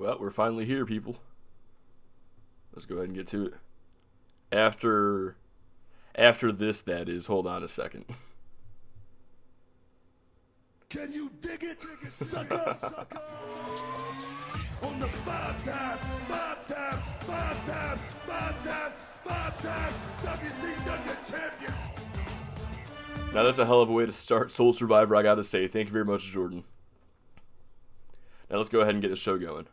Well, we're finally here, people. Let's go ahead and get to it. After this, that is. Hold on a second. Can you dig it, sucker? On the five time WCW champion. Now that's a hell of a way to start Soul Survivor, I gotta say. Thank you very much, Jordan. Now let's go ahead and get the show going.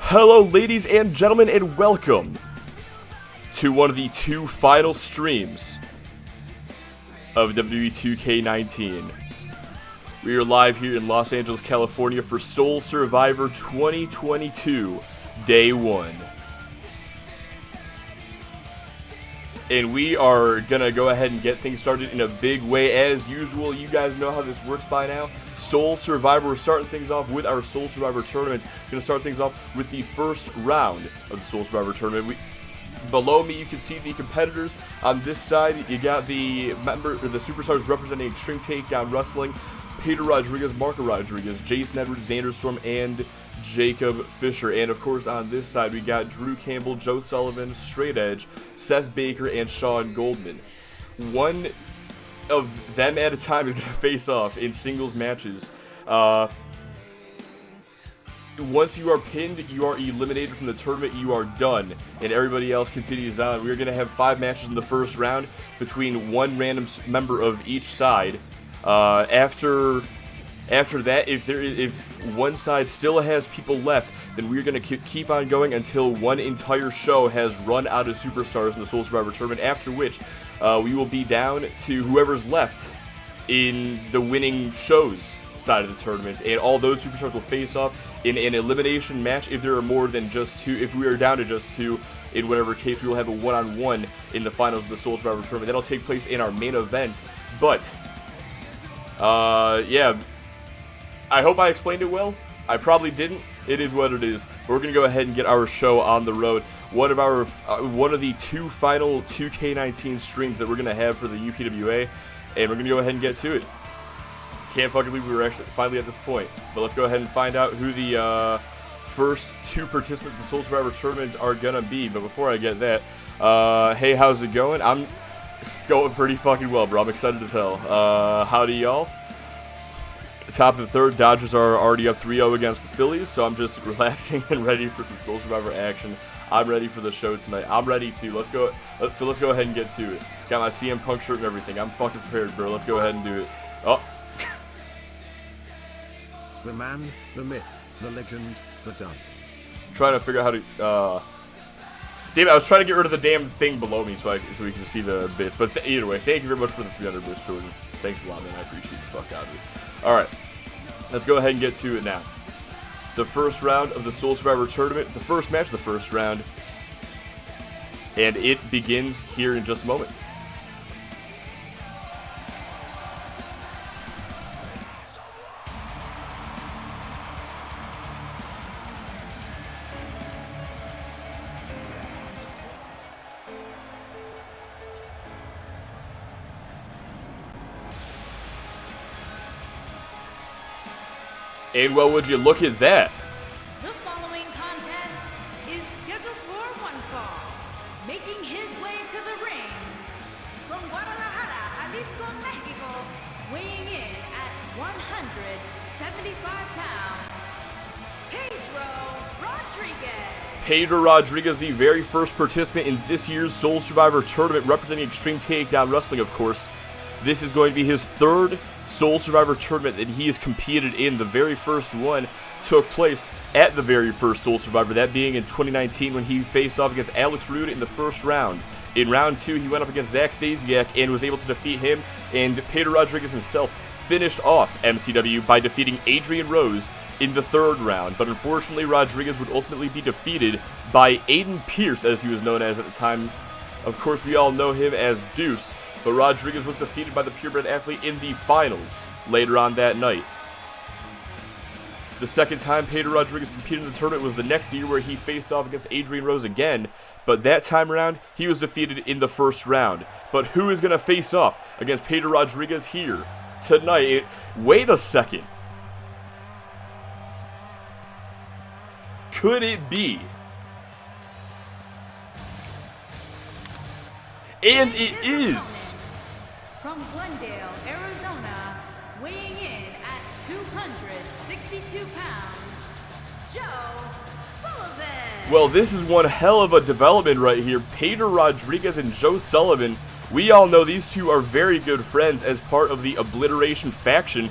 Hello, ladies and gentlemen, and welcome to one of the two final streams of WWE 2K19. We are live here in Los Angeles, California for Soul Survivor 2022, Day 1. And we are gonna go ahead and get things started in a big way as usual. You guys know how this works by now. Soul Survivor, we're starting things off with our Soul Survivor tournament. Gonna start things off with the first round of the Soul Survivor tournament. Below me, you can see the competitors. On this side, you got the superstars representing Extreme Takedown Wrestling: Peter Rodriguez, Marco Rodriguez, Jason Edwards, Xander Storm, and Jacob Fisher. And of course, on this side, we got Drew Campbell, Joe Sullivan, Straight Edge, Seth Baker, and Sean Goldman. One of them at a time is going to face off in singles matches. Once you are pinned, you are eliminated from the tournament, you are done, and everybody else continues on. We're going to have 5 matches in the first round between one random member of each side. After that, if one side still has people left, then we're going to keep on going until one entire show has run out of superstars in the Soul Survivor tournament, after which we will be down to whoever's left in the winning show's side of the tournament, and all those superstars will face off in an elimination match. If there are more than just 2, if we are down to just 2, in whatever case, we will have a one-on-one in the finals of the Soul Survivor tournament. That'll take place in our main event, but yeah, I hope I explained it well. I probably didn't. It is what it is. But we're gonna go ahead and get our show on the road. One of the 2 final 2K19 streams that we're gonna have for the UPWA, and we're gonna go ahead and get to it. Can't fucking believe we were actually finally at this point. But let's go ahead and find out who the first 2 participants in the Soul Survivor tournament are gonna be. But before I get that, hey, how's it going? It's going pretty fucking well, bro. I'm excited as hell. Howdy, y'all. Top of the 3rd, Dodgers are already up 3-0 against the Phillies, so I'm just relaxing and ready for some Soul Survivor action. I'm ready for the show tonight. I'm ready to. Let's go ahead and get to it. Got my CM Punk shirt and everything. I'm fucking prepared, bro. Let's go ahead and do it. Oh. The man, the myth, the legend, the done. Trying to figure out how to. Damn it, I was trying to get rid of the damn thing below me so we can see the bits. But either way, thank you very much for the 300 bits, Jordan. Thanks a lot, man. I appreciate the fuck out of it. Alright, let's go ahead and get to it now. The first round of the Soul Survivor tournament, the first match of the first round. And it begins here in just a moment. And well, would you look at that? The following contest is scheduled for one fall. Making his way to the ring from Guadalajara, Jalisco, Mexico, weighing in at 175 pounds, Pedro Rodriguez. Pedro Rodriguez, the very first participant in this year's Soul Survivor tournament, representing Extreme Takedown Wrestling, of course. This is going to be his third Soul Survivor tournament that he has competed in. The very first one took place at the very first Soul Survivor, that being in 2019 when he faced off against Alex Rude in the first round. In round 2, he went up against Zach Stasiak and was able to defeat him, and Pedro Rodriguez himself finished off MCW by defeating Adrian Rose in the third round. But unfortunately, Rodriguez would ultimately be defeated by Aiden Pierce, as he was known as at the time. Of course, we all know him as Deuce, but Rodriguez was defeated by the purebred athlete in the finals later on that night. The second time Pedro Rodriguez competed in the tournament was the next year, where he faced off against Adrian Rose again, but that time around, he was defeated in the first round. But who is going to face off against Pedro Rodriguez here tonight? Wait a second. Could it be? And it is! From Glendale, Arizona, weighing in at 262 pounds, Joe Sullivan. Well, this is one hell of a development right here. Pedro Rodriguez and Joe Sullivan. We all know these two are very good friends as part of the Obliteration faction.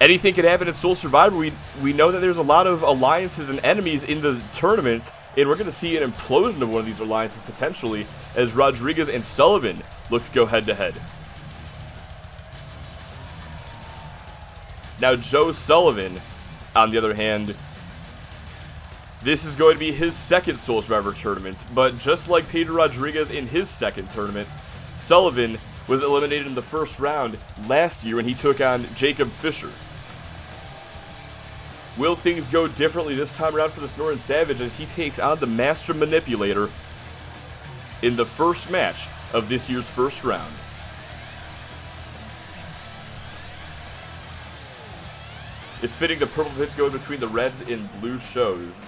Anything can happen at Soul Survivor. We know that there's a lot of alliances and enemies in the tournament, and we're going to see an implosion of one of these alliances potentially as Rodriguez and Sullivan look to go head-to-head. Now, Joe Sullivan, on the other hand, this is going to be his second Soul Survivor tournament, but just like Pedro Rodriguez in his second tournament, Sullivan was eliminated in the first round last year when he took on Jacob Fisher. Will things go differently this time around for the Sonoran Savage as he takes on the Master Manipulator in the first match of this year's first round? It's fitting the purple pits go in between the red and blue shows.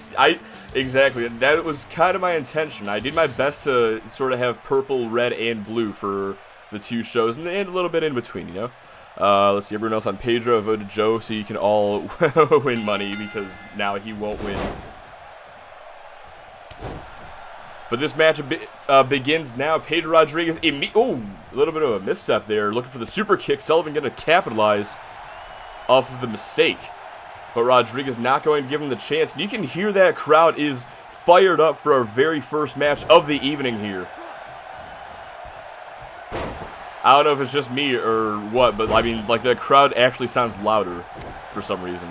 Exactly, that was kind of my intention. I did my best to sort of have purple, red, and blue for the two shows, and a little bit in between, you know? Let's see, everyone else on Pedro voted Joe, so you can all win money, because now he won't win. But this match begins now. Pedro Rodriguez, a little bit of a misstep there, looking for the super kick. Sullivan going to capitalize off of the mistake, but Rodriguez not going to give him the chance. And you can hear that crowd is fired up for our very first match of the evening here. I don't know if it's just me or what, but I mean, like, the crowd actually sounds louder for some reason.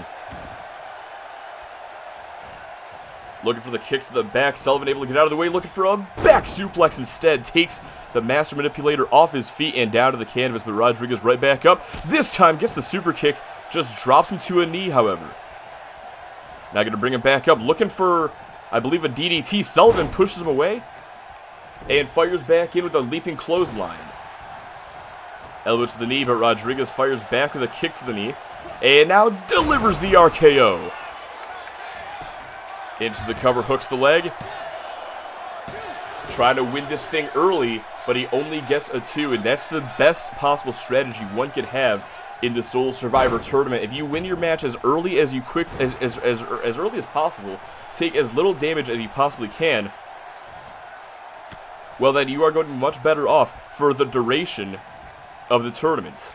Looking for the kick to the back. Sullivan able to get out of the way, looking for a back suplex instead. Takes the Master Manipulator off his feet and down to the canvas, but Rodriguez right back up. This time gets the super kick, just drops him to a knee, however. Now going to bring him back up, looking for, I believe, a DDT. Sullivan pushes him away and fires back in with a leaping clothesline. Elbow to the knee, but Rodriguez fires back with a kick to the knee. And now delivers the RKO. Into the cover, hooks the leg. Trying to win this thing early, but he only gets a 2. And that's the best possible strategy one could have in the Soul Survivor tournament. If you win your match as early as you as early as possible, take as little damage as you possibly can, well, then you are going to be much better off for the duration of the tournament.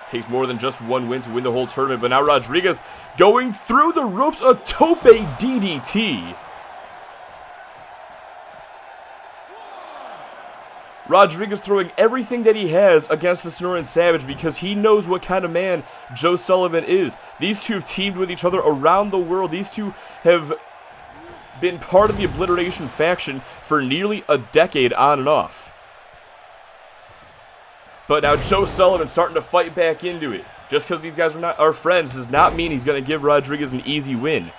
Takes more than just one win to win the whole tournament, but now Rodriguez going through the ropes, a tope DDT. Rodriguez throwing everything that he has against the Sonoran Savage because he knows what kind of man Joe Sullivan is. These two have teamed with each other around the world. These two have been part of the Obliteration faction for nearly a decade on and off. But now Joe Sullivan starting to fight back into it. Just because these guys are friends does not mean he's going to give Rodriguez an easy win.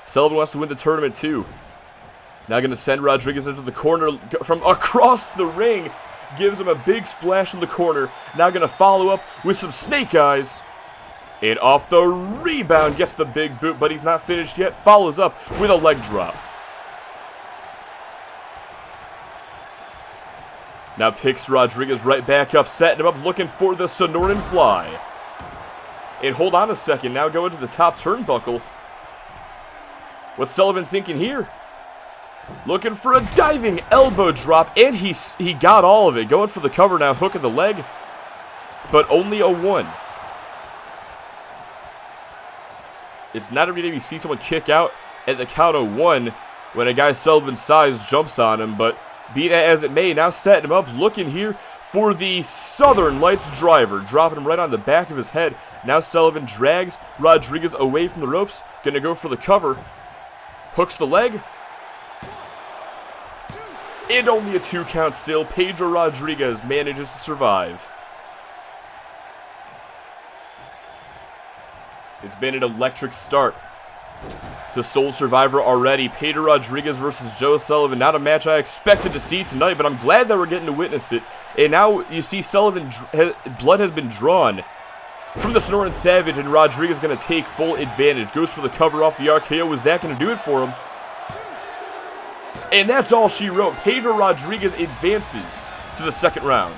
Sullivan wants to win the tournament too. Now going to send Rodriguez into the corner from across the ring. Gives him a big splash in the corner. Now going to follow up with some snake eyes. And off the rebound gets the big boot, but he's not finished yet. Follows up with a leg drop. Now picks Rodriguez right back up, setting him up, looking for the Sonoran Fly. And hold on a second, now going to the top turnbuckle. What's Sullivan thinking here? Looking for a diving elbow drop, and he got all of it. Going for the cover now, hooking the leg, but only a 1. It's not every day you see someone kick out at the count of 1 when a guy Sullivan's size jumps on him, but be that as it may, now setting him up, looking here for the Southern Lights driver, dropping him right on the back of his head. Now Sullivan drags Rodriguez away from the ropes, gonna go for the cover, hooks the leg, and only a 2 count still. Pedro Rodriguez manages to survive. It's been an electric start to Soul Survivor already. Pedro Rodriguez versus Joe Sullivan. Not a match I expected to see tonight, but I'm glad that we're getting to witness it. And now you see Sullivan, blood has been drawn from the Sonoran Savage, and Rodriguez going to take full advantage. Goes for the cover off the RKO. Was that going to do it for him? And that's all she wrote. Pedro Rodriguez advances to the second round.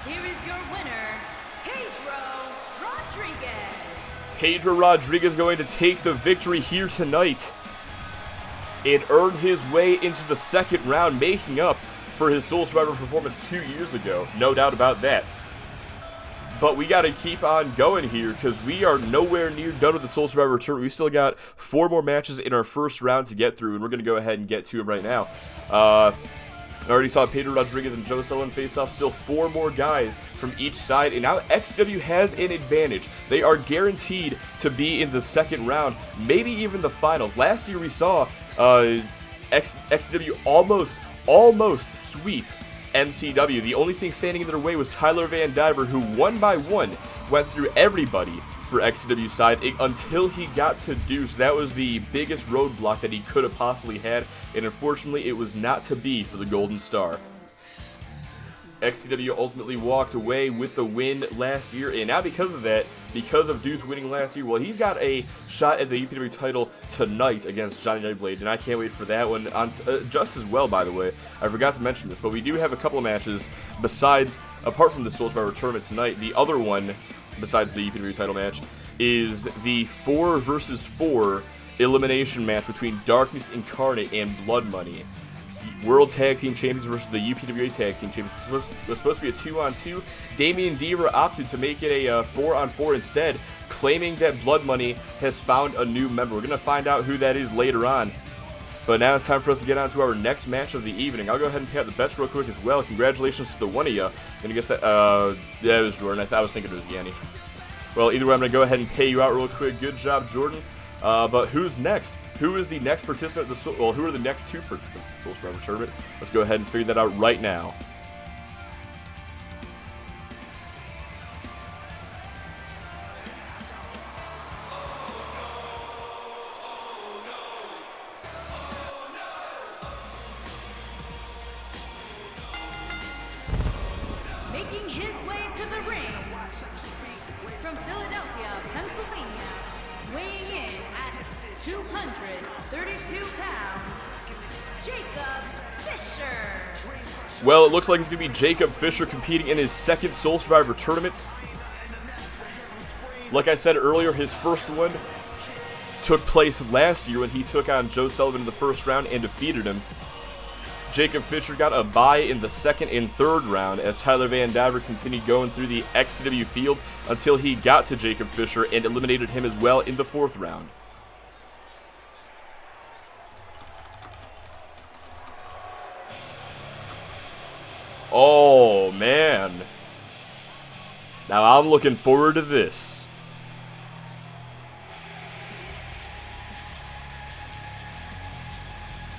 Here is your winner, Pedro Rodriguez. Pedro Rodriguez going to take the victory here tonight and earn his way into the second round, making up for his Soul Survivor performance 2 years ago. No doubt about that. But we got to keep on going here because we are nowhere near done with the Soul Survivor tournament. We still got 4 more matches in our first round to get through, and we're going to go ahead and get to them right now. I already saw Pedro Rodriguez and Joe Sullivan face off. Still 4 more guys from each side, and now XW has an advantage. They are guaranteed to be in the second round, maybe even the finals. Last year we saw XW almost sweep MCW. The only thing standing in their way was Tyler Van Diver, who 1 by 1 went through everybody for XW side until he got to Deuce. That was the biggest roadblock that he could have possibly had, and unfortunately it was not to be for the Golden Star. XTW ultimately walked away with the win last year, and now because of that, because of Deuce winning last year, well, he's got a shot at the UPW title tonight against Johnny Nightblade, and I can't wait for that one. Just as well, by the way, I forgot to mention this, but we do have a couple of matches apart from the Soul Survivor tournament tonight. The other one, besides the UPW title match, is the 4 versus 4 elimination match between Darkness Incarnate and Blood Money. World Tag Team Champions versus the UPWA Tag Team Champions. It was supposed to be a 2-on-2. Damian Diva opted to make it a 4-on-4 instead, claiming that Blood Money has found a new member. We're going to find out who that is later on. But now it's time for us to get on to our next match of the evening. I'll go ahead and pay out the bets real quick as well. Congratulations to the one of you. I'm going to guess that, yeah, it was Jordan. I was thinking it was Yanni. Well, either way, I'm going to go ahead and pay you out real quick. Good job, Jordan. But who's next? Who is the next participant of the who are the next 2 participants of the Soul Survivor tournament? Let's go ahead and figure that out right now. Making his way to the ring from Philadelphia, Pennsylvania, weighing in at 232 pounds, Jacob Fisher. Well, it looks like it's going to be Jacob Fisher competing in his second Soul Survivor tournament. Like I said earlier, his first one took place last year when he took on Joe Sullivan in the first round and defeated him. Jacob Fisher got a bye in the second and third round as Tyler Van Diver continued going through the XW field until he got to Jacob Fisher and eliminated him as well in the fourth round. Oh, man. Now I'm looking forward to this.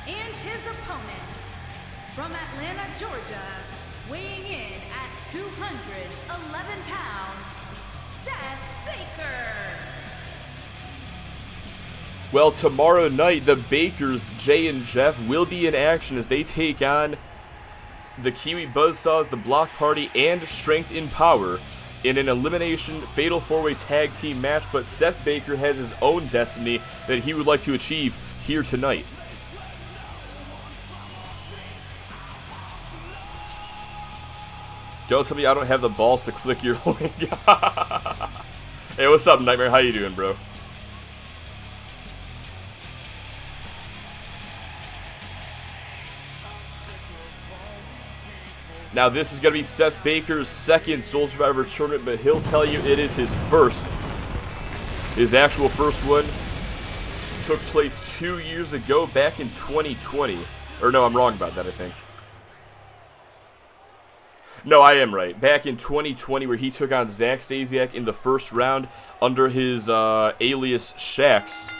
And his opponent, from Atlanta, Georgia, weighing in at 211 pounds, Seth Baker. Well, tomorrow night, the Bakers, Jay and Jeff, will be in action as they take on the Kiwi Buzzsaws, the Block Party, and Strength in Power in an elimination fatal 4-way tag team match. But Seth Baker has his own destiny that he would like to achieve here tonight. Don't tell me I don't have the balls to click your link. Hey, what's up, Nightmare? How you doing, bro? Now, this is going to be Seth Baker's second Soul Survivor tournament, but he'll tell you it is his first. His actual first one took place 2 years ago, back in 2020. Or no, I'm wrong about that, I think. No, I am right. Back in 2020, where he took on Zach Stasiak in the first round under his alias Shax,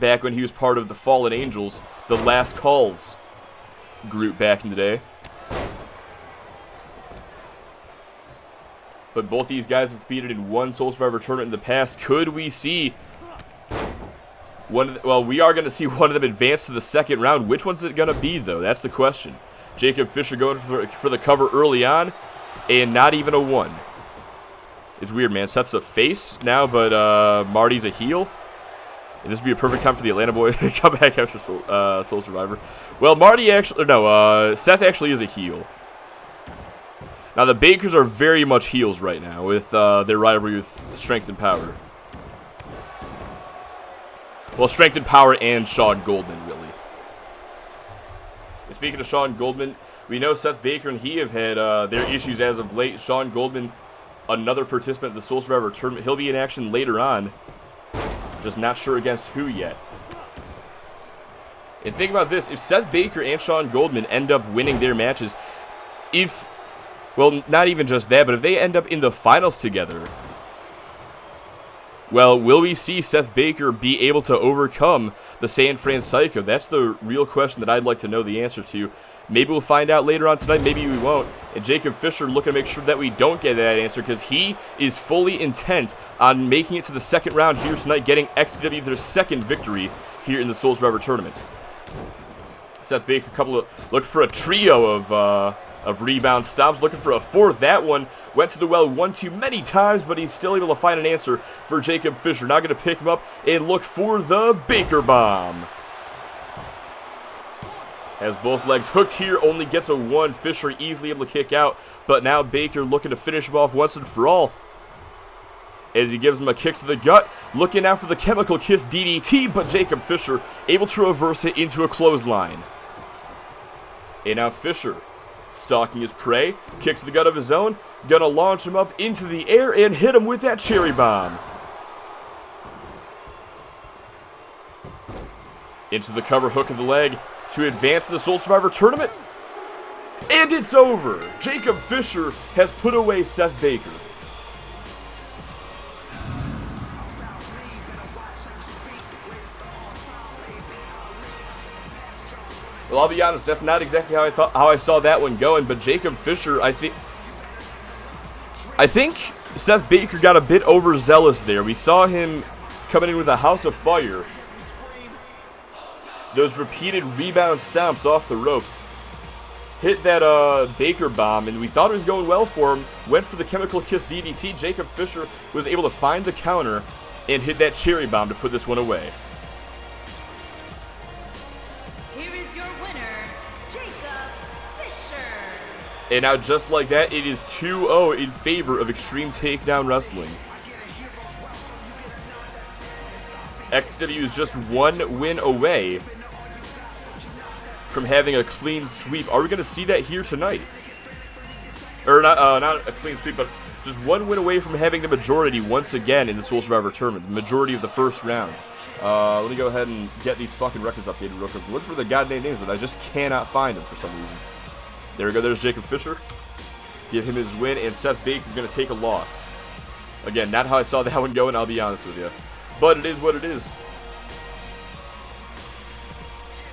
back when he was part of the Fallen Angels, the Last Calls group back in the day. But both these guys have competed in one Soul Survivor tournament in the past. Could we see one of well, we are going to see one of them advance to the second round. Which one's it going to be, though? That's the question. Jacob Fisher going for the cover early on, and not even a 1. It's weird, man. Seth's a face now, but Marty's a heel. And this would be a perfect time for the Atlanta boy to come back after Soul Survivor. Well, Seth actually is a heel. Now, the Bakers are very much heels right now with their rivalry with Strength and Power. Well, Strength and Power and Sean Goldman, really. And speaking of Sean Goldman, we know Seth Baker and he have had their issues as of late. Sean Goldman, another participant in the Soul Survivor tournament. He'll be in action later on. Just not sure against who yet. And think about this. If Seth Baker and Sean Goldman end up winning their matches, well, not even just that, but if they end up in the finals together, well, will we see Seth Baker be able to overcome the San Fran Psycho? That's the real question that I'd like to know the answer to. Maybe we'll find out later on tonight, maybe we won't. And Jacob Fisher looking to make sure that we don't get that answer, because he is fully intent on making it to the second round here tonight, getting XTW their second victory here in the Soul Survivor tournament. Seth Baker, looked for a trio of rebound stomps, looking for a fourth. That one went to the well 1-2 many times, but he's still able to find an answer for Jacob Fisher. Now going to pick him up and look for the Baker Bomb. Has both legs hooked here, only gets a 1. Fisher easily able to kick out, but now Baker looking to finish him off once and for all. As he gives him a kick to the gut, looking out for the Chemical Kiss DDT, but Jacob Fisher able to reverse it into a clothesline. And now Fisher, stalking his prey, kicks to the gut of his own, gonna launch him up into the air and hit him with that cherry bomb. Into the cover hook of the leg to advance in the Soul Survivor tournament. And it's over. Jacob Fisher has put away Seth Baker. Well, I'll be honest, that's not exactly how I saw that one going, but Jacob Fisher, I think Seth Baker got a bit overzealous there. We saw him coming in with a House of Fire. Those repeated rebound stomps off the ropes. Hit that Baker Bomb, and we thought it was going well for him. Went for the Chemical Kiss DDT. Jacob Fisher was able to find the counter and hit that Cherry Bomb to put this one away. And now, just like that, it is 2-0 in favor of Extreme Takedown Wrestling. XW is just 1 win away from having a clean sweep. Are we going to see that here tonight? Or not a clean sweep, but just 1 win away from having the majority once again in the Soul Survivor tournament. The majority of the first round. Let me go ahead and get these fucking records updated real quick. Look for the goddamn names, but I just cannot find them for some reason. There we go. There's Jacob Fisher. Give him his win, and Seth Baker's going to take a loss. Again, not how I saw that one going, I'll be honest with you. But it is what it is.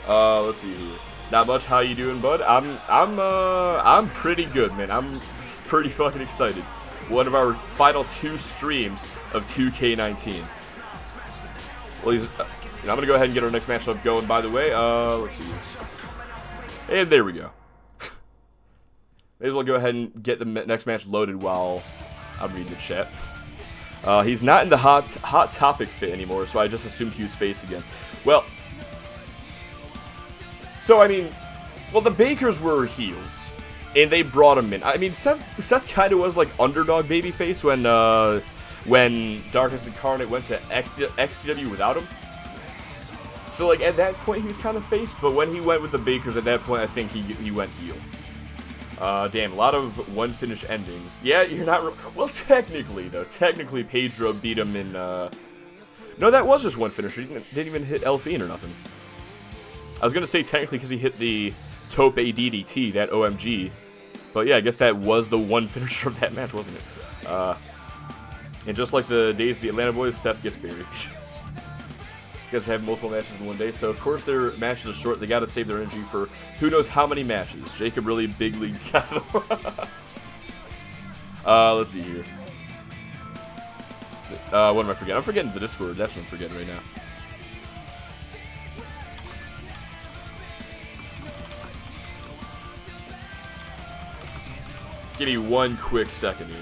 Let's see here. Not much. How you doing, bud? I'm pretty good, man. I'm pretty fucking excited. One of our final 2 streams of 2K19. Well, I'm gonna go ahead and get our next matchup going. By the way, let's see here. And there we go. May as well go ahead and get the next match loaded while I'm reading the chat. He's not in the hot topic fit anymore, so I just assumed he was face again. Well. So, I mean, well, the Bakers were heels, and they brought him in. I mean, Seth kind of was like underdog babyface when Darkness Incarnate went to XCW without him. So, like, at that point, he was kind of face, but when he went with the Bakers, at that point, I think he went heel. Damn, a lot of one-finish endings. Yeah, you're not... Well, technically, though. Technically, Pedro beat him in, No, that was just one finisher. He didn't even hit El Fiend or nothing. I was going to say technically because he hit the Tope DDT, that OMG. But yeah, I guess that was the one finisher of that match, wasn't it? And just like the days of the Atlanta Boys, Seth gets buried. These guys have multiple matches in one day, so of course their matches are short. They got to save their energy for who knows how many matches. Jacob really big league title. Let's see here. What am I forgetting? I'm forgetting the Discord. That's what I'm forgetting right now. Give me one quick second here.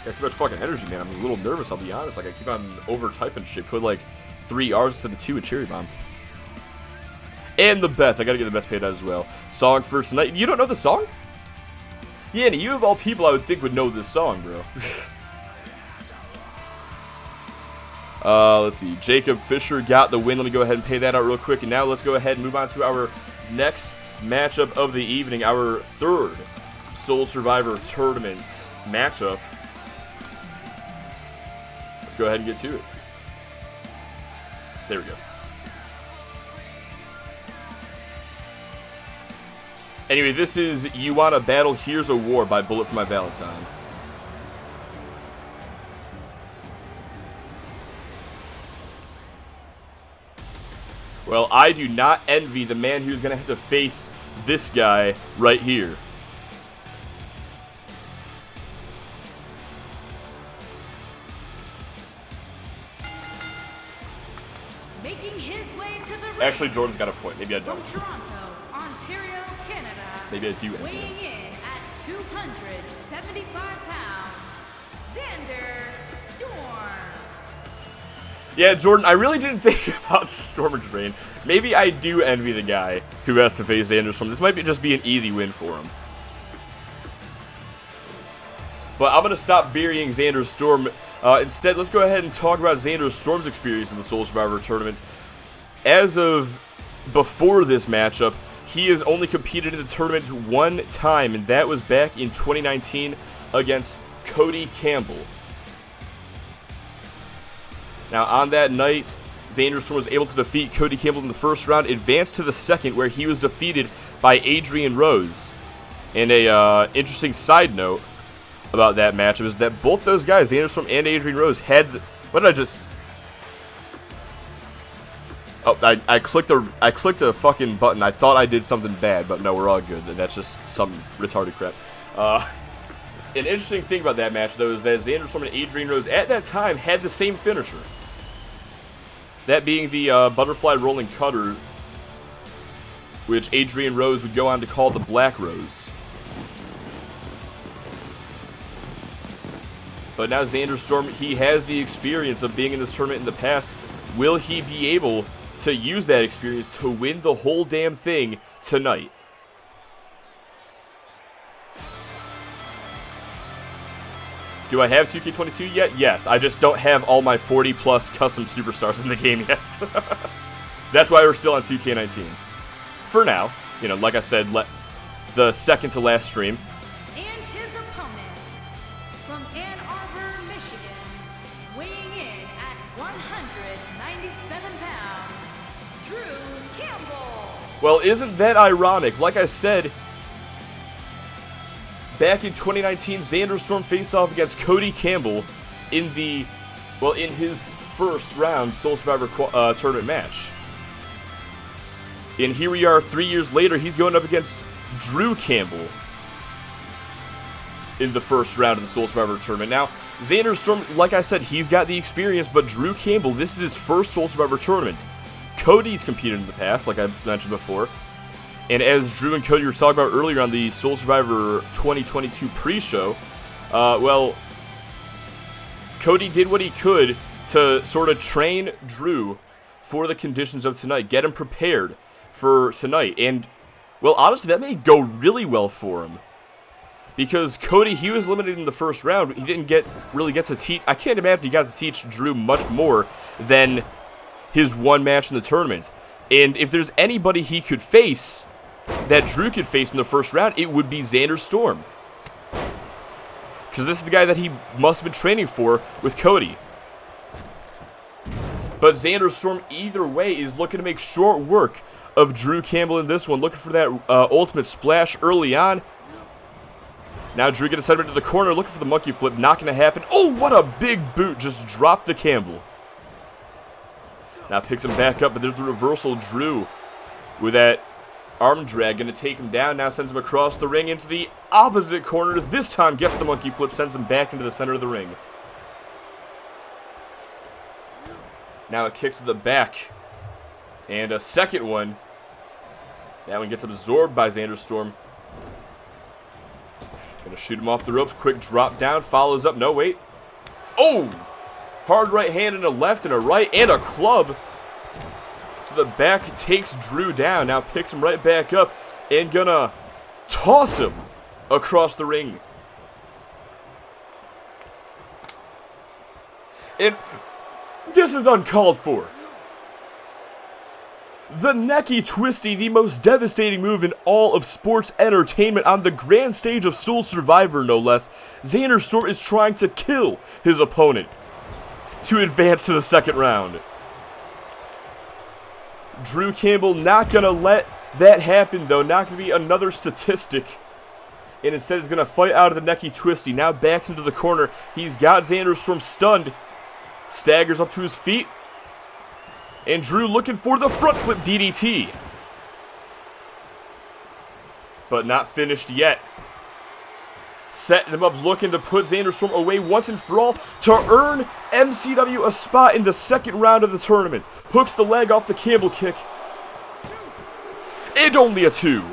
Got too much fucking energy, man. I'm a little nervous, I'll be honest. Like, I keep on over-typing shit. Put, like, 3 R's instead of 2 with Cherry Bomb. And the bets. I gotta get the best paid out as well. Song for tonight. You don't know the song? Yeah, and you of all people I would think would know this song, bro. Let's see. Jacob Fisher got the win. Let me go ahead and pay that out real quick. And now let's go ahead and move on to our next matchup of the evening. Our 3rd Soul Survivor Tournament matchup. Let's go ahead and get to it. There we go. Anyway, this is You Wanna Battle, Here's a War by Bullet for My Valentine. Well, I do not envy the man who's going to have to face this guy right here. Making his way to the ring. Actually, Jordan's got a point. Maybe I don't. From Toronto, Ontario, Canada. Maybe I do envy Weighing him. in at 275 pounds, Xander Storm. Yeah, Jordan, I really didn't think about the Stormer Drain. Maybe I do envy the guy who has to face Xander Storm. This might just be an easy win for him. But I'm going to stop burying Xander Storm. Instead, let's go ahead and talk about Xander Storm's experience in the Soul Survivor Tournament. As of before this matchup, he has only competed in the tournament one time, and that was back in 2019 against Cody Campbell. Now, on that night, Xander Storm was able to defeat Cody Campbell in the first round, advanced to the second, where he was defeated by Adrian Rose. And a interesting side note about that matchup is that both those guys, Xander Storm and Adrian Rose, had... What did I just... Oh, I clicked a fucking button. I thought I did something bad, but no, we're all good. That's just some retarded crap. An interesting thing about that match, though, is that Xander Storm and Adrian Rose, at that time, had the same finisher. That being the butterfly rolling cutter, which Adrian Rose would go on to call the Black Rose. But now Xander Storm, he has the experience of being in this tournament in the past. Will he be able to use that experience to win the whole damn thing tonight? Do I have 2K22 yet? Yes, I just don't have all my 40-plus custom superstars in the game yet. That's why we're still on 2K19. For now, you know, like I said, the second to last stream. And his opponent, from Ann Arbor, Michigan, weighing in at 197 Well, isn't that ironic? Like I said, back in 2019, Xander Storm faced off against Cody Campbell in his first round Soul Survivor tournament match. And here we are 3 years later, he's going up against Drew Campbell in the first round of the Soul Survivor tournament. Now, Xander Storm, like I said, he's got the experience, but Drew Campbell, this is his first Soul Survivor tournament. Cody's competed in the past, like I mentioned before. And as Drew and Cody were talking about earlier on the Soul Survivor 2022 pre-show, well, Cody did what he could to sort of train Drew for the conditions of tonight, get him prepared for tonight. And, well, honestly, that may go really well for him. Because Cody, he was limited in the first round. He didn't really get to teach. I can't imagine he got to teach Drew much more than his one match in the tournament. And if there's anybody he could face, that Drew could face in the first round, it would be Xander Storm. Because this is the guy that he must have been training for with Cody. But Xander Storm, either way, is looking to make short work of Drew Campbell in this one. Looking for that ultimate splash early on. Now Drew gets sent into the corner, looking for the monkey flip. Not going to happen. Oh, what a big boot. Just dropped the Campbell. Now picks him back up, but there's the reversal. Drew with that arm drag, going to take him down. Now sends him across the ring into the opposite corner. This time gets the monkey flip, sends him back into the center of the ring. Now a kick to the back. And a second one. That one gets absorbed by Xander Storm. Gonna shoot him off the ropes. Quick drop down. Follows up. No, wait. Oh! Hard right hand and a left and a right and a club. To the back. Takes Drew down. Now picks him right back up. And gonna toss him across the ring. And this is uncalled for. The Necky Twisty, the most devastating move in all of sports entertainment on the grand stage of Soul Survivor, no less. Xander Storm is trying to kill his opponent to advance to the second round. Drew Campbell not going to let that happen, though. Not going to be another statistic. And instead is going to fight out of the Necky Twisty. Now backs into the corner. He's got Xander Storm stunned. Staggers up to his feet. And Drew looking for the front flip DDT. But not finished yet. Setting him up, looking to put Xander Storm away once and for all to earn MCW a spot in the second round of the tournament. Hooks the leg off the Campbell kick. And only a 2.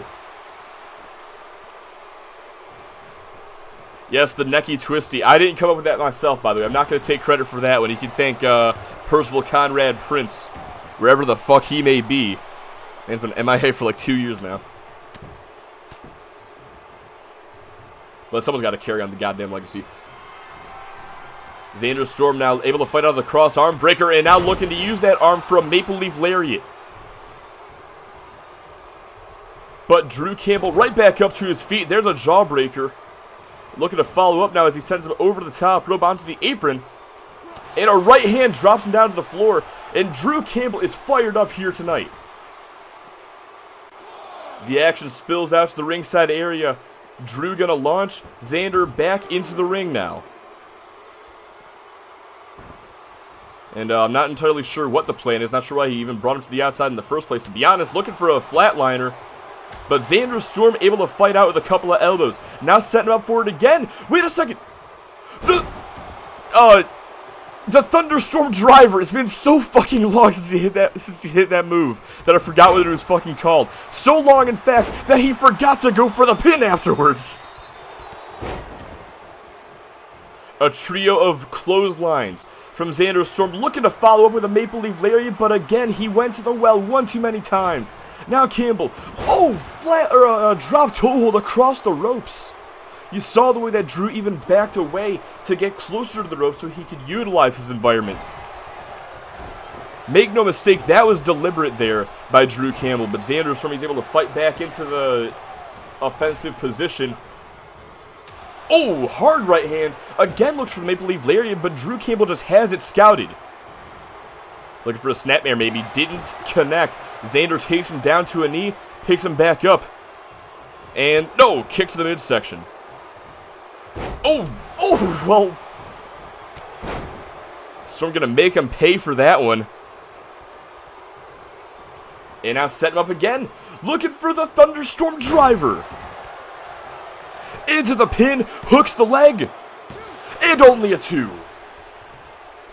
Yes, the Necky Twisty. I didn't come up with that myself, by the way. I'm not going to take credit for that one. You can thank Percival Conrad Prince, wherever the fuck he may be. He's been MIA for like 2 years now. But someone's got to carry on the goddamn legacy. Xander Storm now able to fight out of the cross arm breaker and now looking to use that arm for a Maple Leaf Lariat. But Drew Campbell right back up to his feet. There's a jawbreaker. Looking to follow up now as he sends him over the top rope onto the apron. And a right hand drops him down to the floor. And Drew Campbell is fired up here tonight. The action spills out to the ringside area. Drew gonna launch Xander back into the ring now. And I'm not entirely sure what the plan is. Not sure why he even brought him to the outside in the first place. To be honest, looking for a flatliner. But Xander Storm able to fight out with a couple of elbows. Now setting him up for it again. Wait a second. The Thunderstorm Driver. It's been so fucking long since he hit that move that I forgot what it was fucking called. So long, in fact, that he forgot to go for the pin afterwards. A trio of clotheslines from Xander Storm, looking to follow up with a Maple Leaf Lariat, but again, he went to the well one too many times. Now Campbell, drop toe hold across the ropes. You saw the way that Drew even backed away to get closer to the ropes so he could utilize his environment. Make no mistake, that was deliberate there by Drew Campbell, but Xander Storm is able to fight back into the offensive position. Oh, hard right hand. Again looks for the Maple Leaf Lariat, but Drew Campbell just has it scouted. Looking for a snapmare maybe. Didn't connect. Xander takes him down to a knee, picks him back up. And, no, kick to the midsection. Oh, well. Storm gonna make him pay for that one. And now set him up again. Looking for the Thunderstorm driver. Into the pin, hooks the leg. And only a 2.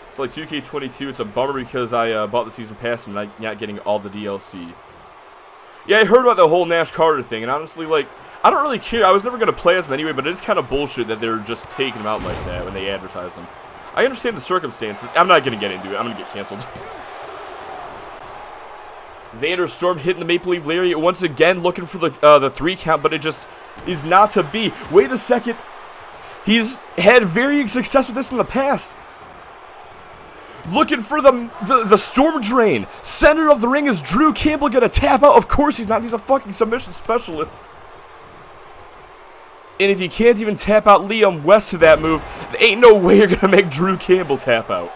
It's like 2K22. It's a bummer because I bought the season pass and I'm not getting all the DLC. Yeah, I heard about the whole Nash Carter thing, and honestly, like, I don't really care. I was never going to play as him anyway, but it is kind of bullshit that they're just taking him out like that when they advertised him. I understand the circumstances. I'm not going to get into it. I'm going to get canceled. Xander Storm hitting the Maple Leaf Lariat once again, looking for the 3 count, but it just is not to be. Wait a second. He's had varying success with this in the past. Looking for the Storm Drain. Center of the ring is Drew Campbell going to tap out. Of course he's not. He's a fucking submission specialist. And if you can't even tap out Liam West to that move, there ain't no way you're going to make Drew Campbell tap out.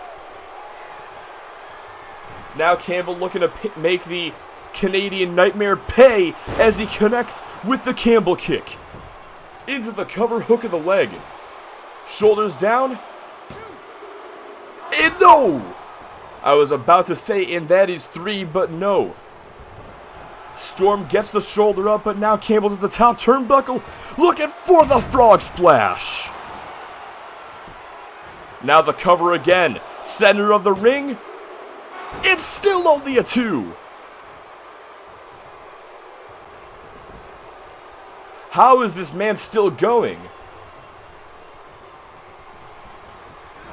Now Campbell looking to make the Canadian Nightmare pay as he connects with the Campbell kick. Into the cover hook of the leg. Shoulders down. And no! I was about to say, and that is 3, but no. Storm gets the shoulder up, but now Campbell to the top turnbuckle, looking for the frog splash. Now the cover again. Center of the ring. It's still only a 2. How is this man still going?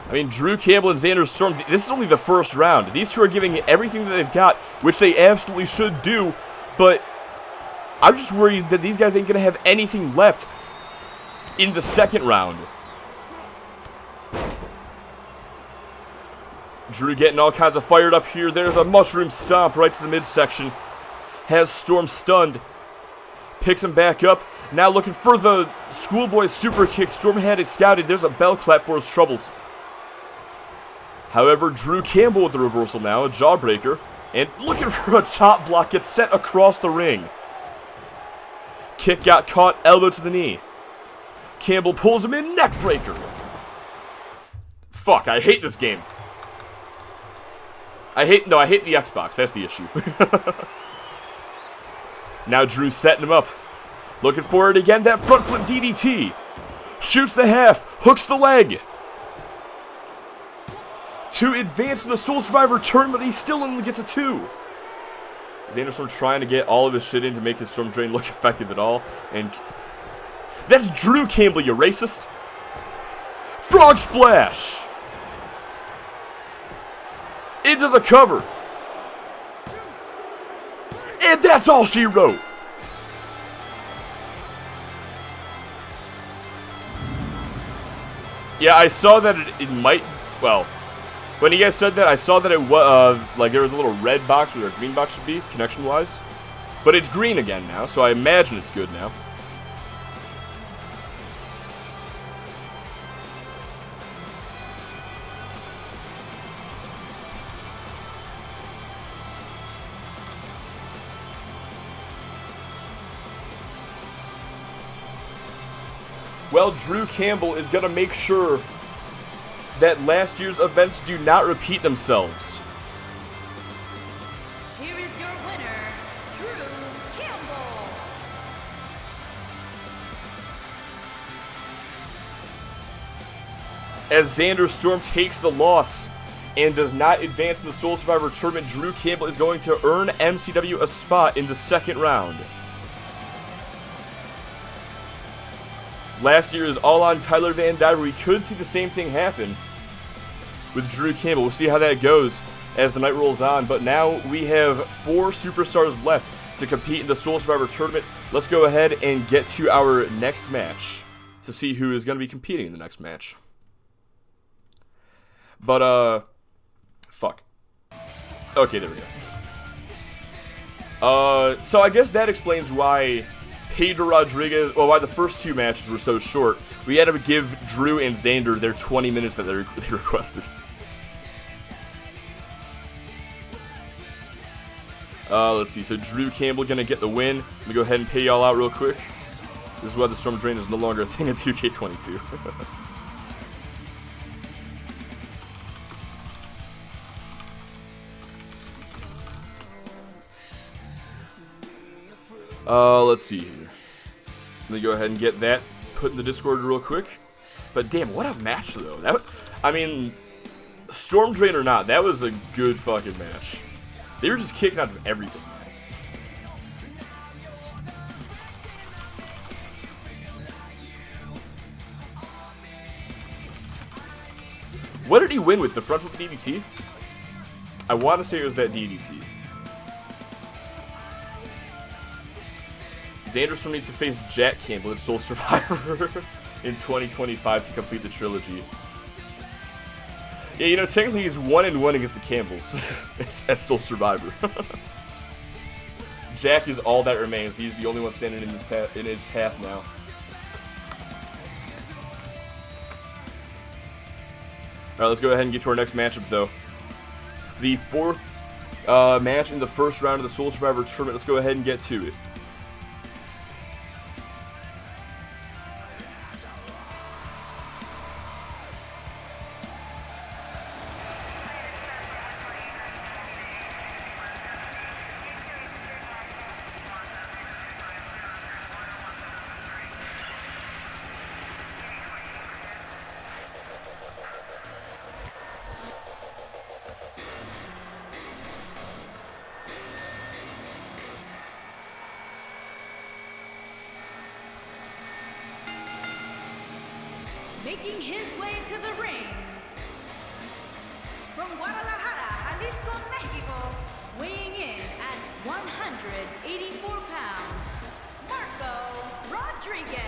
I mean, Drew Campbell and Xander Storm, this is only the first round. These two are giving everything that they've got, which they absolutely should do, but I'm just worried that these guys ain't going to have anything left in the second round. Drew getting all kinds of fired up here. There's a mushroom stomp right to the midsection. Has Storm stunned. Picks him back up. Now looking for the Schoolboy super kick. Storm had it scouted. There's a bell clap for his troubles. However, Drew Campbell with the reversal now, a jawbreaker, and looking for a chop block, gets sent across the ring. Kick got caught, elbow to the knee. Campbell pulls him in, neck breaker. Fuck, I hate this game. I hate the Xbox, that's the issue. Now Drew setting him up. Looking for it again, that front flip DDT. Shoots the half, hooks the leg. To advance in the Soul Survivor tournament, he still only gets a 2. Xander Storm trying to get all of his shit in to make his Storm Drain look effective at all. And that's Drew Campbell, you racist. Frog Splash. Into the cover. And that's all she wrote. Yeah, I saw that it might, well, when you guys said that, I saw that it was, like there was a little red box where a green box should be, connection-wise. But it's green again now, so I imagine it's good now. Well, Drew Campbell is going to make sure that last year's events do not repeat themselves. Here is your winner, Drew Campbell. As Xander Storm takes the loss and does not advance in the Soul Survivor tournament, Drew Campbell is going to earn MCW a spot in the second round. Last year is all on Tyler Van Dyke. We could see the same thing happen with Drew Campbell. We'll see how that goes as the night rolls on. But now we have 4 superstars left to compete in the Soul Survivor tournament. Let's go ahead and get to our next match to see who is going to be competing in the next match. But, fuck. Okay, there we go. So I guess that explains why Pedro Rodriguez, well, why the first 2 matches were so short. We had to give Drew and Xander their 20 minutes that they requested. Let's see. So Drew Campbell gonna get the win. Let me go ahead and pay y'all out real quick. This is why the Storm Drain is no longer a thing in 2K22. Let's see here. Let me go ahead and get that put in the Discord real quick. But damn, what a match though. That was, I mean, Storm Drain or not, that was a good fucking match. They were just kicking out of everything, man. What did he win with? The front flip DDT? I want to say it was that DDT. Xanderstorm needs to face Jack Campbell at Soul Survivor in 2025 to complete the trilogy. Yeah, you know, technically he's 1-1 against the Campbells at Soul Survivor. Jack is all that remains. He's the only one standing in his path now. Alright, let's go ahead and get to our next matchup, though. The fourth match in the first round of the Soul Survivor tournament. Let's go ahead and get to it. Making his way to the ring, from Guadalajara, Jalisco, Mexico, weighing in at 184 pounds, Marco Rodriguez.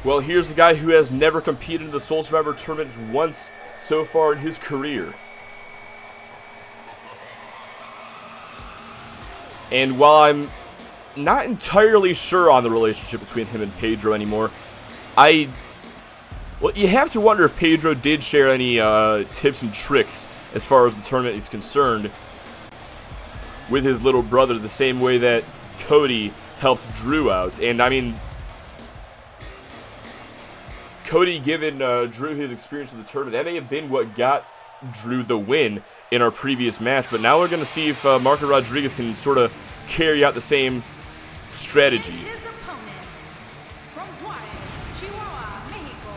Well, here's a guy who has never competed in the Soul Survivor tournament once so far in his career. And while I'm not entirely sure on the relationship between him and Pedro anymore, well, you have to wonder if Pedro did share any tips and tricks as far as the tournament is concerned with his little brother, the same way that Cody helped Drew out. And I mean, Cody giving Drew his experience in the tournament, that may have been what got Drew the win in our previous match. But now we're going to see if Marco Rodriguez can sort of carry out the same strategy. His opponent, from Juarez, Chihuahua, Mexico,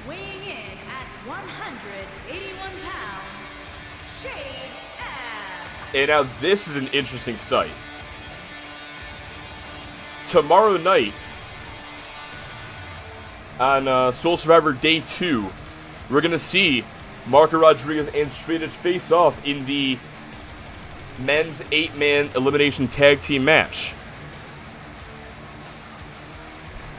weighing in at 181 pounds, Shade F. And now this is an interesting sight. Tomorrow night, on Soul Survivor Day 2, we're going to see Marco Rodriguez and Straight Edge face off in the men's 8-man elimination tag team match.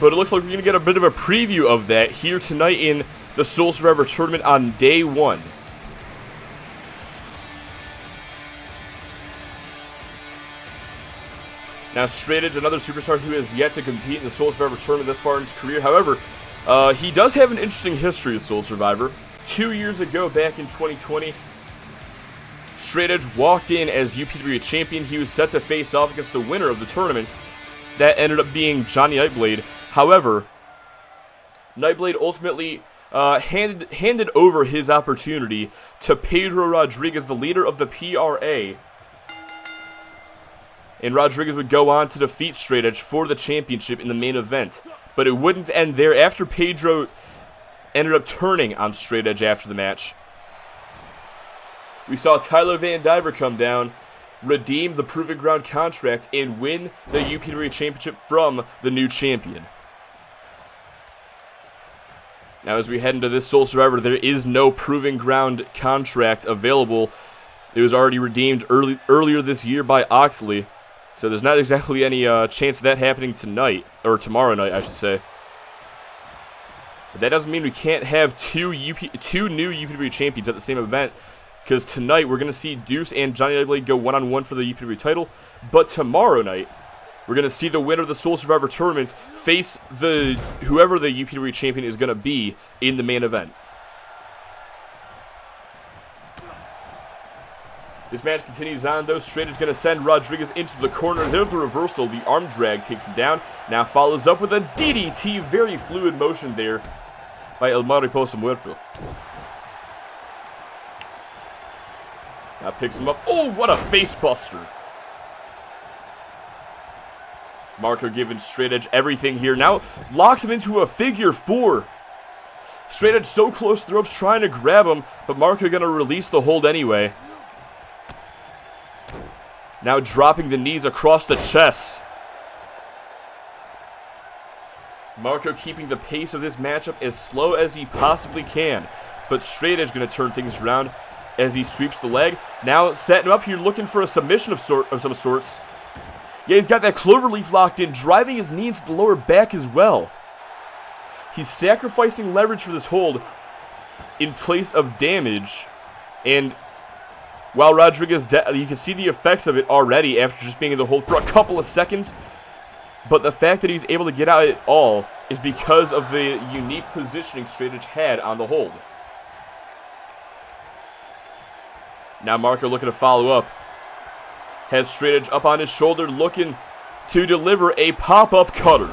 But it looks like we're going to get a bit of a preview of that here tonight in the Soul Survivor tournament on Day 1. Now, Straight Edge, another superstar who has yet to compete in the Soul Survivor tournament this far in his career. However, he does have an interesting history with Soul Survivor. 2 years ago, back in 2020, Straight Edge walked in as UPW champion. He was set to face off against the winner of the tournament. That ended up being Johnny Nightblade. However, Nightblade ultimately handed over his opportunity to Pedro Rodriguez, the leader of the PRA. And Rodriguez would go on to defeat Straight Edge for the championship in the main event. But it wouldn't end there. After Pedro ended up turning on Straight Edge after the match, we saw Tyler Van Diver come down, redeem the Proving Ground contract, and win the UPW Championship from the new champion. Now, as we head into this Soul Survivor, there is no Proving Ground contract available. It was already redeemed earlier this year by Oxley, so there's not exactly any chance of that happening tonight, or tomorrow night, I should say. But that doesn't mean we can't have two new UPW champions at the same event, because tonight we're going to see Deuce and Johnny Nightblade go one-on-one for the UPW title. But tomorrow night, we're going to see the winner of the Soul Survivor tournament face whoever the UPW champion is going to be in the main event. This match continues on, though. Straight Edge going to send Rodriguez into the corner. There's the reversal. The arm drag takes him down. Now follows up with a DDT. Very fluid motion there by El Mariposa Muerto. Now picks him up. Oh, what a face buster. Marco giving Straight Edge everything here. Now locks him into a figure 4. Straight Edge so close to the ropes trying to grab him, but Marco going to release the hold anyway. Now dropping the knees across the chest. Marco keeping the pace of this matchup as slow as he possibly can. But Straight Edge going to turn things around as he sweeps the leg. Now setting him up here looking for a submission of some sorts. Yeah, he's got that cloverleaf locked in, driving his knee into the lower back as well. He's sacrificing leverage for this hold in place of damage. And while Rodriguez, you can see the effects of it already after just being in the hold for a couple of seconds. But the fact that he's able to get out at all is because of the unique positioning Straight Edge had on the hold. Now Marco looking to follow up. Has Straight Edge up on his shoulder looking to deliver a pop-up cutter.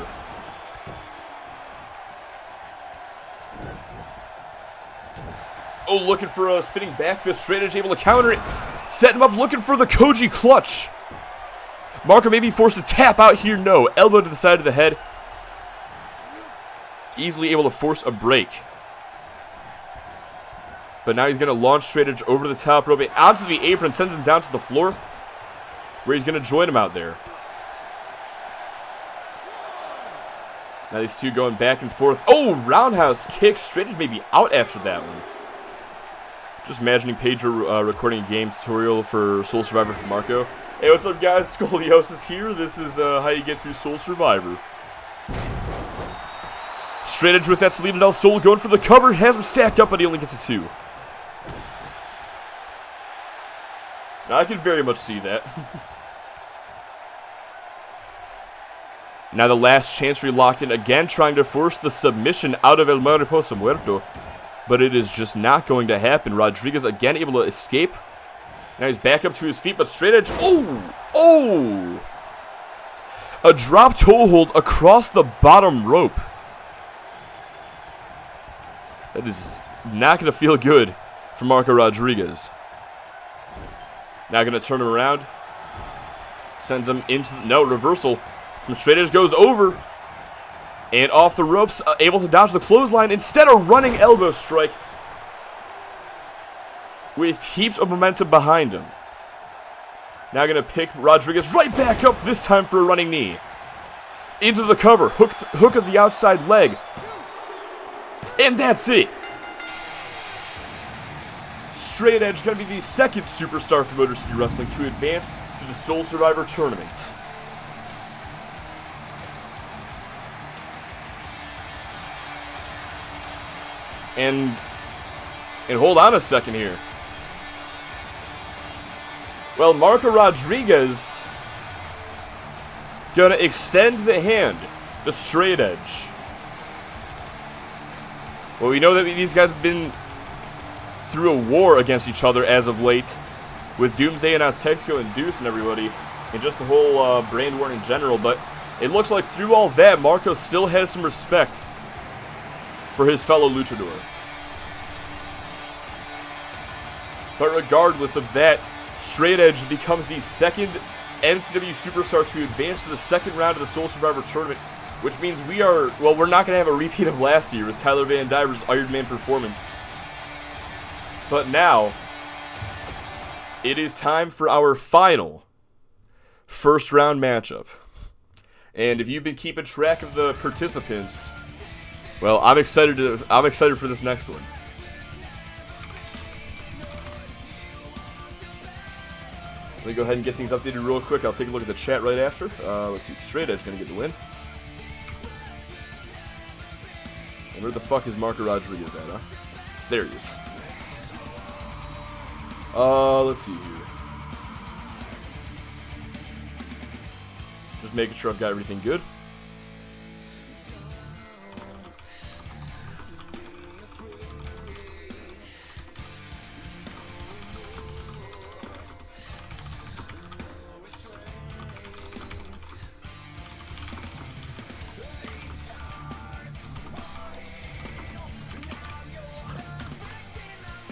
Oh, looking for a spinning back fist. Straight Edge able to counter it. Set him up looking for the Koji clutch. Marco may be forced to tap out here. No. Elbow to the side of the head. Easily able to force a break. But now he's going to launch Straight Edge over the top rope, onto the apron, send him down to the floor, where he's going to join him out there. Now these two going back and forth. Oh, roundhouse kick. Straight Edge may be out after that one. Just imagining Pedro recording a game tutorial for Soul Survivor for Marco. Hey, what's up, guys? Scoliosis here. This is how you get through Soul Survivor. Straight Edge with that Salida del Sol going for the cover. Has him stacked up, but he only gets a 2. Now, I can very much see that. Now the last Chancery locked in again, trying to force the submission out of El Mariposa Muerto. But it is just not going to happen. Rodriguez again able to escape. Now he's back up to his feet, but Straight Edge. Oh! Oh! A drop toe hold across the bottom rope. That is not going to feel good for Marco Rodriguez. Now going to turn him around. Sends him into... No, reversal from Straight Edge goes over. And off the ropes, able to dodge the clothesline instead of running elbow strike. With heaps of momentum behind him. Now going to pick Rodriguez right back up, this time for a running knee. Into the cover, hook of the outside leg. And that's it. Straight Edge going to be the second superstar for Motor City Wrestling to advance to the Soul Survivor Tournament. And hold on a second here. Well, Marco Rodriguez gonna extend the hand to Straight Edge. Well, we know that these guys have been through a war against each other as of late, with Doomsday and Azteco and Deuce and everybody, and just the whole brand war in general. But it looks like through all that, Marco still has some respect for his fellow luchador. But regardless of that, Straight Edge becomes the second NCW superstar to advance to the second round of the Soul Survivor Tournament, which means we're not going to have a repeat of last year with Tyler Van Diver's Iron Man performance. But now, it is time for our final first round matchup. And if you've been keeping track of the participants, well, I'm excited for this next one. Let me go ahead and get things updated real quick. I'll take a look at the chat right after. Let's see, Straight Edge gonna get the win. And where the fuck is Marco Rodriguez at, huh? There he is. Let's see here. Just making sure I've got everything good.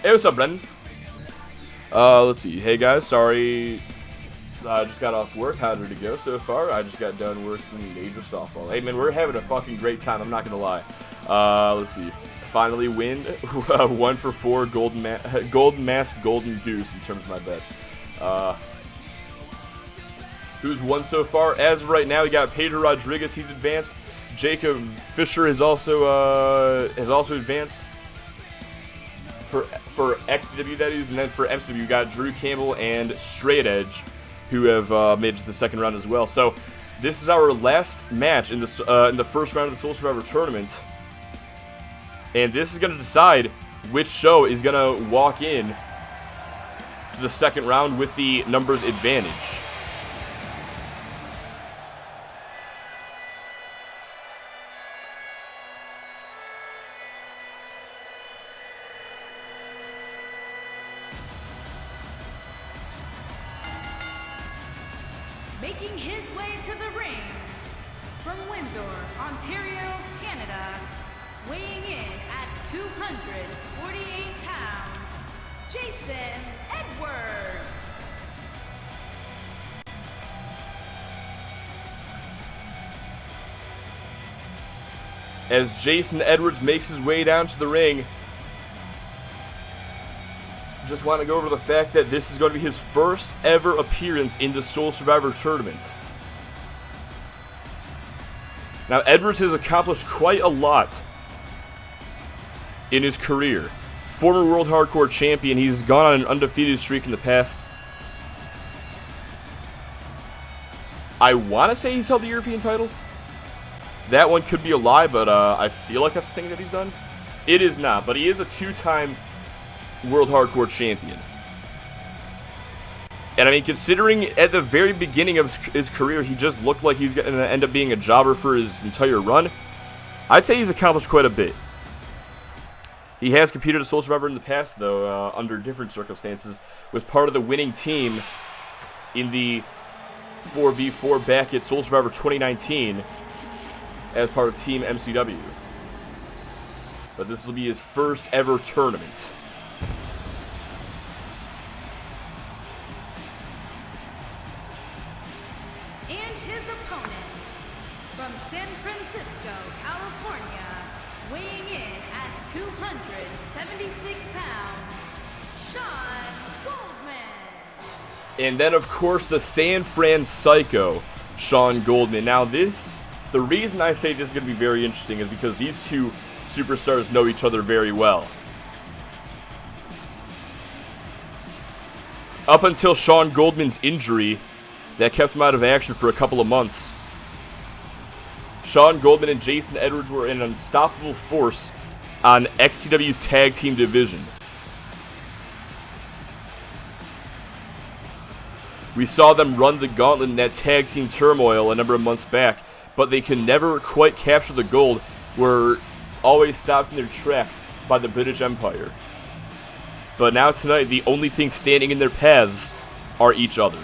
Hey, what's up, Brendan? Let's see. Hey, guys. Sorry. I just got off work. How did it go so far? I just got done working major softball. Hey, man, we're having a fucking great time. I'm not going to lie. Let's see. Finally win 1 for 4 golden mask, golden goose in terms of my bets. Who's won so far? As of right now, we got Pedro Rodriguez. He's advanced. Jacob Fisher has also advanced for XW, that is, and then for MCW, we got Drew Campbell and Straight Edge, who have made it to the second round as well. So this is our last match in the first round of the Soul Survivor tournament, and this is going to decide which show is going to walk in to the second round with the numbers advantage. Making his way to the ring from Windsor, Ontario, Canada, weighing in at 248 pounds, Jason Edwards. As Jason Edwards makes his way down to the ring, just want to go over the fact that this is going to be his first ever appearance in the Soul Survivor tournament. Now, Edwards has accomplished quite a lot in his career. Former World Hardcore Champion, he's gone on an undefeated streak in the past. I want to say he's held the European title. That one could be a lie, but I feel like that's the thing that he's done. It is not, but he is a 2-time World Hardcore Champion. And I mean, considering at the very beginning of his career, he just looked like he's going to end up being a jobber for his entire run, I'd say he's accomplished quite a bit. He has competed at Soul Survivor in the past, though, under different circumstances. Was part of the winning team in the 4v4 back at Soul Survivor 2019 as part of Team MCW. But this will be his first ever tournament. And his opponent from San Francisco, California, weighing in at 276 pounds, Sean Goldman. And then, of course, the San Fran Psycho, Sean Goldman. Now, the reason I say this is going to be very interesting is because these two superstars know each other very well. Up until Sean Goldman's injury that kept him out of action for a couple of months, Sean Goldman and Jason Edwards were an unstoppable force on XTW's tag team division. We saw them run the gauntlet in that tag team turmoil a number of months back, but they can never quite capture the gold, were always stopped in their tracks by the British Empire. But now tonight, the only thing standing in their paths are each other.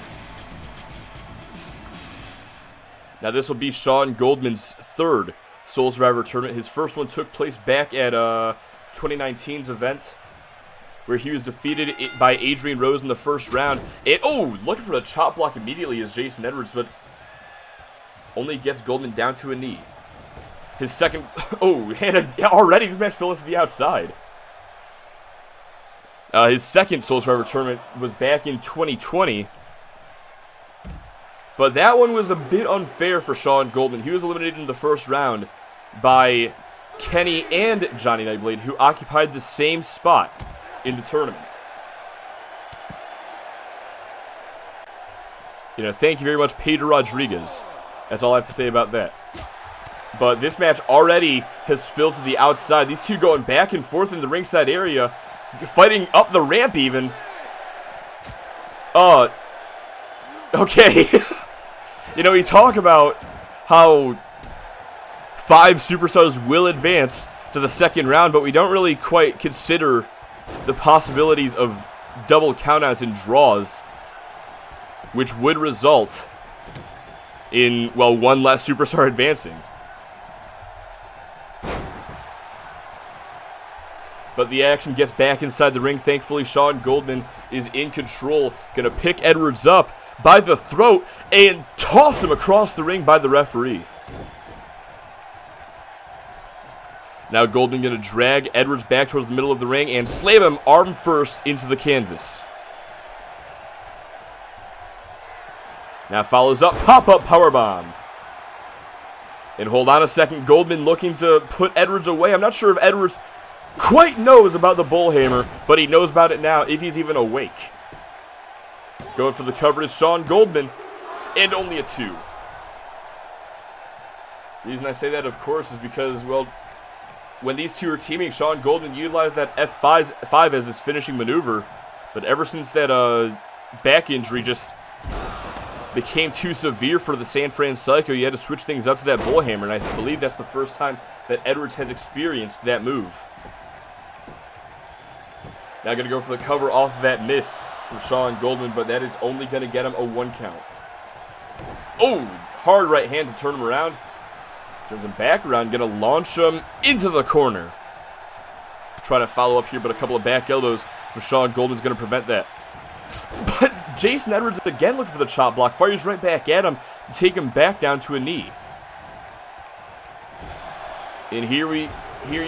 Now this will be Sean Goldman's third Soul Survivor tournament. His first one took place back at 2019's event, where he was defeated by Adrian Rose in the first round. And, looking for the chop block immediately is Jason Edwards, but only gets Goldman down to a knee. His second... already this match fell to the outside. His second Soul Survivor tournament was back in 2020. But that one was a bit unfair for Sean Goldman. He was eliminated in the first round by Kenny and Johnny Nightblade, who occupied the same spot in the tournament. Thank you very much, Pedro Rodriguez. That's all I have to say about that. But this match already has spilled to the outside. These two going back and forth in the ringside area, fighting up the ramp even. Okay. We talk about how 5 superstars will advance to the second round, but we don't really quite consider the possibilities of double countouts and draws, which would result in, one less superstar advancing. But the action gets back inside the ring. Thankfully, Sean Goldman is in control. Gonna pick Edwards up by the throat and toss him across the ring by the referee. Now Goldman gonna drag Edwards back towards the middle of the ring and slam him arm first into the canvas. Now follows up, pop-up powerbomb. And hold on a second, Goldman looking to put Edwards away. I'm not sure if Edwards quite knows about the bullhammer, but he knows about it now if he's even awake. Going for the cover is Sean Goldman, and only a 2. The reason I say that, of course, is because, well, when these two are teaming, Sean Goldman utilized that F5 as his finishing maneuver, but ever since that back injury just became too severe for the San Fran Psycho, you had to switch things up to that bullhammer, and I believe that's the first time that Edwards has experienced that move. Now going to go for the cover off of that miss from Sean Goldman, but that is only going to get him a 1 count. Oh, hard right hand to turn him around. Turns him back around, going to launch him into the corner. Trying to follow up here, but a couple of back elbows from Sean Goldman's going to prevent that. But Jason Edwards again looking for the chop block, fires right back at him to take him back down to a knee. And here he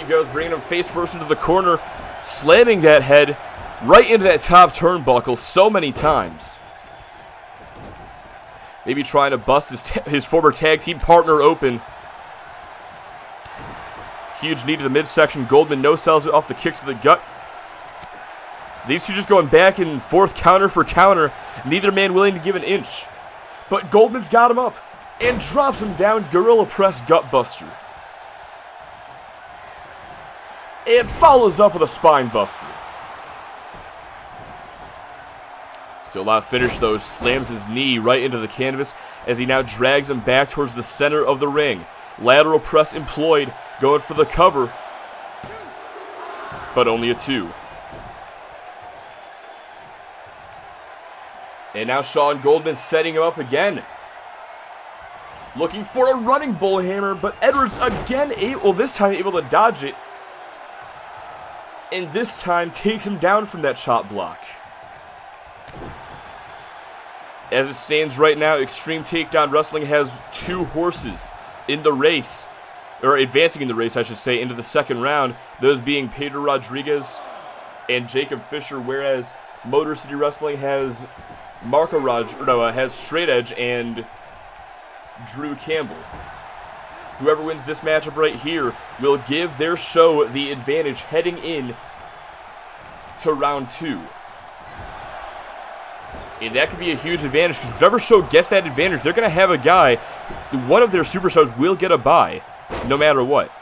goes, bringing him face first into the corner, slamming that head right into that top turnbuckle so many times. Maybe trying to bust his former tag team partner open. Huge knee to the midsection. Goldman no-sells it off the kicks to the gut. These two just going back and forth, counter for counter. Neither man willing to give an inch. But Goldman's got him up and drops him down. Gorilla Press Gutbuster. It follows up with a Spine Buster. Still not finished though. Slams his knee right into the canvas as he now drags him back towards the center of the ring. Lateral press employed. Going for the cover. But only a 2. And now Sean Goldman setting him up again. Looking for a running bullhammer, but Edwards again this time able to dodge it. And this time takes him down from that chop block. As it stands right now, Extreme Takedown Wrestling has 2 horses in the race, or advancing in the race, I should say, into the second round. Those being Pedro Rodriguez and Jacob Fisher, whereas Motor City Wrestling has has Straight Edge and Drew Campbell. Whoever wins this matchup right here will give their show the advantage heading in to round 2. And that could be a huge advantage because whichever show gets that advantage, they're going to have a guy, one of their superstars will get a bye no matter what.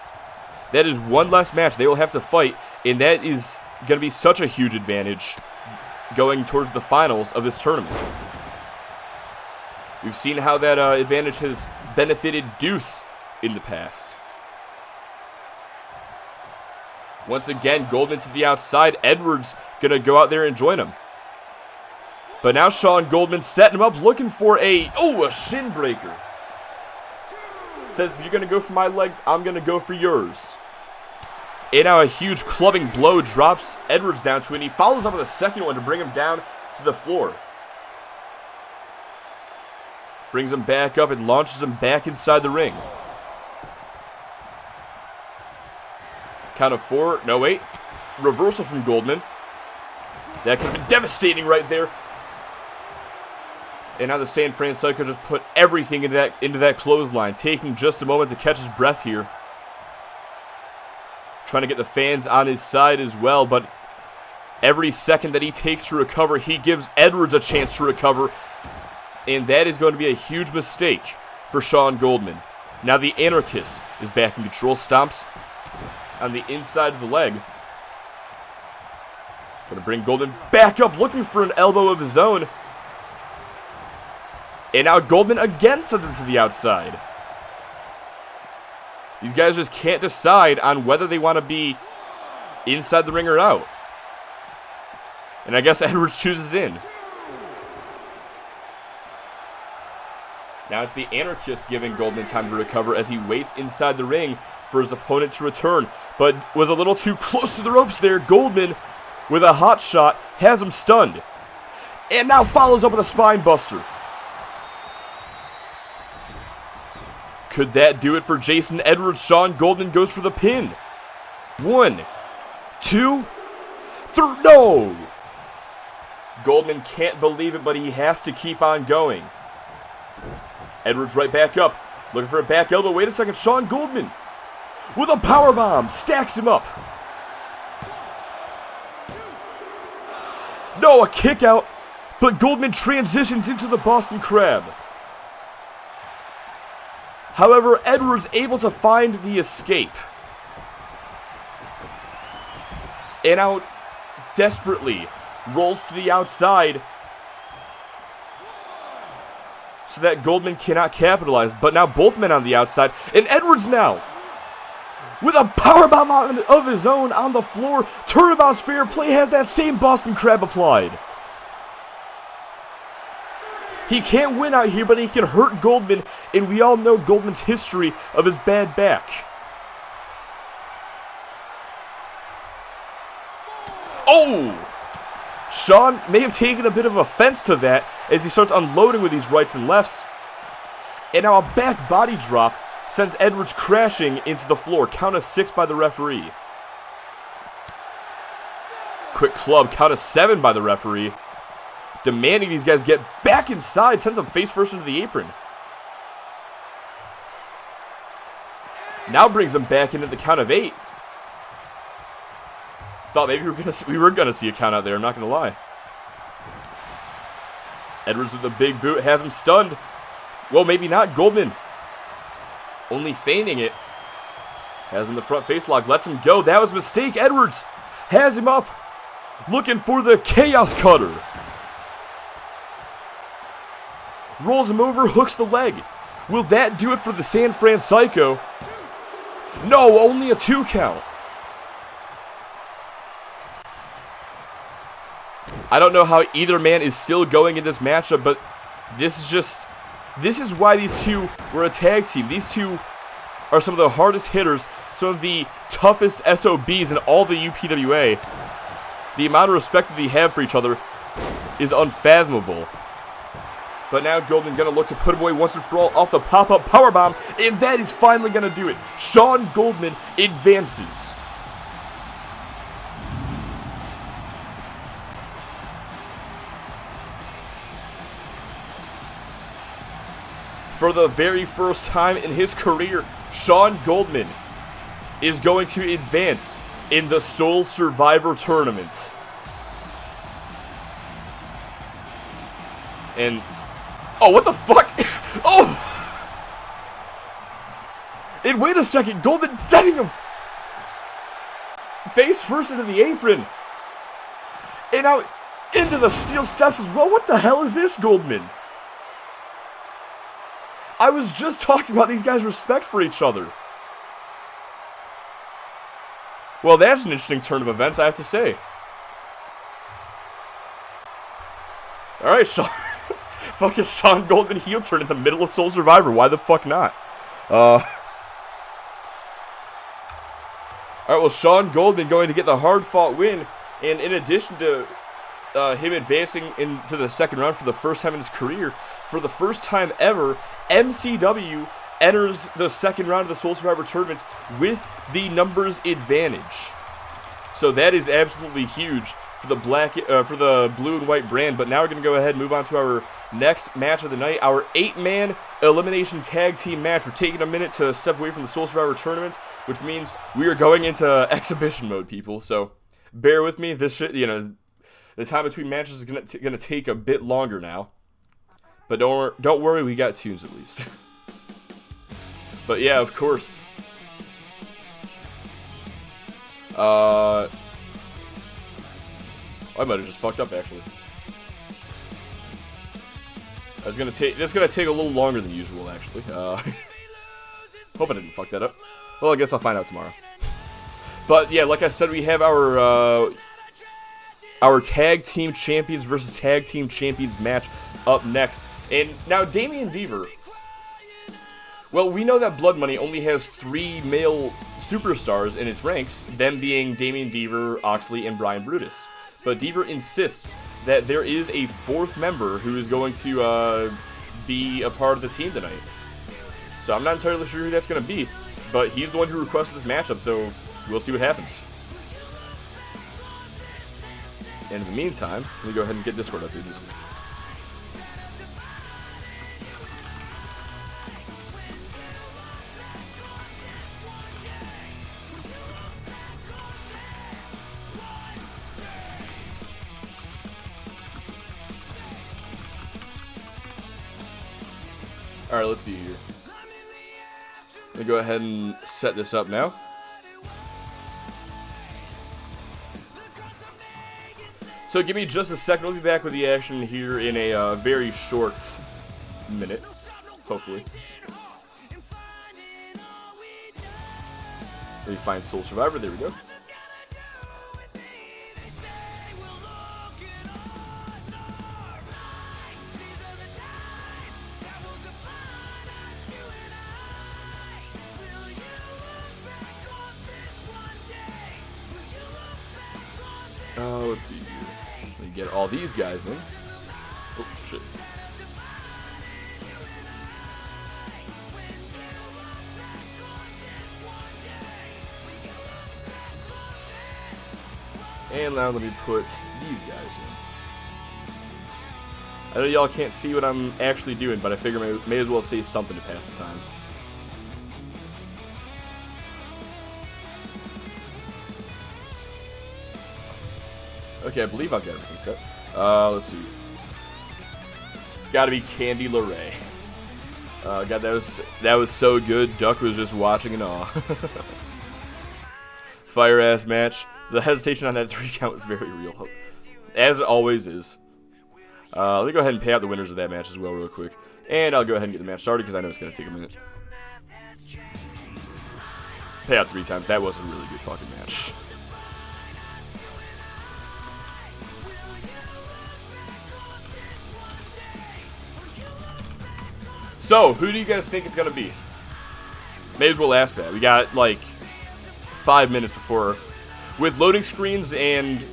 That is one less match they will have to fight, and that is going to be such a huge advantage going towards the finals of this tournament. We've seen how that advantage has benefited Deuce in the past. Once again, Goldman to the outside. Edwards going to go out there and join him. But now Sean Goldman setting him up, looking for a shin breaker. Says, if you're going to go for my legs, I'm going to go for yours. And now a huge clubbing blow drops Edwards down to it, and he follows up with a second one to bring him down to the floor. Brings him back up and launches him back inside the ring. Count of 4. No, wait. Reversal from Goldman. That could have been devastating right there. And now the San Fran Psycho just put everything into that clothesline, taking just a moment to catch his breath here. Trying to get the fans on his side as well, but every second that he takes to recover, he gives Edwards a chance to recover. And that is going to be a huge mistake for Sean Goldman. Now the Anarchist is back in control. Stomps on the inside of the leg. Going to bring Goldman back up, looking for an elbow of his own. And now Goldman again sends him to the outside. These guys just can't decide on whether they want to be inside the ring or out. And I guess Edwards chooses in. Now it's the Anarchist giving Goldman time to recover as he waits inside the ring for his opponent to return, but was a little too close to the ropes there. Goldman, with a hot shot, has him stunned, and now follows up with a spine buster. Could that do it for Jason Edwards? Sean Goldman goes for the pin. 1, 2, 3, no! Goldman can't believe it, but he has to keep on going. Edwards right back up, looking for a back elbow. Wait a second, Sean Goldman with a powerbomb stacks him up. No, a kick out, but Goldman transitions into the Boston Crab. However, Edwards able to find the escape. And out desperately rolls to the outside so that Goldman cannot capitalize. But now both men on the outside, and Edwards now with a powerbomb of his own on the floor. Turnabout's fair play has that same Boston Crab applied. He can't win out here, but he can hurt Goldman, and we all know Goldman's history of his bad back. Oh! Sean may have taken a bit of offense to that as he starts unloading with these rights and lefts. And now a back body drop sends Edwards crashing into the floor. Count of 6 by the referee. Quick club, count of 7 by the referee. Demanding these guys get back inside, sends them face first into the apron. Now brings them back into the count of 8. Thought maybe we were gonna see a count out there, I'm not gonna lie. Edwards with the big boot has him stunned. Well, maybe not. Goldman only feigning it. Has him in the front face lock, lets him go. That was a mistake. Edwards has him up, looking for the Chaos Cutter. Rolls him over, hooks the leg. Will that do it for the San Fran Psycho? No, only a 2 count. I don't know how either man is still going in this matchup, but this is why these two were a tag team. These two are some of the hardest hitters, some of the toughest SOBs in all the UPWA. The amount of respect that they have for each other is unfathomable. But now Goldman gonna look to put him away once and for all off the pop-up powerbomb, and that is finally gonna do it. Sean Goldman advances. For the very first time in his career, Sean Goldman is going to advance in the Soul Survivor Tournament. And oh, what the fuck? Oh! And wait a second, Goldman setting him face first into the apron. And now into the steel steps as well. What the hell is this, Goldman? I was just talking about these guys' respect for each other. Well, that's an interesting turn of events, I have to say. Alright, Sean. Fucking Sean Goldman heel turn in the middle of Soul Survivor. Why the fuck not? Alright, well, Sean Goldman going to get the hard-fought win. And in addition to him advancing into the second round for the first time in his career, for the first time ever, MCW enters the second round of the Soul Survivor tournaments with the numbers advantage. So that is absolutely huge for the blue and white brand. But now we're going to go ahead and move on to our next match of the night, our 8-man elimination tag team match. We're taking a minute to step away from the Soul Survivor tournament, which means we are going into exhibition mode, people. So bear with me. This shit, the time between matches is gonna take a bit longer now. But don't worry, we got tunes at least. But yeah, of course. I might have just fucked up actually. That's gonna take a little longer than usual actually. Hope I didn't fuck that up. Well, I guess I'll find out tomorrow. But yeah, like I said, we have our tag team champions versus tag team champions match up next. And now Damian Beaver Well, we know that Blood Money only has 3 male superstars in its ranks, them being Damian Deaver, Oxley, and Brian Brutus. But Deaver insists that there is a 4th member who is going to be a part of the team tonight. So I'm not entirely sure who that's going to be, but he's the one who requested this matchup, so we'll see what happens. And in the meantime, let me go ahead and get Discord updated. Alright, let's see here. Let me go ahead and set this up now. So give me just a second. We'll be back with the action here in a very short minute, hopefully. Let me find Soul Survivor. There we go. Let's see here. Let me get all these guys in. Oh, shit. And now let me put these guys in. I know y'all can't see what I'm actually doing, but I figure I may as well say something to pass the time. Okay, I believe I've got everything set. Let's see. It's got to be Candy LeRae. God, that was so good. Duck was just watching in awe. Fire ass match. The hesitation on that 3 count was very real, as it always is. Let me go ahead and pay out the winners of that match as well, real quick, and I'll go ahead and get the match started because I know it's gonna take a minute. Pay out 3 times. That was a really good fucking match. So, who do you guys think it's going to be? May as well ask that. We got, like, 5 minutes before. With loading screens and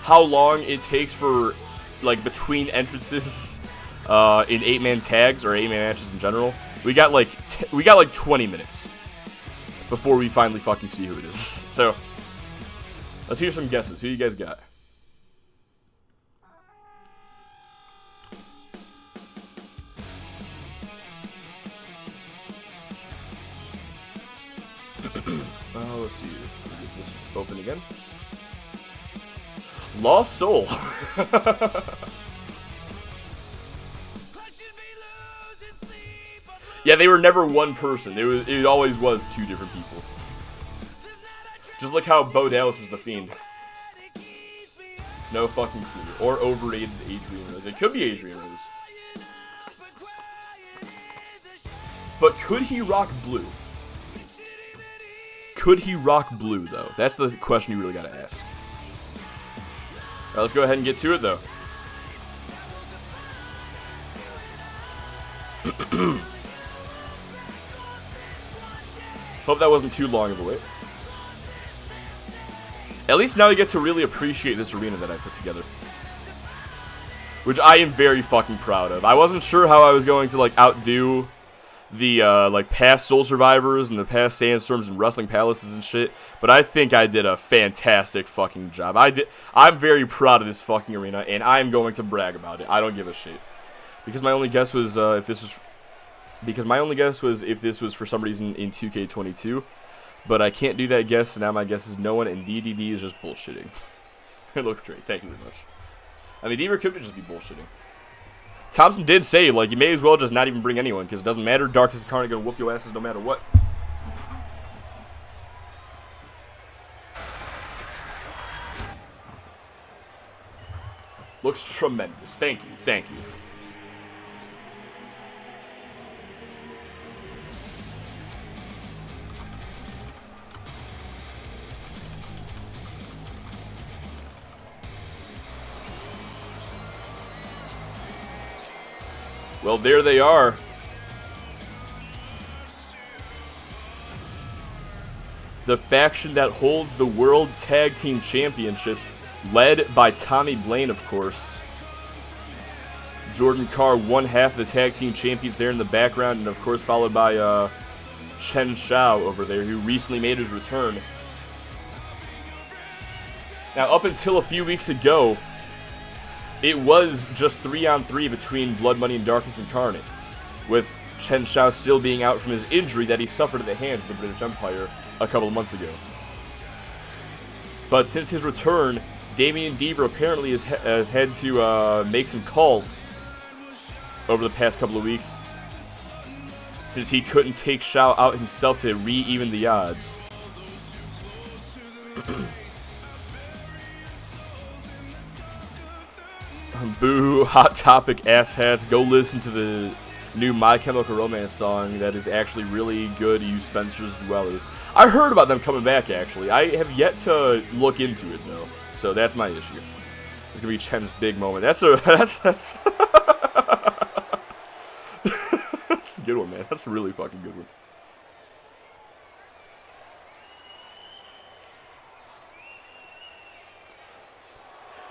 how long it takes for, like, between entrances in 8-man tags or 8-man matches in general, we got, like, 20 minutes before we finally fucking see who it is. So, let's hear some guesses. Who you guys got? Let's see. Get this open again. Lost Soul. Yeah, they were never one person. It always was 2 different people. Just like how Bo Dallas was the Fiend. No fucking clue. Or overrated Adrian Rose. It could be Adrian Rose. But could he rock blue? Could he rock blue, though? That's the question you really gotta ask. Alright, let's go ahead and get to it, though. Hope that wasn't too long of a wait. At least now you get to really appreciate this arena that I put together. Which I am very fucking proud of. I wasn't sure how I was going to, like, outdo the like past Soul Survivors and the past Sandstorms and Wrestling Palaces and shit, but I think I did a fantastic fucking job. I'm very proud of this fucking arena, and I'm going to brag about it. I don't give a shit, because my only guess was if this was for some reason in 2K22, but I can't do that guess, so now my guess is no one, and DDD is just bullshitting. It looks great. Thank you very much. I mean, Deaver could just be bullshitting. Thompson did say, like, you may as well just not even bring anyone, because it doesn't matter. Darkness Incarnate gonna whoop your asses no matter what. Looks tremendous. Thank you. Thank you. Well, there they are. the faction that holds the World Tag Team Championships, led by Tommy Blaine, of course. Jordan Carr, one half of the Tag Team Champions there in the background, and of course followed by Chen Shao over there, who recently made his return. Now, up until a few weeks ago, it was just 3-on-3 between Blood Money and Darkness Incarnate, with Chen Shao still being out from his injury that he suffered at the hands of the British Empire a couple of months ago. But since his return, Damian Deaver apparently has had to make some calls over the past couple of weeks, since he couldn't take Shao out himself to re-even the odds. Boo, Hot Topic asshats. Go listen to the new My Chemical Romance song that is actually really good, you Spencer's Dwellers. I heard about them coming back, actually. I have yet to look into it, though. So that's my issue. It's gonna be Chen's big moment. That's that's a good one, man. That's a really fucking good one.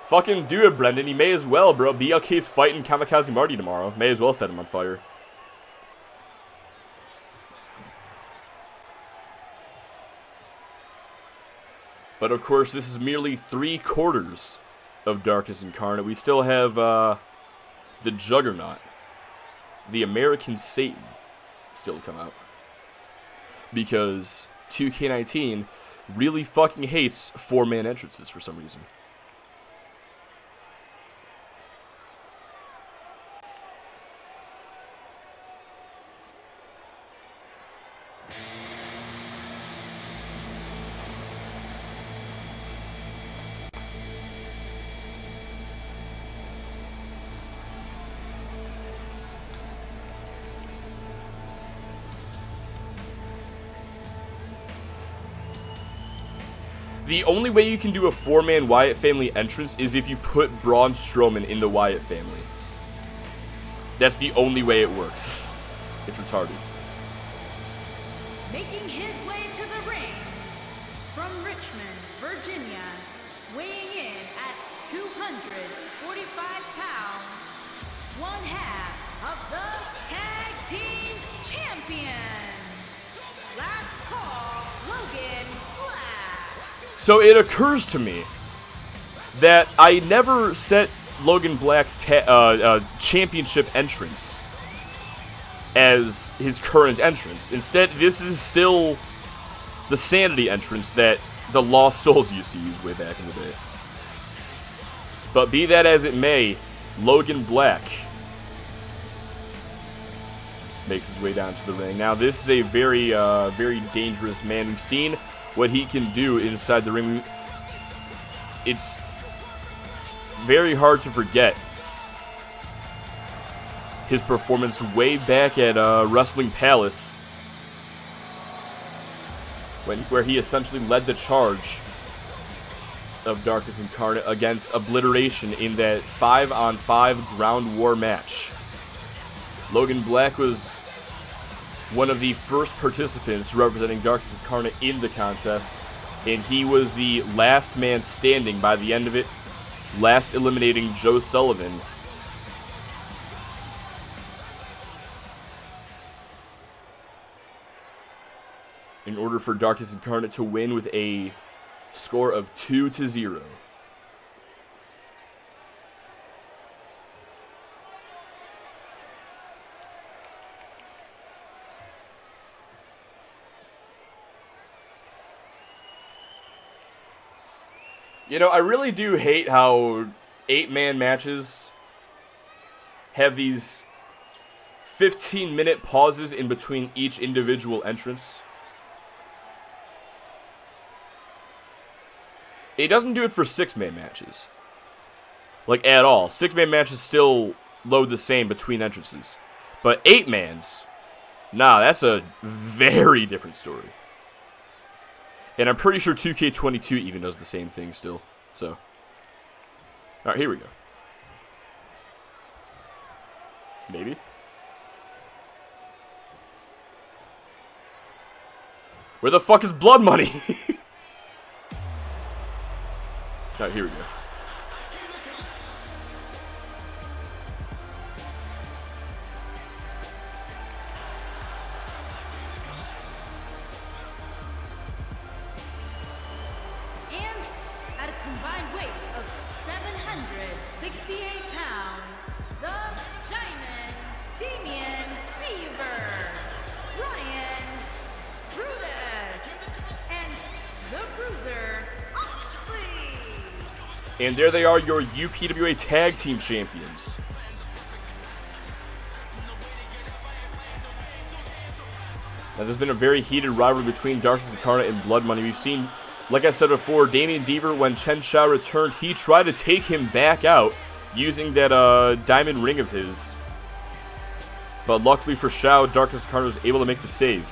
Fucking do it, Brendan. He may as well, bro. BLK's fighting Kamikaze Marty tomorrow. May as well set him on fire. But of course, this is merely 3/4 of Darkness Incarnate. We still have the Juggernaut, the American Satan, still to come out. Because 2K19 really fucking hates 4-man entrances for some reason. The only way you can do a 4-man Wyatt family entrance is if you put Braun Strowman in the Wyatt family. That's the only way it works. It's retarded. Making his way to the ring from Richmond, Virginia, weighing in at 245 pounds, one half of the Tag Team Champions. Last call, Logan Black. So it occurs to me that I never set Logan Black's championship entrance as his current entrance. Instead, this is still the Sanity entrance that the Lost Souls used to use way back in the day. But be that as it may, Logan Black makes his way down to the ring. Now, this is a very, very dangerous man. We've seen what he can do inside the ring. It's very hard to forget his performance way back at Wrestling Palace, where he essentially led the charge of Darkness Incarnate against Obliteration in that 5-on-5 ground war match. Logan Black was one of the first participants representing Darkness Incarnate in the contest, and he was the last man standing by the end of it, last eliminating Joe Sullivan. In order for Darkness Incarnate to win with a score of 2-0. You know, I really do hate how 8-man matches have these 15-minute pauses in between each individual entrance. It doesn't do it for 6-man matches. Like, at all. 6-man matches still load the same between entrances. But 8-mans, nah, that's a very different story. And I'm pretty sure 2K22 even does the same thing still. So, alright, here we go. Maybe? Where the fuck is Blood Money? Alright, here we go. And at a combined weight of 768 pounds, the Diamond Damian Deaver, Brian Brutus, and the Bruiser, Oxley. And there they are, your UPWA Tag Team Champions. Now, there's been a very heated rivalry between Darkness Incarnate and Blood Money. We've seen, like I said before, Damian Deaver, when Chen Shao returned, he tried to take him back out using that diamond ring of his. But luckily for Shao, Darkness Incarnate was able to make the save.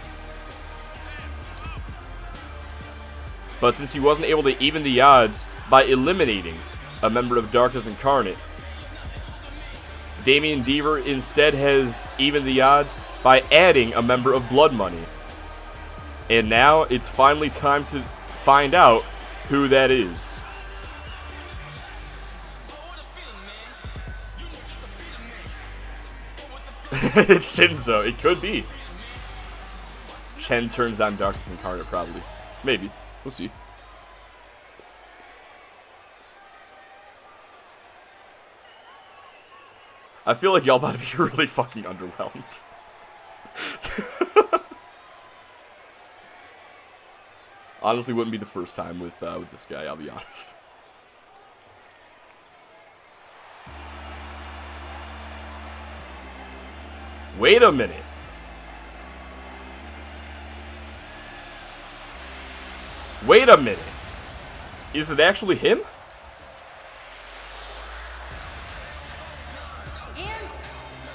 But since he wasn't able to even the odds by eliminating a member of Darkness Incarnate, Damian Deaver instead has evened the odds by adding a member of Blood Money. And now it's finally time to find out who that is. It's Shinzo. It could be. Chen turns on Darkness Incarnate, probably. Maybe. We'll see. I feel like y'all about to be really fucking underwhelmed. Honestly, wouldn't be the first time with this guy, I'll be honest. Wait a minute. Wait a minute. Is it actually him? And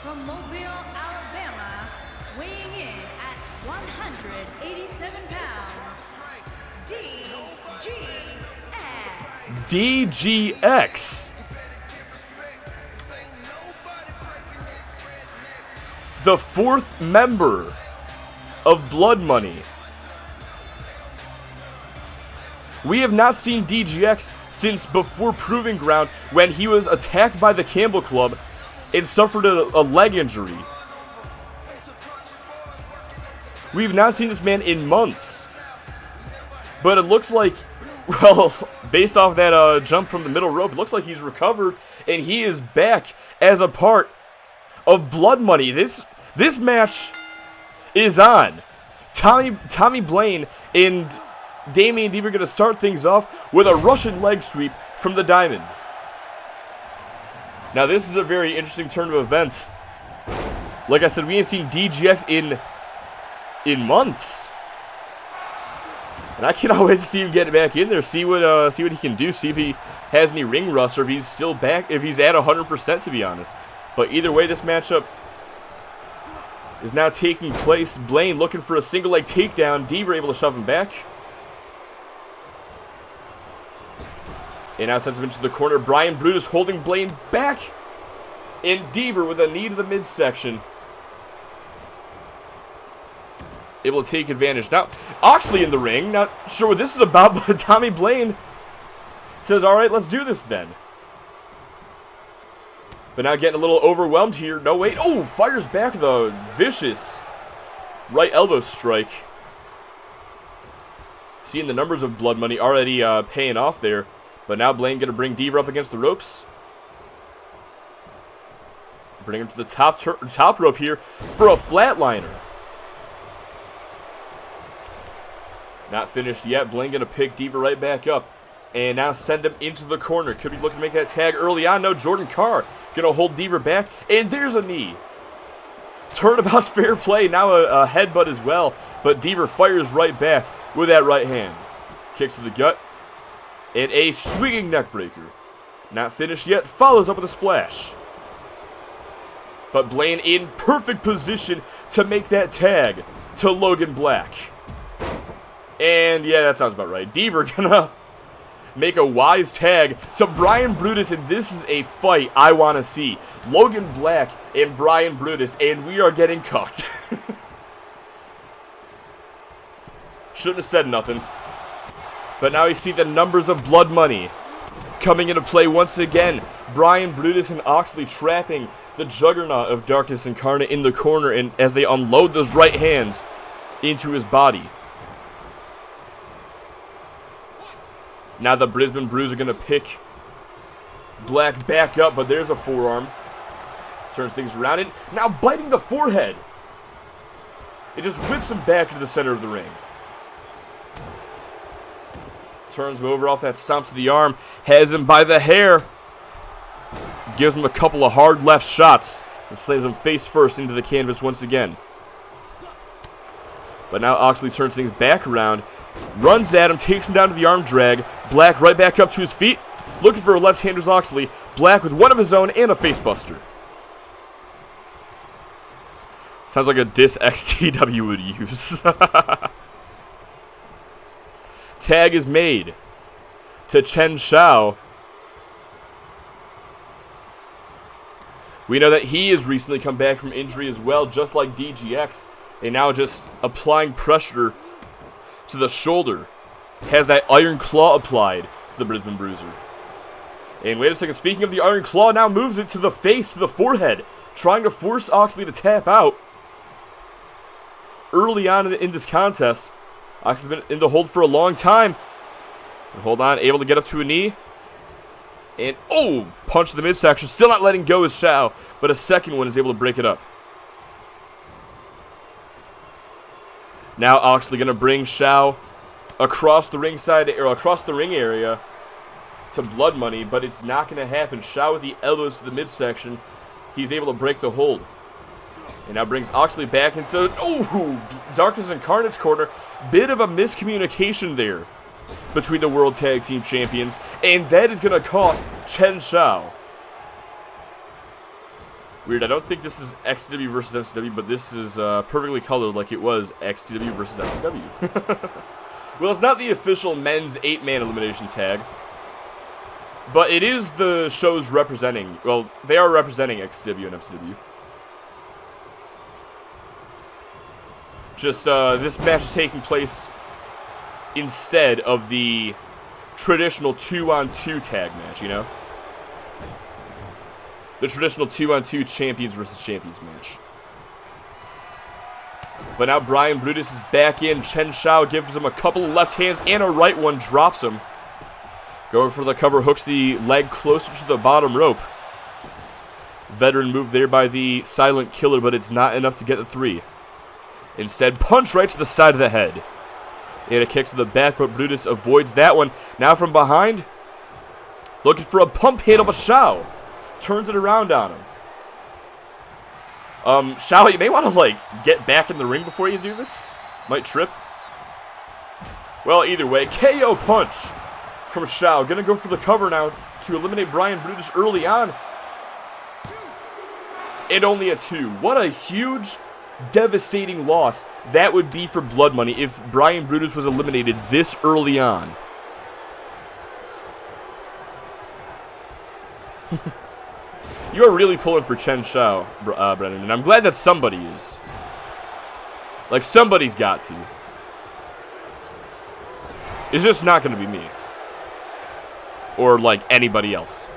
from Mobile, Alabama, weighing in at 187 pounds, DGX. DGX. The fourth member of Blood Money. We have not seen DGX since before Proving Ground, when he was attacked by the Campbell Club and suffered a leg injury. We've not seen this man in months. But it looks like, well, based off that jump from the middle rope, it looks like he's recovered and he is back as a part of Blood Money. This match is on. Tommy Blaine and Damian Deaver going to start things off with a Russian leg sweep from the Diamond. Now, this is a very interesting turn of events. Like I said, we ain't seen DGX in months. And I cannot wait to see him get back in there, see what he can do, see if he has any ring rust, or if he's still back, if he's at 100%, to be honest. But either way, this matchup is now taking place. Blaine looking for a single leg takedown. Deaver able to shove him back. And now sends him into the corner. Brian Brutus holding Blaine back. And Deaver with a knee to the midsection. Able to take advantage. Now, Oxley in the ring. Not sure what this is about, but Tommy Blaine says, alright, let's do this then. But now getting a little overwhelmed here. No, wait. Oh, fires back with a vicious right elbow strike. Seeing the numbers of Blood Money already paying off there. But now Blaine going to bring Deaver up against the ropes. Bring him to the top rope here for a flatliner. Not finished yet. Blaine going to pick Deaver right back up. And now send him into the corner. Could be looking to make that tag early on. No, Jordan Carr going to hold Deaver back. And there's a knee. Turnabout's fair play. Now a headbutt as well. But Deaver fires right back with that right hand. Kicks to the gut. And a swinging neckbreaker. Not finished yet. Follows up with a splash. But Blaine in perfect position to make that tag to Logan Black. And yeah, that sounds about right. Deaver gonna make a wise tag to Brian Brutus, and this is a fight I want to see. Logan Black and Brian Brutus, and we are getting cucked. Shouldn't have said nothing. But now you see the numbers of Blood Money coming into play once again. Brian Brutus and Oxley trapping the juggernaut of Darkness Incarnate in the corner, and as they unload those right hands into his body. Now the Brisbane Brews are going to pick Black back up, but there's a forearm. Turns things around, and now biting the forehead. It just whips him back into the center of the ring. Turns him over off that stomp to the arm. Has him by the hair. Gives him a couple of hard left shots. And slams him face first into the canvas once again. But now Oxley turns things back around. Runs at him, takes him down to the arm drag. Black right back up to his feet. Looking for a left-hander's Oxley. Black with one of his own and a facebuster. Sounds like a diss XTW would use. Tag is made to Chen Shao. We know that he has recently come back from injury as well, just like DGX. And now just applying pressure to the shoulder. Has that Iron Claw applied to the Brisbane Bruiser. And wait a second, speaking of the Iron Claw, now moves it to the face, to the forehead. Trying to force Oxley to tap out. Early on in this contest, Oxley's been in the hold for a long time. Hold on, able to get up to a knee. And, oh, punch to the midsection. Still not letting go is Shao, but a second one is able to break it up. Now Oxley going to bring Shao across the ringside, or across the ring area to Blood Money, but it's not going to happen. Shao with the elbows to the midsection. He's able to break the hold. And now brings Oxley back into, Darkness Incarnate's corner. Bit of a miscommunication there between the World Tag Team Champions. And that is going to cost Chen Shao. Weird, I don't think this is XTW versus MCW, but this is perfectly colored like it was XTW versus MCW. Well, it's not the official men's 8-man elimination tag. But it is the shows representing, well, they are representing XTW and MCW. Just, this match is taking place instead of the traditional 2-on-2 tag match, you know? The traditional 2-on-2 champions versus champions match. But now Brian Brutus is back in. Chen Shao gives him a couple of left hands and a right one, drops him. Going for the cover, hooks the leg closer to the bottom rope. Veteran move there by the Silent Killer, but it's not enough to get the 3. Instead, punch right to the side of the head. And a kick to the back, but Brutus avoids that one. Now from behind, looking for a pump handle, but Shao turns it around on him. Shao, you may want to, like, get back in the ring before you do this. Might trip. Well, either way, KO punch from Shao. Gonna go for the cover now to eliminate Brian Brutus early on. And only a 2. What a huge, devastating loss that would be for Blood Money if Brian Brutus was eliminated this early on. You are really pulling for Chen Shao, Brennan, and I'm glad that somebody is. Like, somebody's got to. It's just not going to be me. Or, like, anybody else.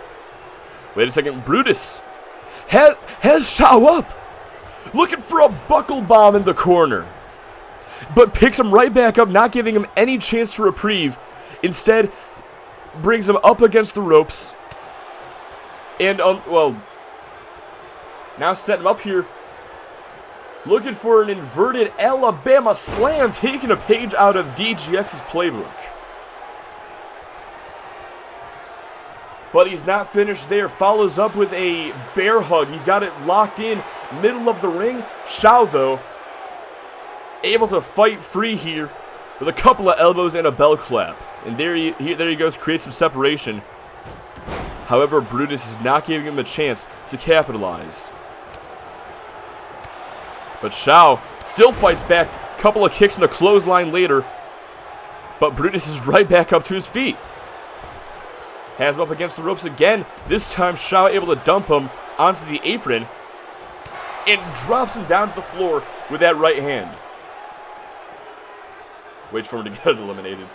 Wait a second. Brutus has Shao up. Looking for a buckle bomb in the corner. But picks him right back up, not giving him any chance to reprieve. Instead, brings him up against the ropes. And, well, now setting him up here. Looking for an inverted Alabama slam, taking a page out of DGX's playbook. But he's not finished there. Follows up with a bear hug. He's got it locked in, middle of the ring. Shao, though, able to fight free here with a couple of elbows and a bell clap. And there he goes, creates some separation. However, Brutus is not giving him a chance to capitalize. But Shao still fights back. Couple of kicks and a clothesline later. But Brutus is right back up to his feet. Has him up against the ropes again. This time Shao able to dump him onto the apron. And drops him down to the floor with that right hand. Waits for him to get it eliminated.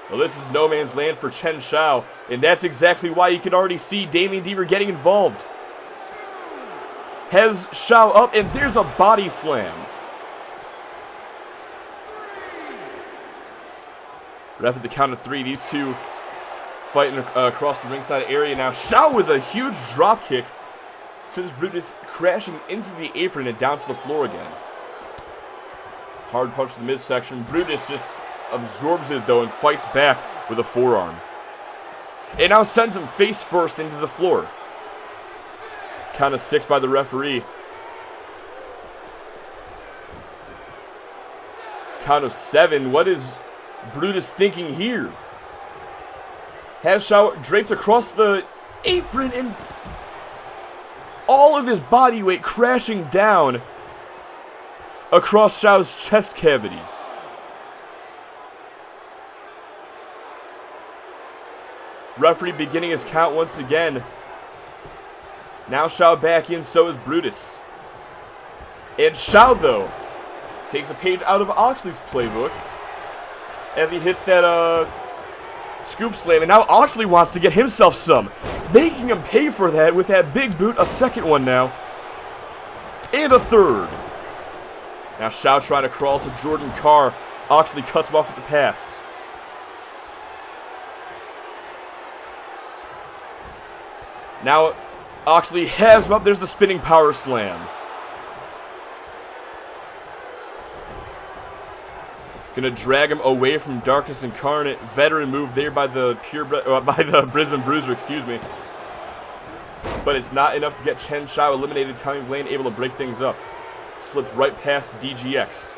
Well, this is no man's land for Chen Shao, and that's exactly why you can already see Damien Deaver getting involved. Has Shao up, and there's a body slam. Ref at the count of 3. These two fighting across the ringside area now. Shao with a huge drop kick sends Brutus crashing into the apron and down to the floor again. Hard punch to the midsection. Brutus just absorbs it though and fights back with a forearm. And now sends him face first into the floor. Count of 6 by the referee. Count of 7. What is Brutus thinking here? Has Shao draped across the apron and all of his body weight crashing down across Shao's chest cavity. Referee beginning his count once again. Now Shao back in, so is Brutus. And Shao, though, takes a page out of Oxley's playbook as he hits that scoop slam. And now Oxley wants to get himself some, making him pay for that with that big boot. A second one now. And a third. Now Shao trying to crawl to Jordan Carr. Oxley cuts him off with the pass. Now Oxley has him up. There's the spinning power slam. Gonna drag him away from Darkness Incarnate. Veteran move there by the Brisbane Bruiser, excuse me. But it's not enough to get Chen Shao eliminated. Tommy Blaine able to break things up. Slipped right past DGX.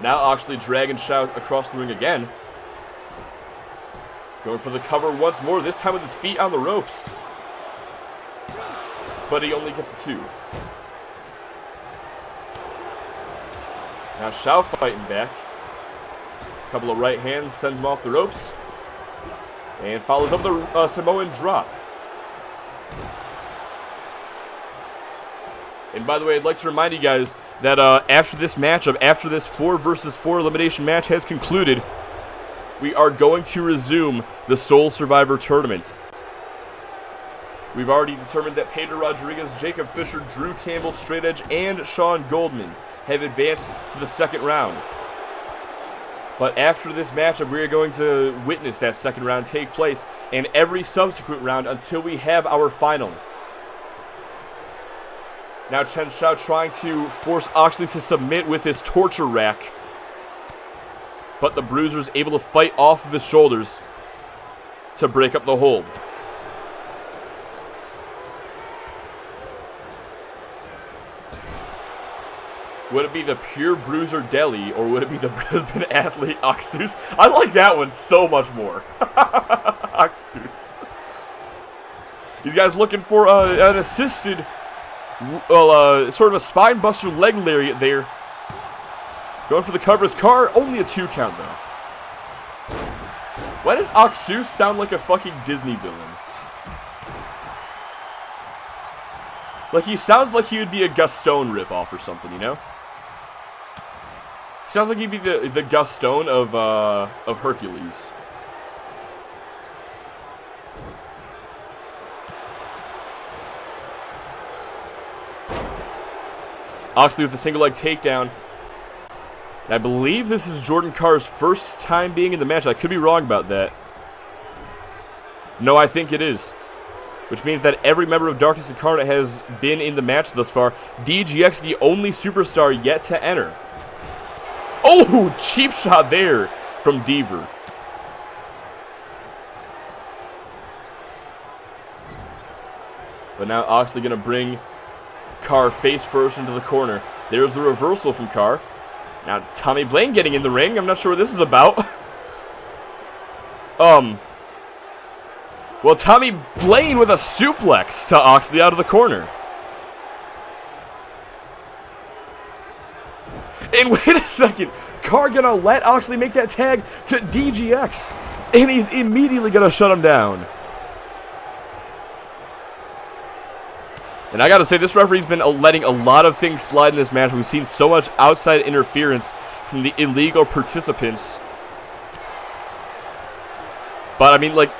Now Oxley dragging Shao across the ring again. Going for the cover once more, this time with his feet on the ropes. But he only gets 2. Now Shao fighting back. Couple of right hands, sends him off the ropes. And follows up the Samoan drop. And by the way, I'd like to remind you guys that after this matchup, after this 4 versus 4 elimination match has concluded, we are going to resume the Soul Survivor Tournament. We've already determined that Pedro Rodriguez, Jacob Fisher, Drew Campbell, Straight Edge, and Sean Goldman have advanced to the second round. But after this matchup, we are going to witness that second round take place, and every subsequent round until we have our finalists. Now Chen Shao trying to force Oxley to submit with his torture rack. But the Bruiser is able to fight off of his shoulders to break up the hold. Would it be the pure Bruiser Deli, or would it be the Brisbane athlete Oxus? I like that one so much more. Oxus. These guys looking for an assisted, sort of a spine buster leg lariat there. Going for the cover is Carr. Only a 2 count, though. Why does Oxus sound like a fucking Disney villain? Like, he sounds like he would be a Gaston ripoff or something, you know? He sounds like he'd be the Gaston of Hercules. Oxley with a single leg takedown. And I believe this is Jordan Carr's first time being in the match. I could be wrong about that. No, I think it is. Which means that every member of Darkness Incarnate has been in the match thus far. DGX, the only superstar yet to enter. Oh, cheap shot there from Deaver. But now Oxley going to bring Carr face first into the corner. There's the reversal from Carr. Now, Tommy Blaine getting in the ring. I'm not sure what this is about. Well, Tommy Blaine with a suplex to Oxley out of the corner. And wait a second. Carr gonna let Oxley make that tag to DGX. And he's immediately gonna shut him down. And I gotta say, this referee's been letting a lot of things slide in this match. We've seen so much outside interference from the illegal participants. But, I mean, like,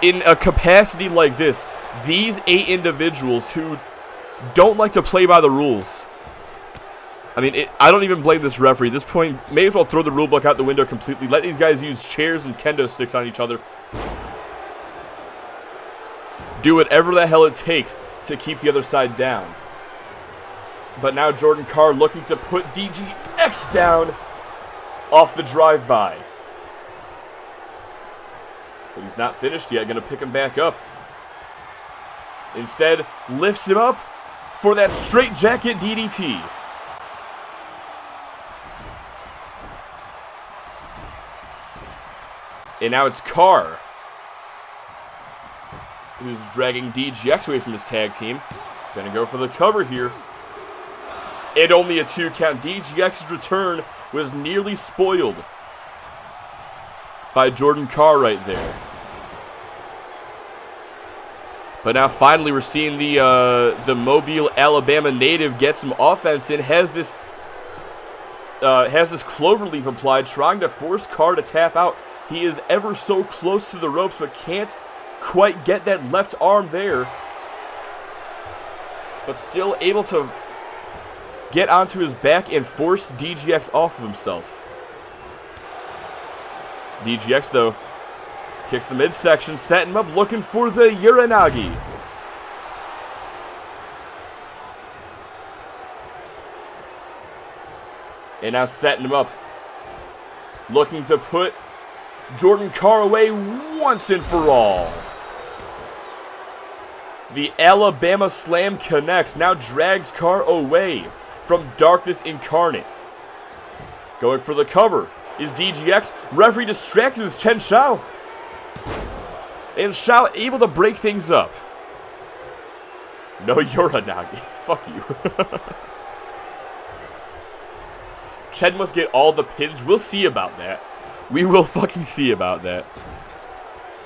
in a capacity like this, these 8 individuals who don't like to play by the rules. I mean, I don't even blame this referee. At this point, may as well throw the rulebook out the window completely. Let these guys use chairs and kendo sticks on each other. Do whatever the hell it takes to keep the other side down. But now Jordan Carr looking to put DGX down off the drive-by. But he's not finished yet. Going to pick him back up. Instead, lifts him up for that straight jacket DDT. And now it's Carr, who's dragging DGX away from his tag team. Gonna go for the cover here. And only a 2 count. DGX's return was nearly spoiled by Jordan Carr right there. But now finally we're seeing the Mobile, Alabama native get some offense in. Has this cloverleaf applied, trying to force Carr to tap out. He is ever so close to the ropes, but can't quite get that left arm there. But still able to get onto his back and force DGX off of himself. DGX, though, kicks the midsection, setting him up, looking for the Uranagi. And now setting him up, looking to put Jordan Carr away once and for all. The Alabama Slam connects, now drags Carr away from Darkness Incarnate. Going for the cover is DGX. Referee distracted with Chen Shao. And Shao able to break things up. No Uranagi. Fuck you. Chen must get all the pins. We'll see about that. We will fucking see about that.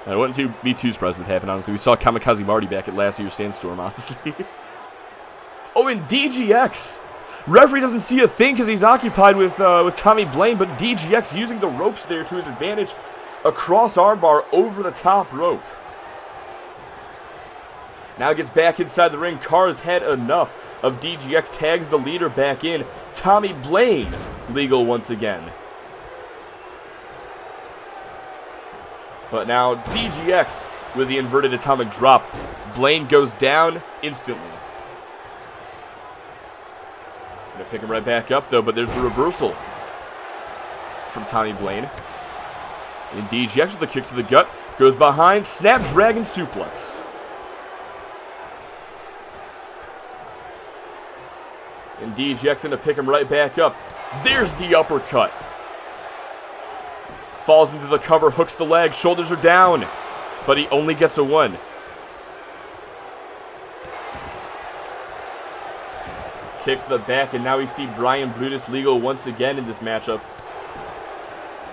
I wouldn't be too surprised if it happened, honestly. We saw Kamikaze Marty back at last year's Sandstorm, honestly. Oh, and DGX. Referee doesn't see a thing because he's occupied with Tommy Blaine, but DGX using the ropes there to his advantage. A cross armbar over the top rope. Now gets back inside the ring. Carr's had enough of DGX. Tags the leader back in. Tommy Blaine legal once again. But now DGX with the inverted atomic drop. Blaine goes down instantly. Gonna pick him right back up though, but there's the reversal from Tommy Blaine. And DGX with the kick to the gut. Goes behind, Snapdragon suplex. And DGX gonna pick him right back up. There's the uppercut. Falls into the cover, hooks the leg, shoulders are down. But he only gets a 1. Kicks to the back, and now we see Brian Brutus legal once again in this matchup.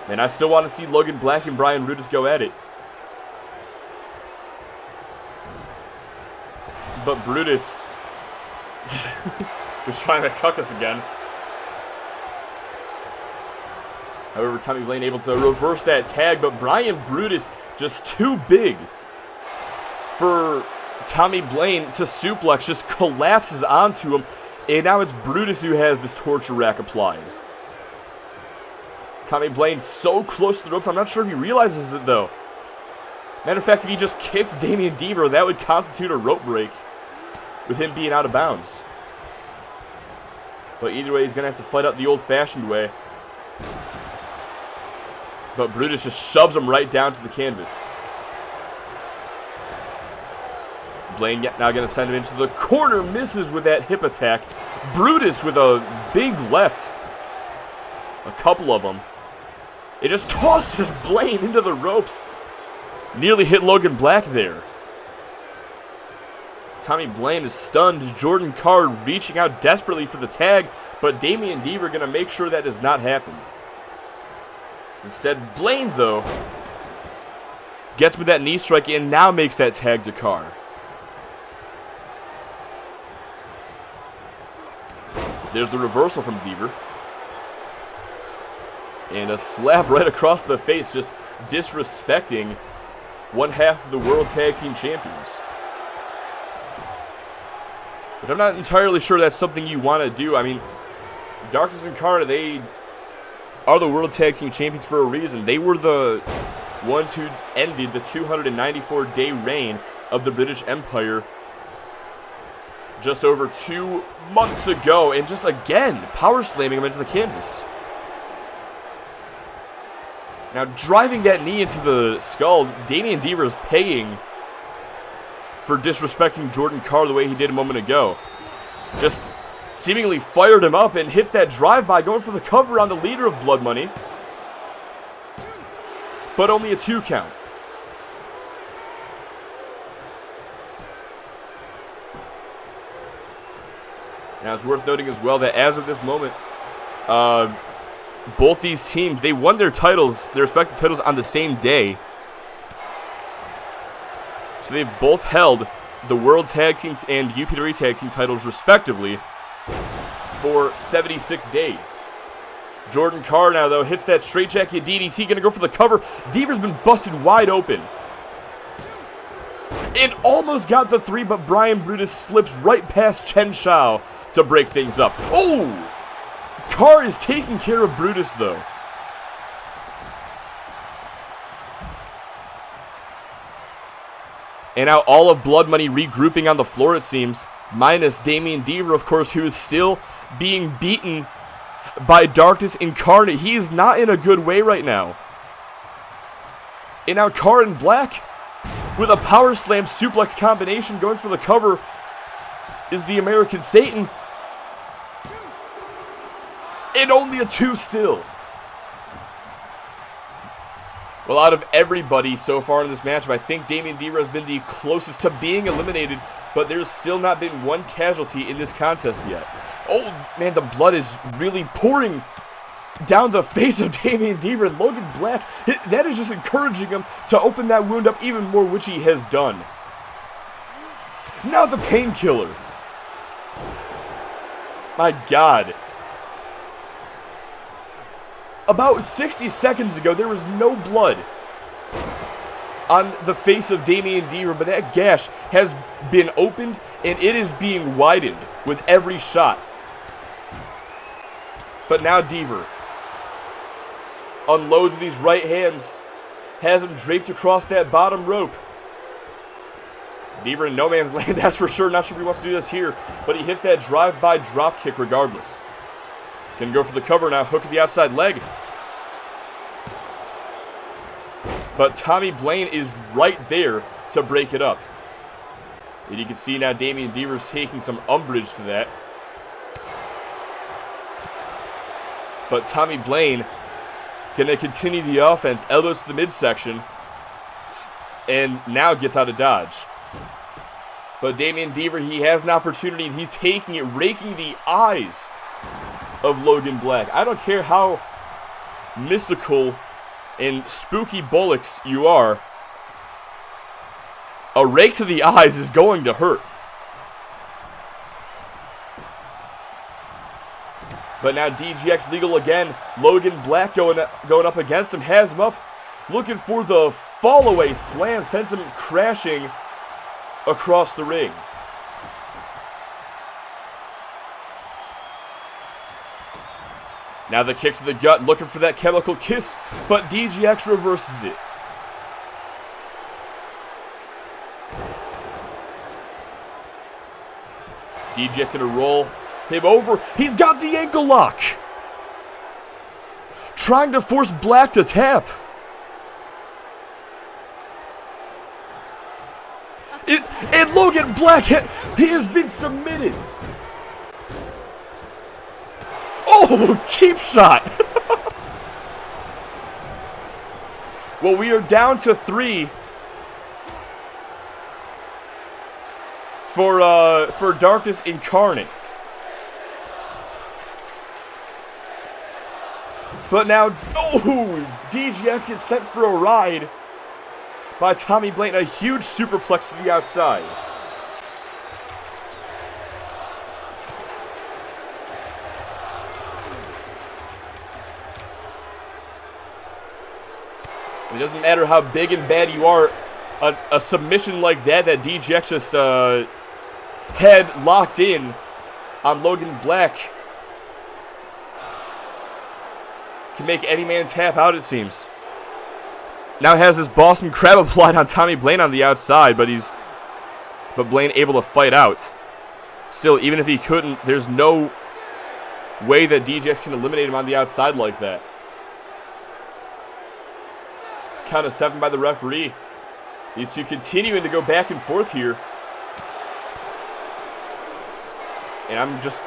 And I still want to see Logan Black and Brian Brutus go at it. But Brutus was trying to cuck us again. However, Tommy Blaine able to reverse that tag, but Brian Brutus just too big for Tommy Blaine to suplex, just collapses onto him, and now it's Brutus who has this torture rack applied. Tommy Blaine so close to the ropes, I'm not sure if he realizes it though. Matter of fact, if he just kicks Damian Deaver, that would constitute a rope break with him being out of bounds. But either way, he's going to have to fight out the old-fashioned way. But Brutus just shoves him right down to the canvas. Blaine now going to send him into the corner, misses with that hip attack. Brutus with a big left. A couple of them. It just tosses Blaine into the ropes. Nearly hit Logan Black there. Tommy Blaine is stunned. Jordan Carr reaching out desperately for the tag, but Damian Deaver going to make sure that does not happen. Instead, Blaine, though, gets with that knee strike and now makes that tag to Carr. There's the reversal from Deaver. And a slap right across the face, just disrespecting one half of the World Tag Team Champions. But I'm not entirely sure that's something you want to do. I mean, Darkness Incarnate, they are the World Tag Team Champions for a reason. They were the ones who ended the 294-day reign of the British Empire just over 2 months ago. And just again, power slamming him into the canvas. Now, driving that knee into the skull, Damian Deaver is paying for disrespecting Jordan Carr the way he did a moment ago. Just seemingly fired him up and hits that drive-by, going for the cover on the leader of Blood Money. But only a 2 count. Now, it's worth noting as well that as of this moment, both these teams, they won their titles, their respective titles, on the same day. So they've both held the World Tag Team and UPW Tag Team titles, respectively, for 76 days. Jordan Carr now, though, hits that straightjacket DDT, going to go for the cover. Deaver's been busted wide open. And almost got the 3, but Brian Brutus slips right past Chen Shao to break things up. Oh! Carr is taking care of Brutus, though. And now all of Blood Money regrouping on the floor, it seems. Minus Damian Deaver, of course, who is still being beaten by Darkness Incarnate. He is not in a good way right now. And now Carr in black with a power slam suplex combination going for the cover is the American Satan. And only a 2 still. Well, out of everybody so far in this matchup, I think Damian Deaver has been the closest to being eliminated, but there's still not been one casualty in this contest yet. Oh, man, the blood is really pouring down the face of Damian Deaver, and Logan Black, that is just encouraging him to open that wound up even more, which he has done. Now the painkiller. My God. About 60 seconds ago, there was no blood on the face of Damian Deaver, but that gash has been opened, and it is being widened with every shot. But now Deaver unloads with these right hands, has him draped across that bottom rope. Deaver in no man's land, that's for sure. Not sure if he wants to do this here, but he hits that drive-by drop kick regardless. Can go for the cover now, hook at the outside leg. But Tommy Blaine is right there to break it up. And you can see now Damian Deaver's taking some umbrage to that. But Tommy Blaine gonna continue the offense, elbows to the midsection, and now gets out of dodge. But Damian Deaver, he has an opportunity, and he's taking it, raking the eyes of Logan Black. I don't care how mystical and spooky bullocks you are, a rake to the eyes is going to hurt. But now DGX legal again. Logan Black going up against him, has him up, looking for the fall away slam, sends him crashing across the ring. Now the kick to the gut, looking for that chemical kiss, but DGX reverses it. DGX gonna roll him over. He's got the ankle lock. Trying to force Black to tap. And Logan Black, he has been submitted. Oh, cheap shot. Well, we are down to 3 for Darkness Incarnate. But now, DGX gets sent for a ride by Tommy Blaine. A huge superplex to the outside. It doesn't matter how big and bad you are. A submission like that DGX just had locked in on Logan Black can make any man tap out, it seems. Now has this Boston Crab applied on Tommy Blaine on the outside, but Blaine able to fight out. Still, even if he couldn't, there's no way that DGX can eliminate him on the outside like that. Count of 7 by the referee. These two continuing to go back and forth here. And I'm just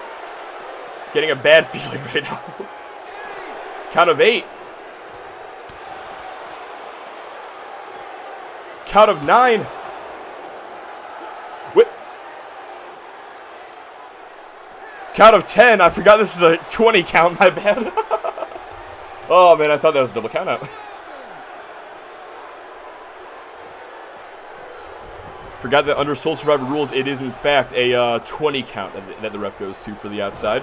getting a bad feeling right now. Count of 8. Count of 9. What? Count of 10. I forgot this is a 20 count, my bad. Oh man, I thought that was a double count out. Forgot that under Soul Survivor rules, it is in fact a 20 count that the ref goes to for the outside.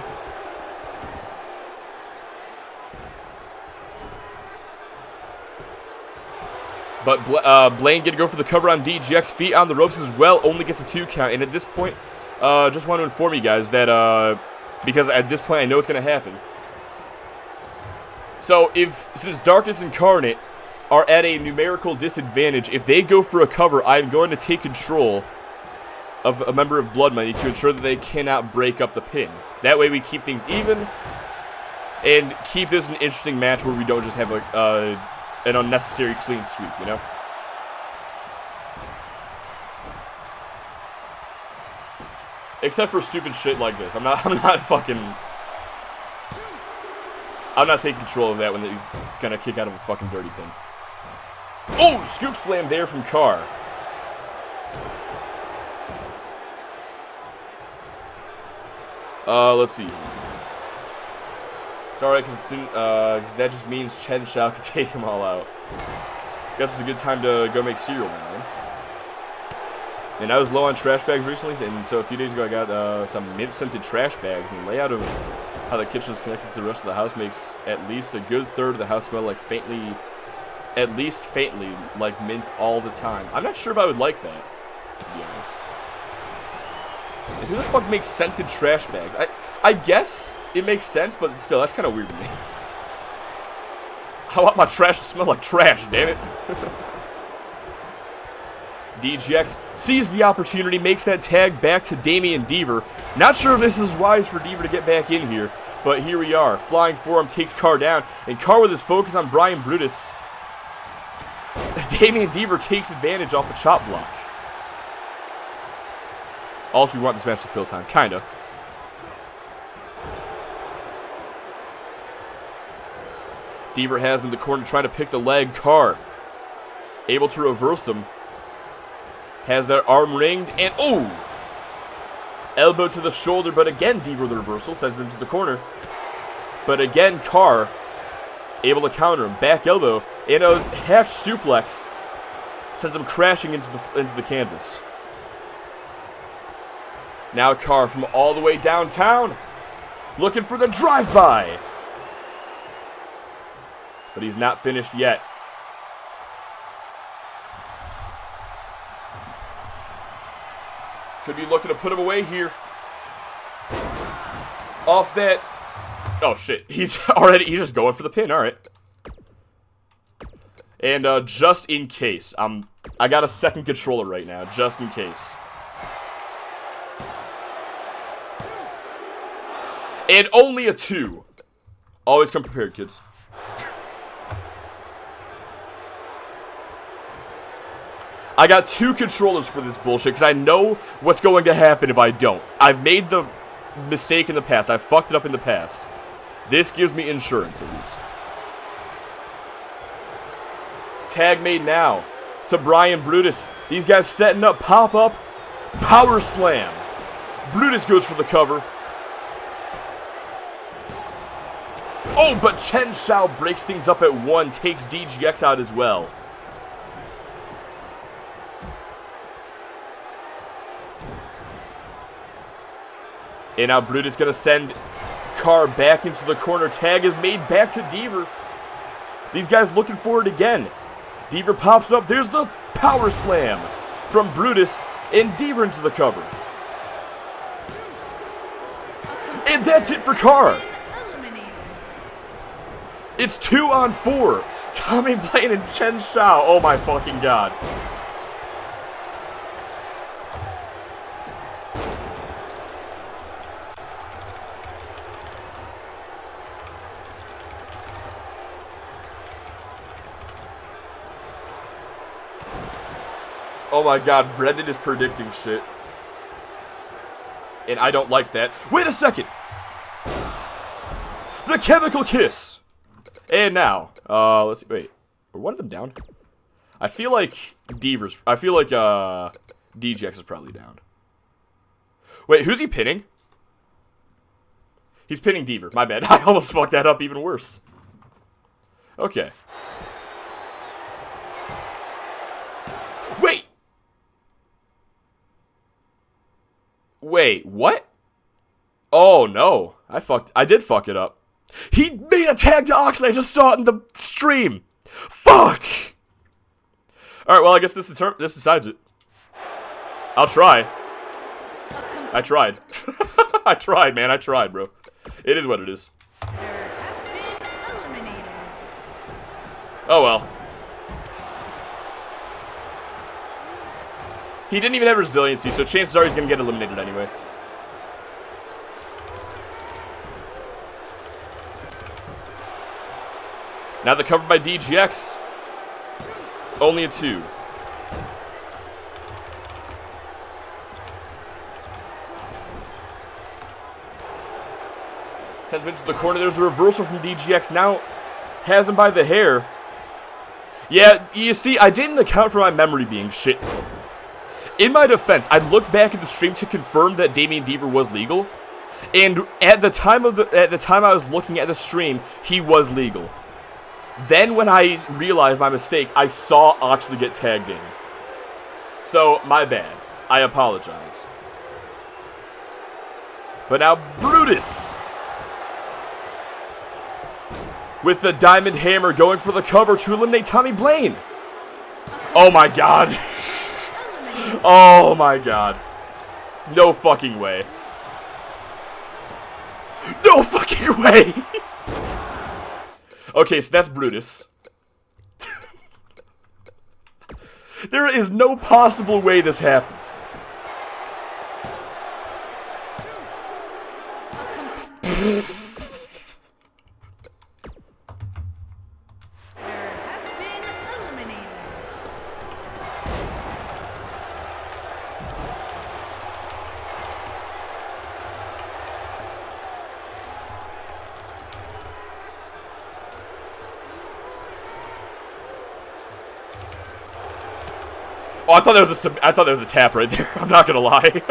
But Blaine get to go for the cover on DGX. Feet on the ropes as well. Only gets a 2 count. And at this point, just want to inform you guys that, because at this point I know it's going to happen. So since Darkness Incarnate are at a numerical disadvantage, if they go for a cover, I'm going to take control of a member of Blood Money to ensure that they cannot break up the pin. That way we keep things even and keep this an interesting match where we don't just have an unnecessary clean sweep, you know? Except for stupid shit like this. I'm not taking control of that when he's gonna kick out of a fucking dirty pin. Oh, scoop slam there from Carr. Let's see. It's alright, because that just means Chen Shao can take them all out. Guess it's a good time to go make cereal now, right? And I was low on trash bags recently, and so a few days ago I got some mint-scented trash bags, and the layout of how the kitchen is connected to the rest of the house makes at least a good third of the house smell like faintly like mint all the time. I'm not sure if I would like that, to be honest. And who the fuck makes scented trash bags? I guess it makes sense, but still, that's kind of weird to me. I want my trash to smell like trash, damn it. DGX sees the opportunity, makes that tag back to Damian Deaver. Not sure if this is wise for Deaver to get back in here, but here we are. Flying forearm takes Carr down, and Carr with his focus on Brian Brutus. Damian Deaver takes advantage off the chop block. Also, we want this match to fill time, kinda. Deaver has him in the corner trying to pick the leg. Carr able to reverse him. Has that arm ringed, and oh! Elbow to the shoulder, but again Deaver the reversal sends him to the corner. But again, Carr able to counter him. Back elbow and a half suplex sends him crashing into the canvas. Now Carr from all the way downtown, looking for the drive-by. But he's not finished yet. Could be looking to put him away here. Off that. Oh shit, he's just going for the pin, alright. And just in case, I got a second controller right now, just in case. And only a 2. Always come prepared, kids. I got 2 controllers for this bullshit because I know what's going to happen if I don't. I've made the mistake in the past. I've fucked it up in the past. This gives me insurance at least. Tag made now to Brian Brutus. These guys setting up, pop up, power slam. Brutus goes for the cover. Oh, but Chen Shao breaks things up at 1, takes DGX out as well. And now Brutus going to send Carr back into the corner. Tag is made back to Deaver. These guys looking for it again. Deaver pops up. There's the power slam from Brutus, and Deaver into the cover. And that's it for Carr. Eliminated. It's 2-on-4. Tommy Blaine and Chen Shao. Oh my fucking god. Oh my god, Brendan is predicting shit. And I don't like that. Wait a second! The Chemical Kiss! And now, let's see, wait. Were one of them down? I feel like DJX is probably down. Wait, who's he pinning? He's pinning Deaver, my bad. I almost fucked that up even worse. Okay. Wait! Wait, what? Oh, no. I did fuck it up. He made a tag to Oxley. I just saw it in the stream. Fuck! Alright, well, I guess this decides it. I'll try. I tried. I tried, man. I tried, bro. It is what it is. Has been eliminated. Oh, well. He didn't even have resiliency, so chances are he's going to get eliminated anyway. Now they're covered by DGX. Only a 2. Sends him into the corner. There's a reversal from DGX. Now has him by the hair. Yeah, you see, I didn't account for my memory being shit. In my defense, I looked back at the stream to confirm that Damian Deaver was legal, and at the time I was looking at the stream, he was legal. Then when I realized my mistake, I saw Oxley get tagged in. So, my bad. I apologize. But now Brutus, with the Diamond Hammer, going for the cover to eliminate Tommy Blaine. Oh my god. Oh my god. No fucking way. No fucking way! Okay, so that's Brutus. There is no possible way this happens. Has been eliminated. Oh, I thought that was a tap right there. I'm not gonna lie.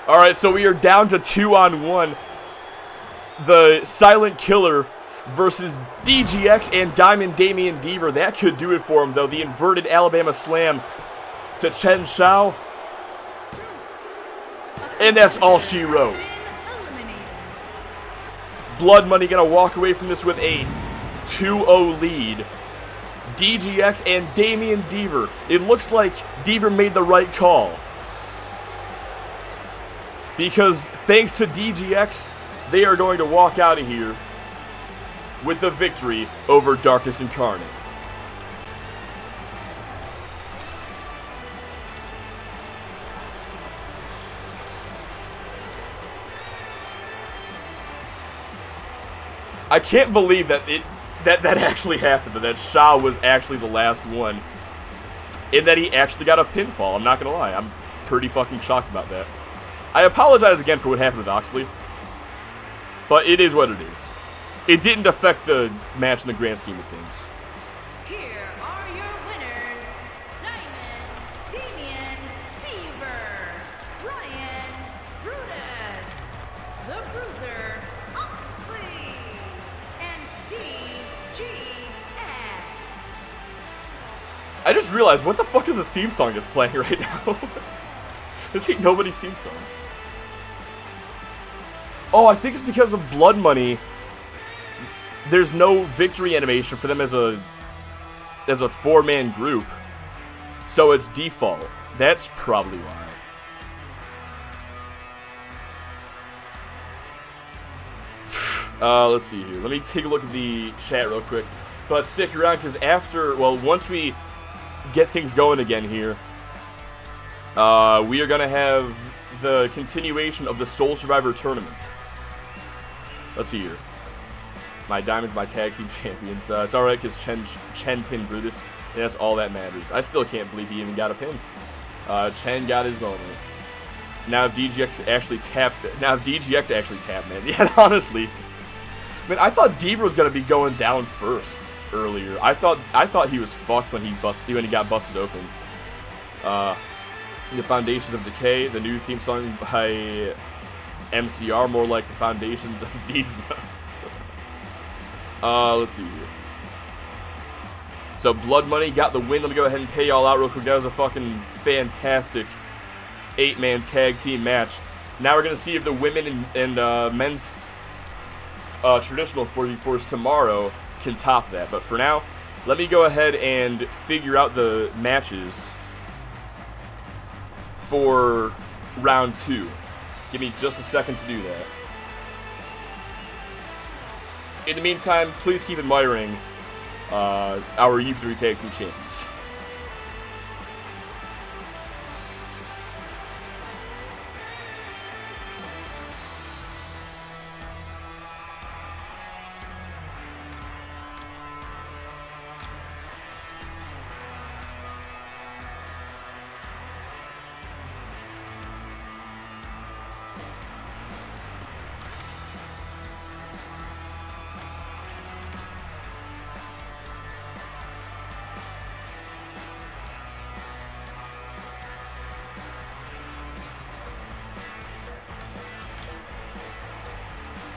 All right, so we are down to 2-on-1. The Silent Killer versus DGX and Diamond Damian Deaver. That could do it for him, though. The inverted Alabama Slam to Chen Shao. And that's all she wrote. Blood Money gonna walk away from this with a 2-0 lead. DGX and Damian Deaver. It looks like Deaver made the right call, because thanks to DGX, they are going to walk out of here with a victory over Darkness Incarnate. I can't believe that that actually happened, that Shao was actually the last one, and that he actually got a pinfall. I'm not gonna lie, I'm pretty fucking shocked about that. I apologize again for what happened with Oxley, but it is what it is. It didn't affect the match in the grand scheme of things. Here are your winners, Diamond Damian Deaver, Brian Brutus, The Bruiser Oxley, and DGX. I just realized, what the fuck is this theme song that's playing right now? This ain't nobody's theme song. Oh, I think it's because of Blood Money. There's no victory animation for them as a 4-man group. So it's default. That's probably why. Let's see here. Let me take a look at the chat real quick. But stick around, because once we get things going again here, we are going to have the continuation of the Soul Survivor tournament. Let's see here. My Diamonds, my tag team champions. It's alright, because Chen pinned Brutus, and that's all that matters. I still can't believe he even got a pin. Chen got his moment. Now if DGX actually tapped, man. Yeah, honestly. Man, I thought Deaver was gonna be going down first earlier. I thought he was fucked when he got busted open. The Foundations of Decay, the new theme song by MCR, more like the Foundations of These Nuts. Let's see here. So Blood Money got the win. Let me go ahead and pay y'all out real quick. That was a fucking fantastic 8-man tag team match. Now we're gonna see if the women and men's traditional 4v4s tomorrow can top that. But for now, let me go ahead and figure out the matches for round 2. Give me just a second to do that. In the meantime, please keep admiring our UP3 Tag Team Champions.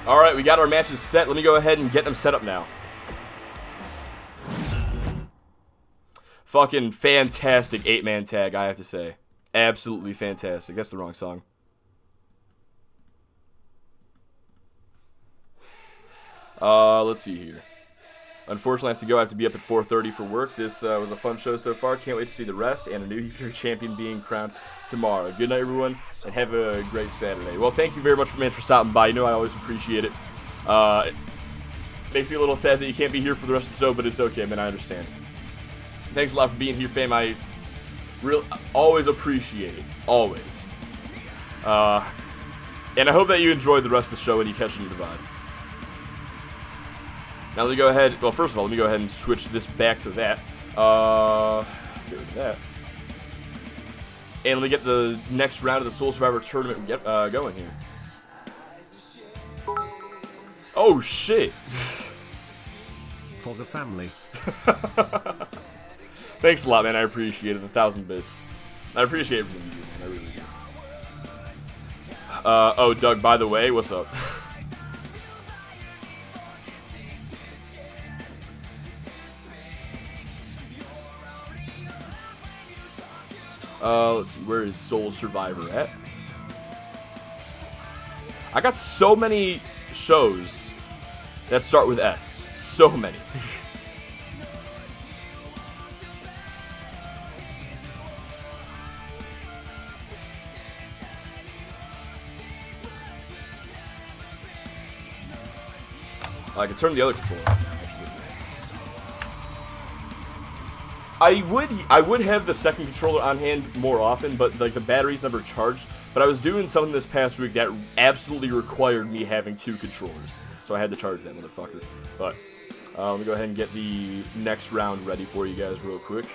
Alright, we got our matches set. Let me go ahead and get them set up now. Fucking fantastic 8-man tag, I have to say. Absolutely fantastic. That's the wrong song. Let's see here. Unfortunately, I have to go. I have to be up at 4:30 for work. This was a fun show so far. Can't wait to see the rest and a new champion being crowned tomorrow. Good night, everyone, and have a great Saturday. Well, thank you very much, man, for stopping by. You know I always appreciate it. It makes me a little sad that you can't be here for the rest of the show, but it's okay, man. I understand. Thanks a lot for being here, fam. I always appreciate it. Always. And I hope that you enjoyed the rest of the show and you catch the vibe. Now let me go ahead, well, first of all, let me go ahead and switch this back to that. Get rid of that. And let me get the next round of the Soul Survivor tournament going here. Oh, shit. For the family. Thanks a lot, man. I appreciate it. 1,000 bits. I appreciate everything you do, man. I really do. Oh, Doug, by the way, what's up? Let's see, where is Soul Survivor at? I got so many shows that start with S. So many. I can turn the other controller off now, actually. I would have the second controller on hand more often, but like the battery's never charged. But I was doing something this past week that absolutely required me having 2 controllers, so I had to charge that motherfucker. But let me go ahead and get the next round ready for you guys real quick.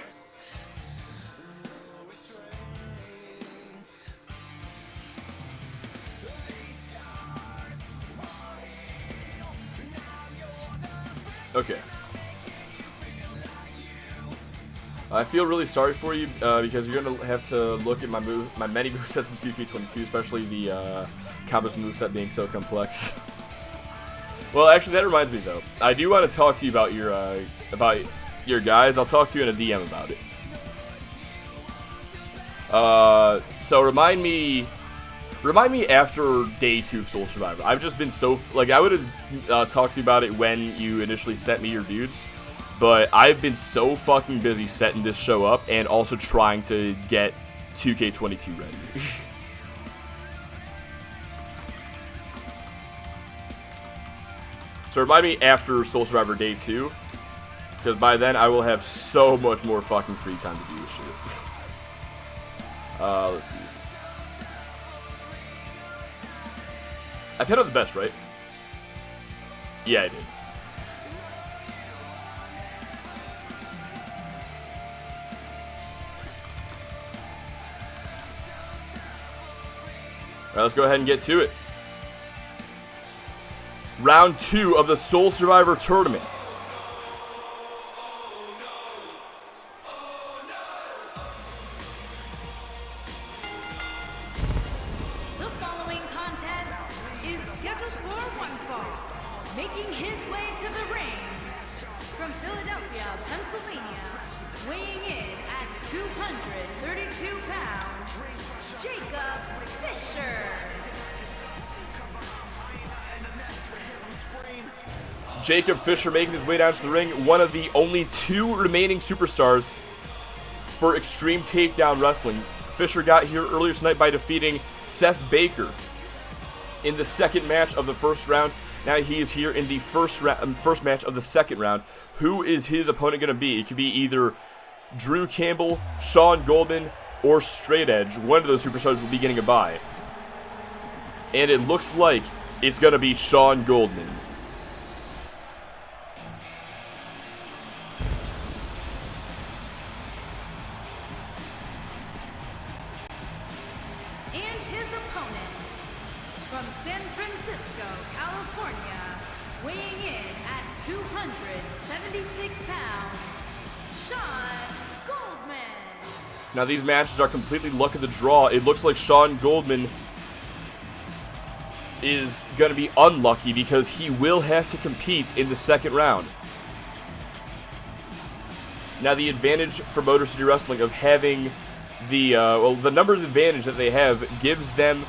Okay. I feel really sorry for you because you're gonna have to look at my many movesets in 2K22, especially the combos moveset being so complex. Well, actually, that reminds me though. I do want to talk to you about your guys. I'll talk to you in a DM about it. So remind me after day 2 of Soul Survivor. I've just been so like, I would have talked to you about it when you initially sent me your dudes, but I've been so fucking busy setting this show up and also trying to get 2K22 ready. So remind me after Soul Survivor Day 2, because by then I will have so much more fucking free time to do this shit. Let's see. I picked out the best, right? Yeah, I did. Alright, let's go ahead and get to it. Round 2 of the Soul Survivor Tournament. The following contest is scheduled for one fall. Making his way to the ring from Philadelphia, Pennsylvania, weighing in at 232 pounds, Jacob Fisher. Jacob Fisher making his way down to the ring, one of the only 2 remaining superstars for Extreme Takedown Wrestling. Fisher got here earlier tonight by defeating Seth Baker in the second match of the first round. Now he is here in the first match of the second round. Who is his opponent going to be? It could be either Drew Campbell, Sean Goldman, or Straight Edge. One of those superstars will be getting a bye. And it looks like it's going to be Sean Goldman. And his opponent from San Francisco, California, weighing in at 276 pounds, Sean Goldman. Now these matches are completely luck of the draw. It looks like Sean Goldman is going to be unlucky because he will have to compete in the second round. Now the advantage for Motor City Wrestling of having the numbers advantage that they have gives them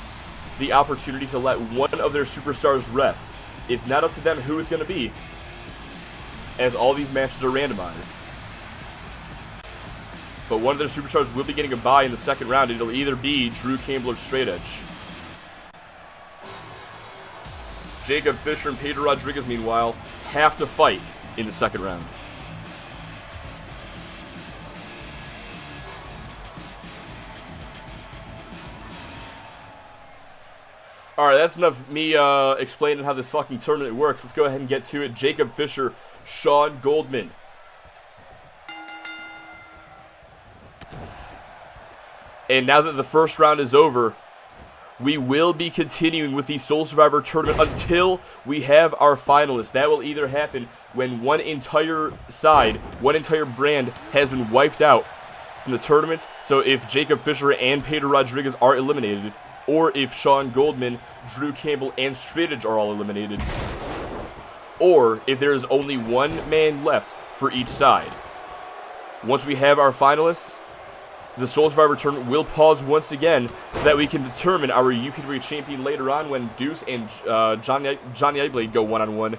the opportunity to let one of their superstars rest. It's not up to them who it's going to be, as all these matches are randomized. But one of their superstars will be getting a bye in the second round. It'll either be Drew Campbell or Straight Edge. Jacob Fisher and Pedro Rodriguez, meanwhile, have to fight in the second round. Alright, that's enough me explaining how this fucking tournament works. Let's go ahead and get to it. Jacob Fisher, Sean Goldman. And now that the first round is over, we will be continuing with the Soul Survivor Tournament until we have our finalists. That will either happen when one entire side, one entire brand has been wiped out from the tournament. So if Jacob Fisher and Pedro Rodriguez are eliminated, or if Sean Goldman, Drew Campbell, and Straight Edge are all eliminated, or if there is only one man left for each side. Once we have our finalists, the Soul Survivor Tournament will pause once again so that we can determine our UPW champion later on when Deuce and Johnny Eyeblade go one-on-one.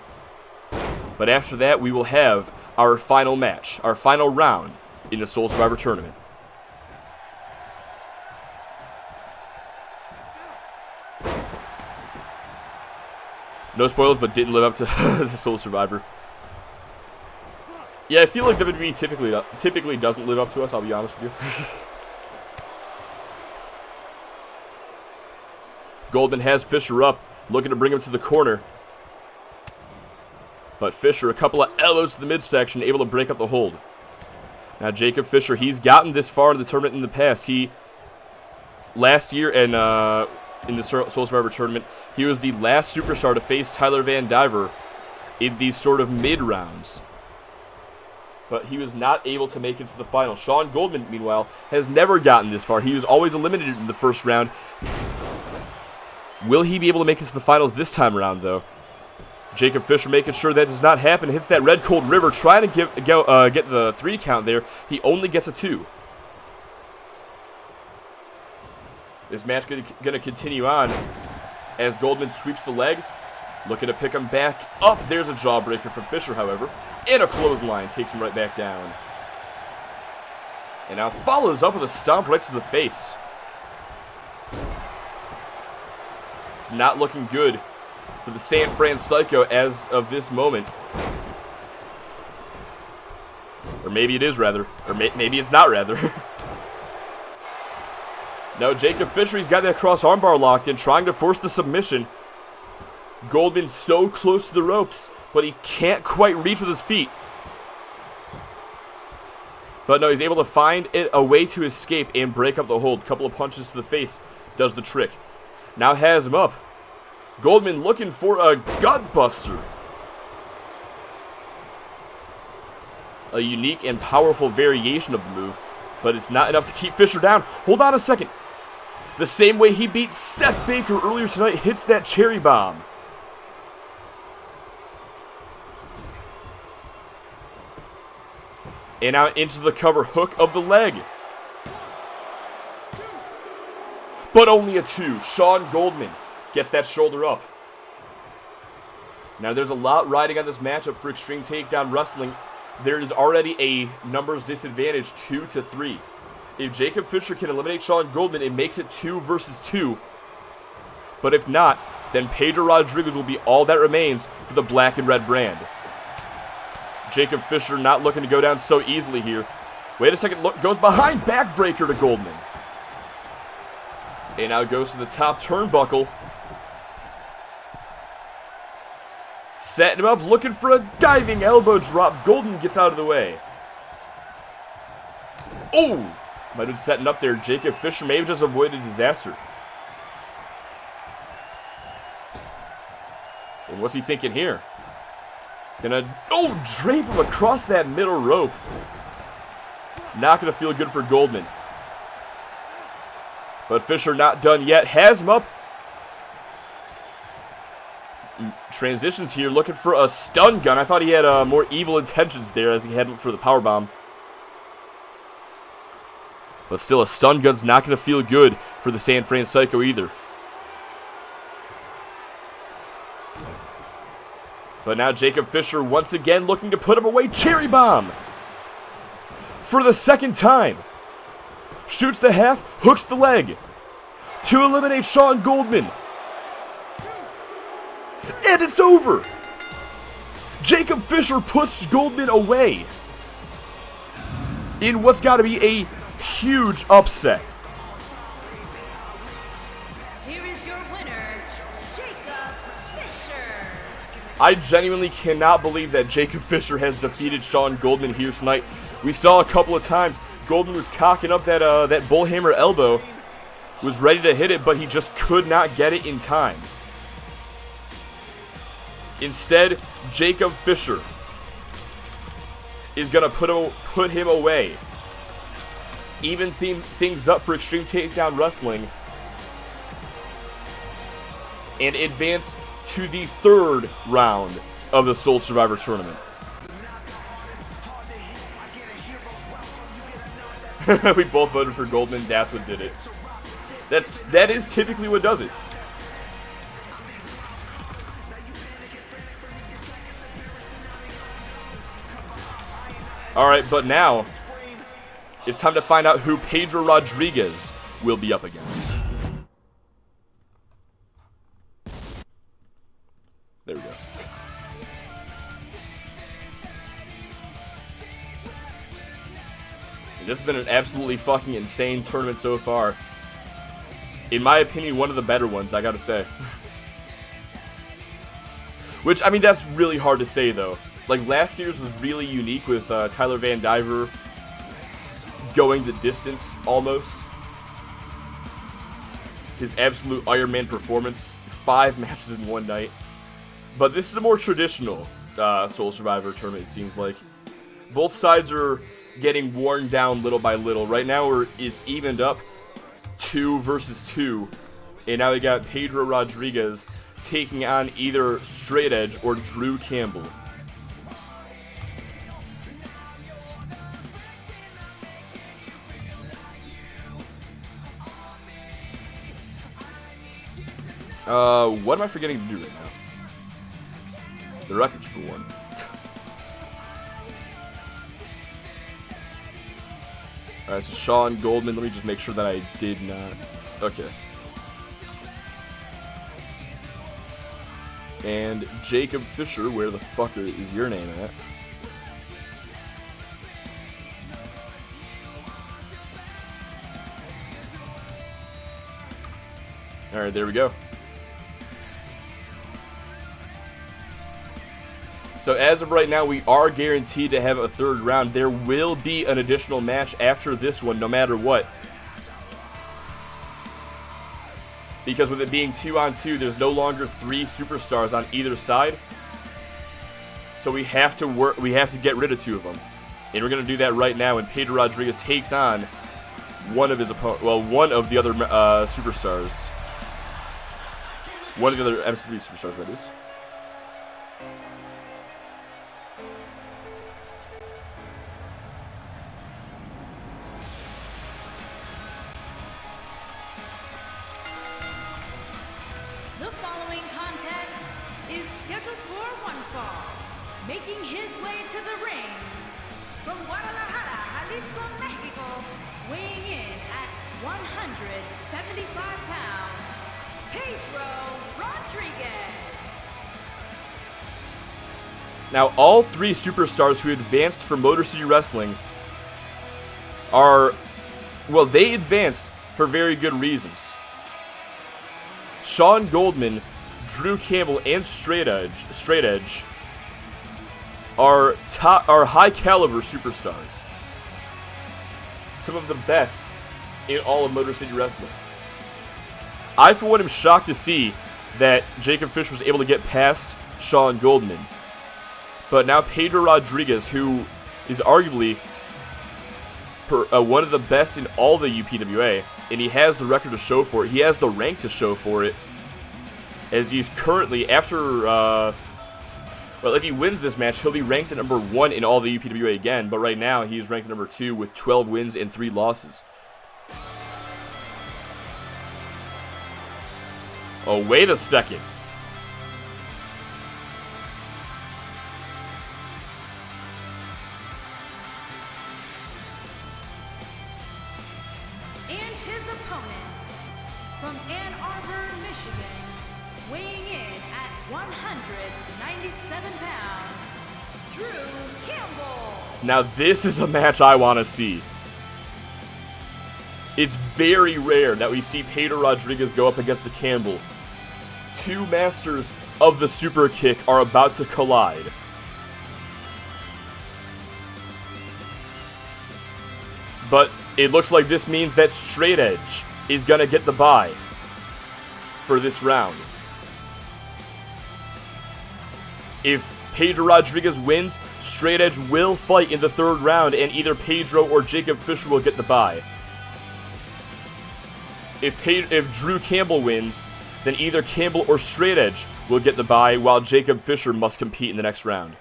But after that, we will have our final match, our final round in the Soul Survivor Tournament. No spoilers, but didn't live up to the Soul Survivor. Yeah, I feel like WWE typically doesn't live up to us, I'll be honest with you. Goldman has Fisher up, looking to bring him to the corner. But Fisher, a couple of elbows to the midsection, able to break up the hold. Now Jacob Fisher, he's gotten this far in the tournament in the past. Last year in the Soul Survivor Tournament, he was the last superstar to face Tyler Van Diver in these sort of mid-rounds. But he was not able to make it to the final. Sean Goldman, meanwhile, has never gotten this far. He was always eliminated in the first round. Will he be able to make it to the finals this time around, though? Jacob Fisher making sure that does not happen. Hits that Red Cold River, trying to get the 3 count there. He only gets a 2. This match going to continue on as Goldman sweeps the leg, looking to pick him back up. There's a jawbreaker from Fisher, however, and a clothesline takes him right back down. And now follows up with a stomp right to the face. It's not looking good for the San Fran Psycho as of this moment. Or maybe it is, rather. Or maybe it's not, rather. Now Jacob Fisher, he's got that cross armbar locked in, trying to force the submission. Goldman so close to the ropes, but he can't quite reach with his feet. But no, he's able to find a way to escape and break up the hold. Couple of punches to the face does the trick. Now has him up. Goldman looking for a gut buster. A unique and powerful variation of the move, but it's not enough to keep Fisher down. Hold on a second. The same way he beat Seth Baker earlier tonight hits that cherry bomb. And out into the cover hook of the leg. But only a 2. Sean Goldman gets that shoulder up. Now there's a lot riding on this matchup for Extreme Takedown Wrestling. There is already a numbers disadvantage, 2-3. If Jacob Fisher can eliminate Sean Goldman, it makes it 2 versus 2. But if not, then Pedro Rodriguez will be all that remains for the black and red brand. Jacob Fisher not looking to go down so easily here. Wait a second, look, goes behind, backbreaker to Goldman. And now goes to the top turnbuckle. Setting him up, looking for a diving elbow drop. Goldman gets out of the way. Oh! Might have been setting up there. Jacob Fisher may have just avoided disaster. And what's he thinking here? Gonna, drape him across that middle rope. Not gonna feel good for Goldman. But Fisher not done yet. Has him up. Transitions here, looking for a stun gun. I thought he had more evil intentions there as he had for the powerbomb. But still, a stun gun's not going to feel good for the San Fran Psycho either. But now Jacob Fisher once again looking to put him away. Cherry bomb! For the second time. Shoots the half, hooks the leg. To eliminate Sean Goldman. And it's over! Jacob Fisher puts Goldman away in what's got to be a huge upset. Here is your winner, Jacob Fisher. I genuinely cannot believe that Jacob Fisher has defeated Sean Goldman here tonight. We saw a couple of times Goldman was cocking up that bullhammer elbow, was ready to hit it, but he just could not get it in time. Instead, Jacob Fisher is going to put him away. Even things up for Extreme Takedown Wrestling. And advance to the 3rd round of the Soul Survivor Tournament. We both voted for Goldman. That's what did it. That is typically what does it. Alright, but now it's time to find out who Pedro Rodriguez will be up against. There we go. This has been an absolutely fucking insane tournament so far. In my opinion, one of the better ones, I gotta say. Which, I mean, that's really hard to say, though. Like, last year's was really unique with Tyler Van Diver going the distance, almost. His absolute Iron Man performance. 5 matches in one night. But this is a more traditional Soul Survivor tournament, it seems like. Both sides are getting worn down little by little. Right now, it's evened up 2 versus 2. And now we got Pedro Rodriguez taking on either Straight Edge or Drew Campbell. What am I forgetting to do right now? The records for one. Alright, so Sean Goldman, let me just make sure that I did not... Okay. And Jacob Fisher, where the fuck is your name at? Alright, there we go. So as of right now, we are guaranteed to have a third round. There will be an additional match after this one, no matter what. Because with it being 2-on-2, there's no longer 3 superstars on either side. So we have to get rid of 2 of them. And we're going to do that right now when Pedro Rodriguez takes on one of his opponents, well, one of the other superstars. One of the other MC3 superstars, that is. The following contest is scheduled for one fall. Making his way to the ring from Guadalajara, Jalisco, Mexico, weighing in at 175 pounds, Pedro Rodriguez. Now, all 3 superstars who advanced for Motor City Wrestling are, well, they advanced for very good reasons. Sean Goldman, Drew Campbell, and Straight Edge are high caliber superstars. Some of the best in all of Motor City Wrestling. I, for one, am shocked to see that Jacob Fisher was able to get past Sean Goldman. But now Pedro Rodriguez, who is arguably one of the best in all the UPWA, and he has the record to show for it. He has the rank to show for it, as he's currently, after, well, if he wins this match, he'll be ranked at number 1 in all the UPWA again, but right now he's ranked at number 2 with 12 wins and 3 losses. Oh, wait a second. And his opponent from Ann Arbor, Michigan, weighing in at 197 pounds, Drew Campbell. Now this is a match I want to see. It's very rare that we see Pedro Rodriguez go up against a Campbell. 2 masters of the super kick are about to collide. But it looks like this means that Straight Edge is going to get the bye for this round. If Pedro Rodriguez wins, Straight Edge will fight in the 3rd round, and either Pedro or Jacob Fisher will get the bye. If Drew Campbell wins, then either Campbell or Straight Edge will get the bye, while Jacob Fisher must compete in the next round.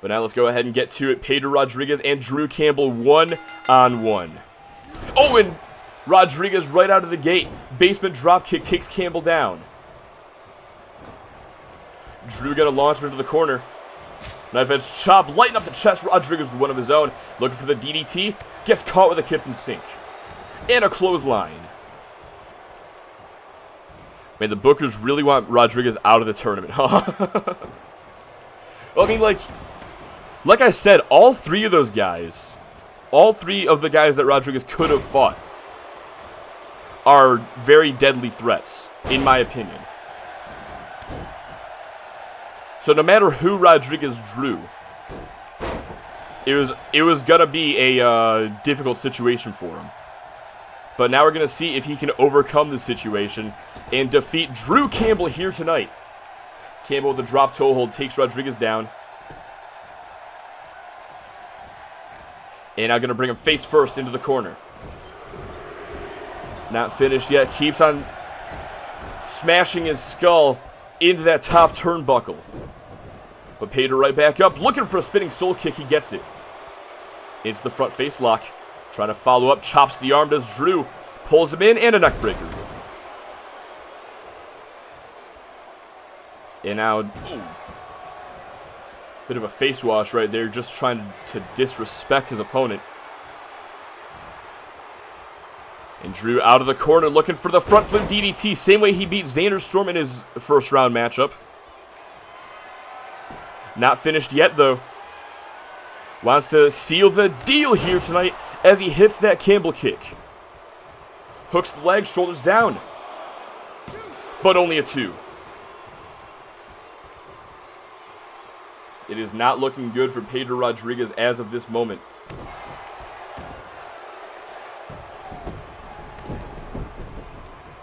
But now let's go ahead and get to it. Pedro Rodriguez and Drew Campbell 1-on-1. Oh, and Rodriguez right out of the gate. Basement dropkick takes Campbell down. Drew gonna launch him into the corner. Knife edge chop, lighten up the chest. Rodriguez with one of his own. Looking for the DDT. Gets caught with a Kipton sink. And a clothesline. Man, the bookers really want Rodriguez out of the tournament, huh? Well, I mean, like I said, all 3 of those guys, all 3 of the guys that Rodriguez could have fought are very deadly threats, in my opinion. So no matter who Rodriguez drew, it was gonna be a difficult situation for him. But now we're gonna see if he can overcome the situation and defeat Drew Campbell here tonight. Campbell with the drop toe hold takes Rodriguez down. And now gonna bring him face first into the corner. Not finished yet. Keeps on smashing his skull into that top turnbuckle. But Pedro right back up. Looking for a spinning soul kick. He gets it. Into the front face lock. Trying to follow up. Chops the arm. Does Drew. Pulls him in, and a neck breaker. And now, ooh, bit of a face wash right there, just trying to disrespect his opponent. And Drew out of the corner looking for the front flip DDT, same way he beat Xander Storm in his first round matchup. Not finished yet, though. Wants to seal the deal here tonight as he hits that Campbell kick. Hooks the leg, shoulders down. But only a 2. It is not looking good for Pedro Rodriguez as of this moment.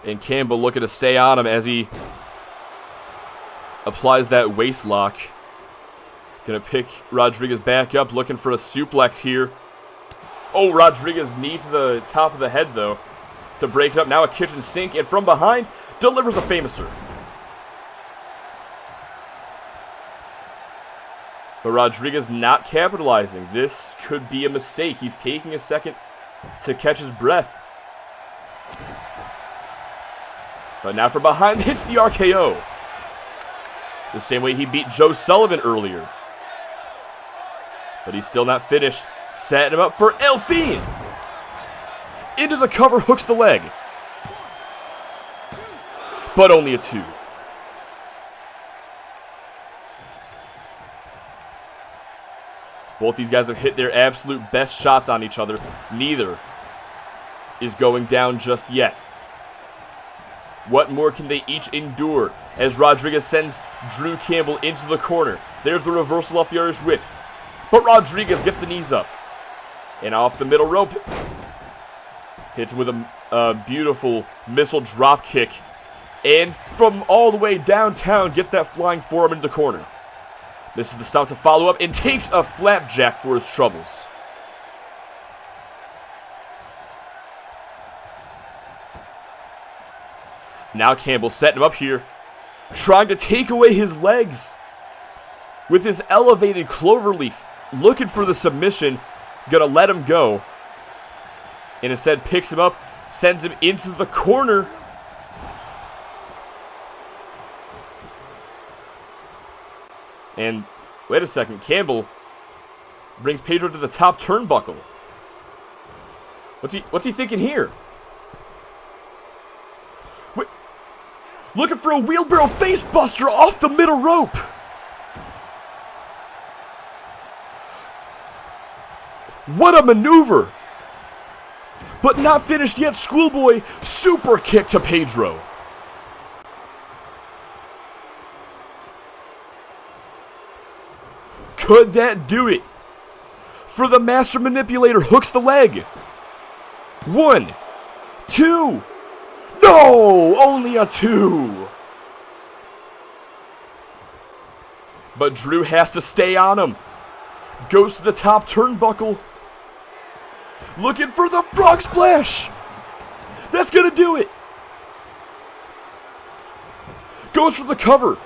And Campbell looking to stay on him as he applies that waist lock. Gonna pick Rodriguez back up, looking for a suplex here. Oh, Rodriguez knee to the top of the head, though, to break it up. Now a kitchen sink, and from behind, delivers a famouser. But Rodriguez not capitalizing. This could be a mistake. He's taking a second to catch his breath. But now from behind, hits the RKO. The same way he beat Joe Sullivan earlier. But he's still not finished. Setting him up for El Fiend. Into the cover, hooks the leg. But only a 2. Both these guys have hit their absolute best shots on each other. Neither is going down just yet. What more can they each endure as Rodriguez sends Drew Campbell into the corner? There's the reversal off the Irish whip. But Rodriguez gets the knees up. And off the middle rope. Hits him with a beautiful missile drop kick. And from all the way downtown, gets that flying forearm into the corner. This is the stop to follow up and takes a flapjack for his troubles. Now Campbell setting him up here, trying to take away his legs with his elevated cloverleaf, looking for the submission, gonna let him go, and instead picks him up, sends him into the corner. And wait a second, Campbell brings Pedro to the top turnbuckle. What's he thinking here? Wait, looking for a wheelbarrow face buster off the middle rope. What a maneuver! But not finished yet. Schoolboy super kick to Pedro. Could that do it? For the Master Manipulator, hooks the leg. 1, 2. No! Only a 2. But Drew has to stay on him. Goes to the top turnbuckle. Looking for the frog splash. That's gonna do it. Goes for the cover.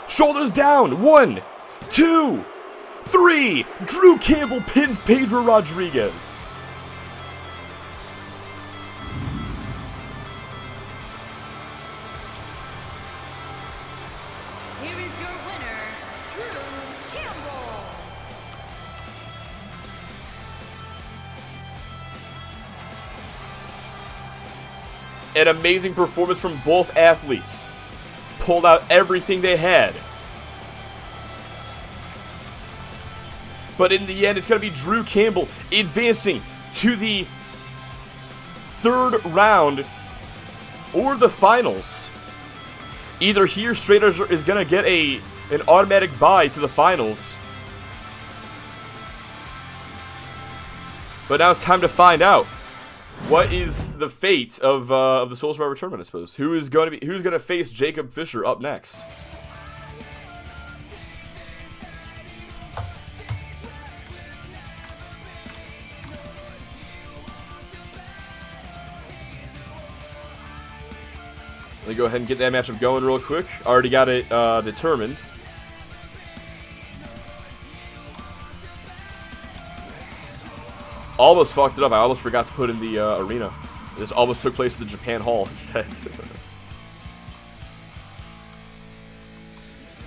Shoulders down. 1, 2, 3. Drew Campbell pins Pedro Rodriguez. Here is your winner, Drew Campbell. An amazing performance from both athletes. Pulled out everything they had. But in the end, it's going to be Drew Campbell advancing to the 3rd round or the finals. Either here, Straight Edge is going to get an automatic bye to the finals. But now it's time to find out. What is the fate of the Soul Survivor tournament, I suppose? Who's going to face Jacob Fisher up next? Let me go ahead and get that matchup going real quick. Already got it determined. Almost fucked it up. I almost forgot to put in the arena This almost took place in the Japan Hall instead.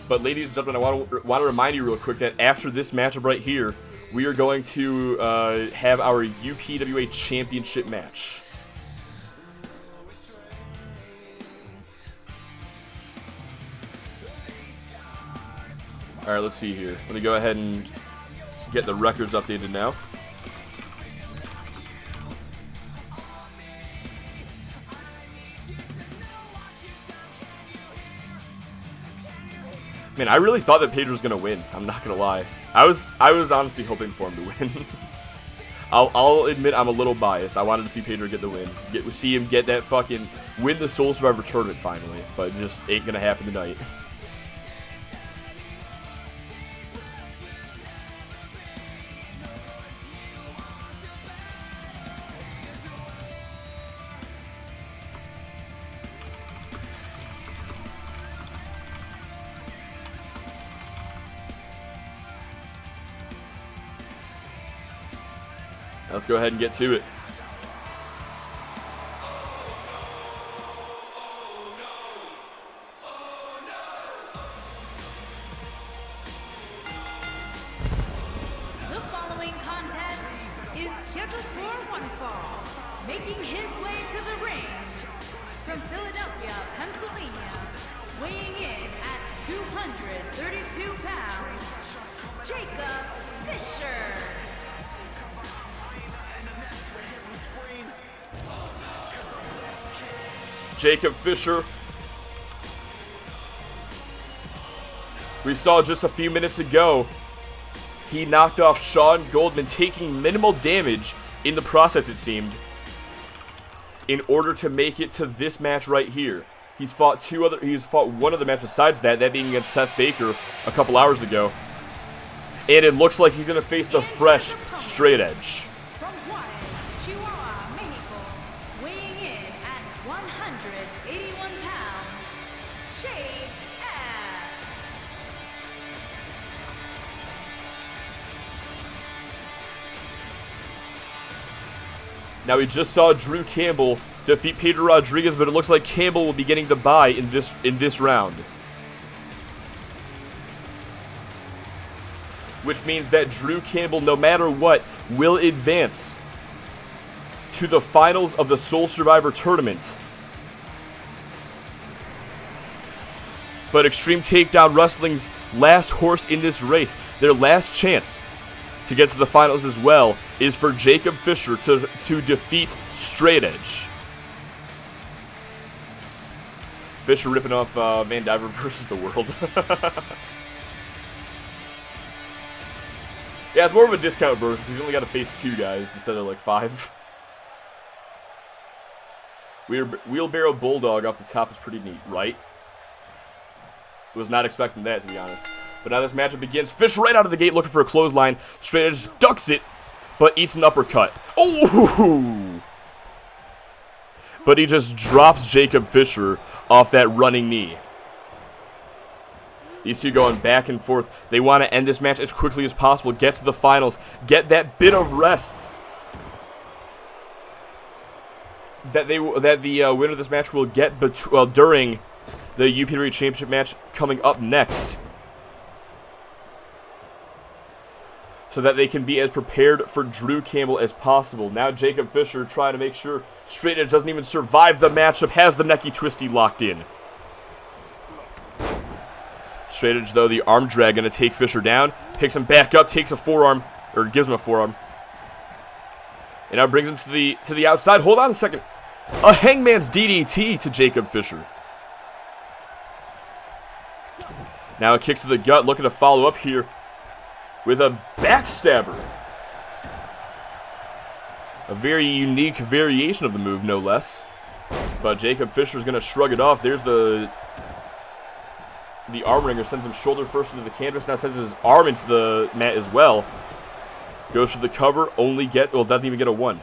But ladies and gentlemen, I want to remind you real quick that after this matchup right here, we are going to have our UPWA Championship match. Alright, let's see here. Let me go ahead and get the records updated now. Man, I really thought that Pedro was gonna win. I'm not gonna lie. I was honestly hoping for him to win. I'll admit I'm a little biased. I wanted to see Pedro get the win. See him get that fucking win the Soul Survivor tournament finally, but it just ain't gonna happen tonight. Let's go ahead and get to it. The following contest is scheduled for one fall. Making his way to the ring from Philadelphia, Pennsylvania, weighing in at 232 pounds, Jacob Fisher. Jacob Fisher. We saw just a few minutes ago, he knocked off Sean Goldman, taking minimal damage in the process, it seemed, in order to make it to this match right here. He's fought one other match besides that being against Seth Baker a couple hours ago. And it looks like he's going to face the fresh Straight Edge. From Juarez, Chihuahua, Mexico, weighing in at 181 pounds, Shade F. Now we just saw Drew Campbell defeat Pedro Rodriguez, but it looks like Campbell will be getting the bye in this round. Which means that Drew Campbell, no matter what, will advance to the finals of the Soul Survivor tournament. But Extreme Takedown Wrestling's last horse in this race, their last chance to get to the finals as well, is for Jacob Fisher to defeat Straight Edge. Fisher ripping off Van Diver versus the World. Yeah, it's more of a discount berth because he's only got to face 2 guys instead of like 5. Wheelbarrow Bulldog off the top is pretty neat, right? Was not expecting that, to be honest. But now this matchup begins. Fish right out of the gate looking for a clothesline. Straight Edge ducks it, but eats an uppercut. Oh! But he just drops Jacob Fisher off that running knee. These two going back and forth. They want to end this match as quickly as possible. Get to the finals. Get that bit of rest that the winner of this match will get during the UPWA Championship match coming up next, so that they can be as prepared for Drew Campbell as possible. Now Jacob Fisher trying to make sure Straight Edge doesn't even survive the matchup. Has the necky twisty locked in. Straight Edge, though, the arm drag going to take Fisher down. Picks him back up, takes a forearm, or gives him a forearm. And now brings him to the outside. Hold on a second. A Hangman's DDT to Jacob Fisher. Now a kick to the gut, looking to follow up here with a backstabber. A very unique variation of the move, no less. But Jacob Fisher's going to shrug it off. There's the arm wringer, sends him shoulder first into the canvas, now sends his arm into the mat as well. Goes for the cover, doesn't even get a 1.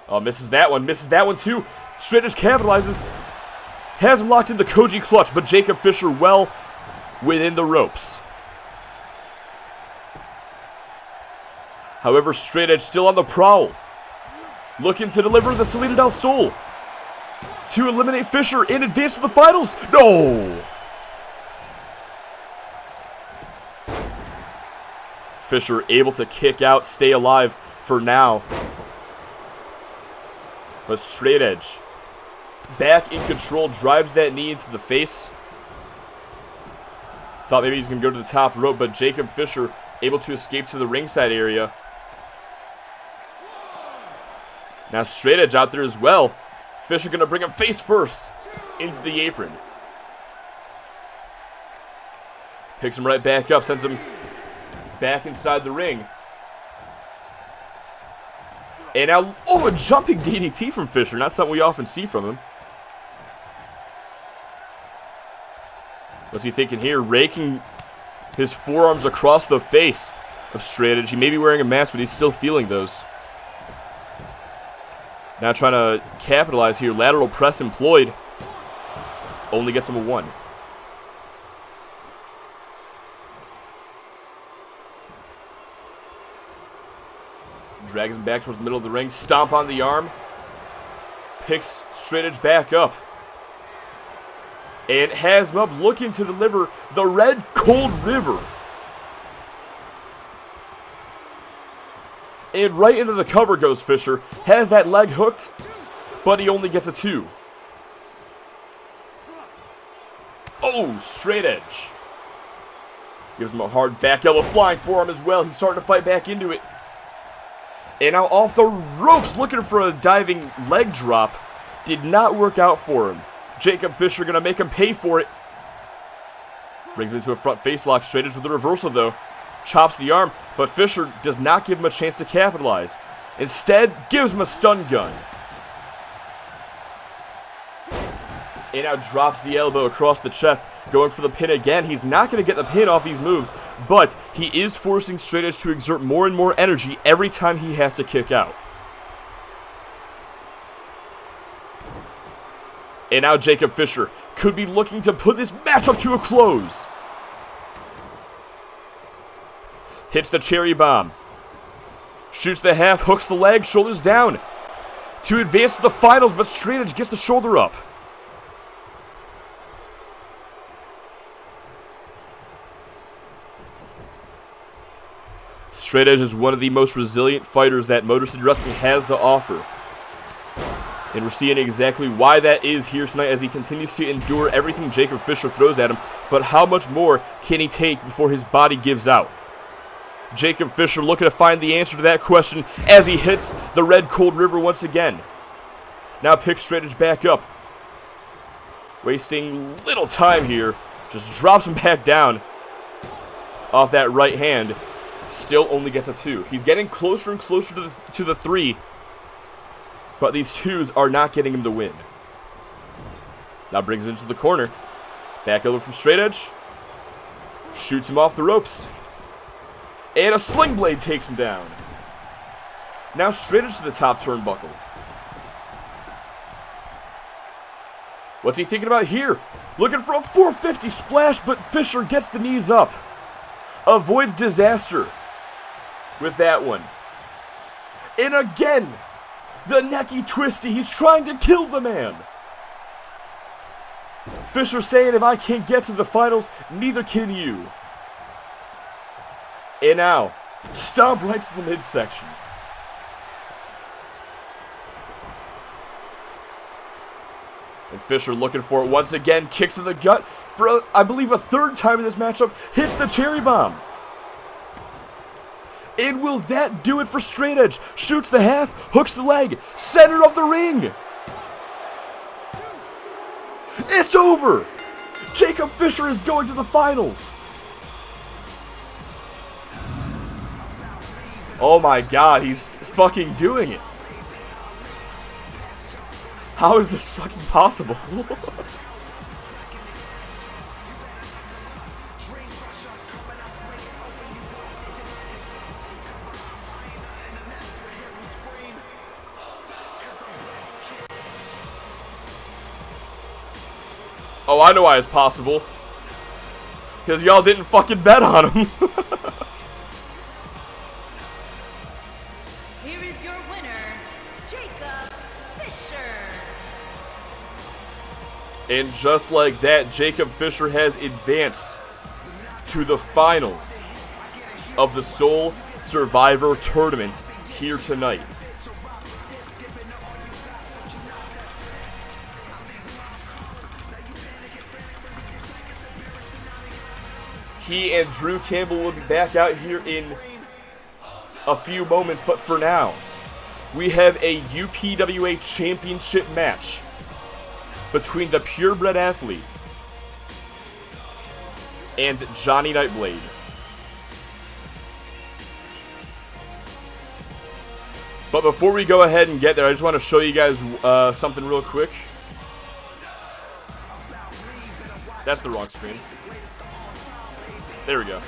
Oh, misses that one too. Straight Edge capitalizes. Has him locked in the Koji clutch, but Jacob Fisher well within the ropes. However, Straight Edge still on the prowl. looking to deliver the Salida del Sol to eliminate Fisher in advance of the finals. No! Fisher able to kick out, stay alive for now. But Straight Edge, back in control, drives that knee into the face. Thought maybe he's going to go to the top rope, but Jacob Fisher able to escape to the ringside area. Now Straight Edge out there as well. Fisher going to bring him face first into the apron. Picks him right back up, sends him back inside the ring. And now, oh, a jumping DDT from Fisher. Not something we often see from him. What's he thinking here? Raking his forearms across the face of Straight Edge. He may be wearing a mask, but he's still feeling those. Now trying to capitalize here. Lateral press employed. Only gets him a 1. Drags him back towards the middle of the ring. Stomp on the arm. Picks Straight Edge back up. And has him up looking to deliver the Red Cold River. And right into the cover goes Fisher. Has that leg hooked, but he only gets a 2. Oh, Straight Edge. Gives him a hard back elbow, flying forearm as well. He's starting to fight back into it. And now off the ropes, looking for a diving leg drop. Did not work out for him. Jacob Fisher going to make him pay for it. Brings him into a front face lock. Straight Edge with the reversal though. Chops the arm, but Fisher does not give him a chance to capitalize. Instead, gives him a stun gun. And now drops the elbow across the chest, going for the pin again. He's not going to get the pin off these moves, but he is forcing Straight Edge to exert more and more energy every time he has to kick out. And now Jacob Fisher could be looking to put this matchup to a close. Hits the cherry bomb. Shoots the half, hooks the leg, shoulders down. To advance to the finals, but Straight Edge gets the shoulder up. Straight Edge is one of the most resilient fighters that Motor City Wrestling has to offer. And we're seeing exactly why that is here tonight as he continues to endure everything Jacob Fisher throws at him. But how much more can he take before his body gives out? Jacob Fisher looking to find the answer to that question as he hits the Red Cold River once again. Now picks Straight Edge back up. Wasting little time here. Just drops him back down off that right hand. Still only gets a 2. He's getting closer and closer to the 3. But these 2s are not getting him the win. Now brings it into the corner. Back over from Straight Edge. Shoots him off the ropes. And a sling blade takes him down. Now Straight Edge to the top turnbuckle. What's he thinking about here? Looking for a 450 splash, but Fisher gets the knees up. Avoids disaster with that one. And again, the necky twisty. He's trying to kill the man. Fisher saying, if I can't get to the finals, neither can you. And now, stomp right to the midsection. And Fisher looking for it once again. Kicks in the gut for, I believe, a 3rd time in this matchup. Hits the cherry bomb. And will that do it for Straight Edge? Shoots the half, hooks the leg, center of the ring. It's over. Jacob Fisher is going to the finals. Oh my god, he's fucking doing it. How is this fucking possible? Oh, I know why it's possible. Because y'all didn't fucking bet on him. Here is your winner, Jacob And just like that, Jacob Fisher has advanced to the finals of the Soul Survivor Tournament here tonight. He and Drew Campbell will be back out here in a few moments, but for now, we have a UPWA Championship match between the Purebred Athlete and Johnny Nightblade. But before we go ahead and get there, I just want to show you guys something real quick. That's the wrong screen. There we go.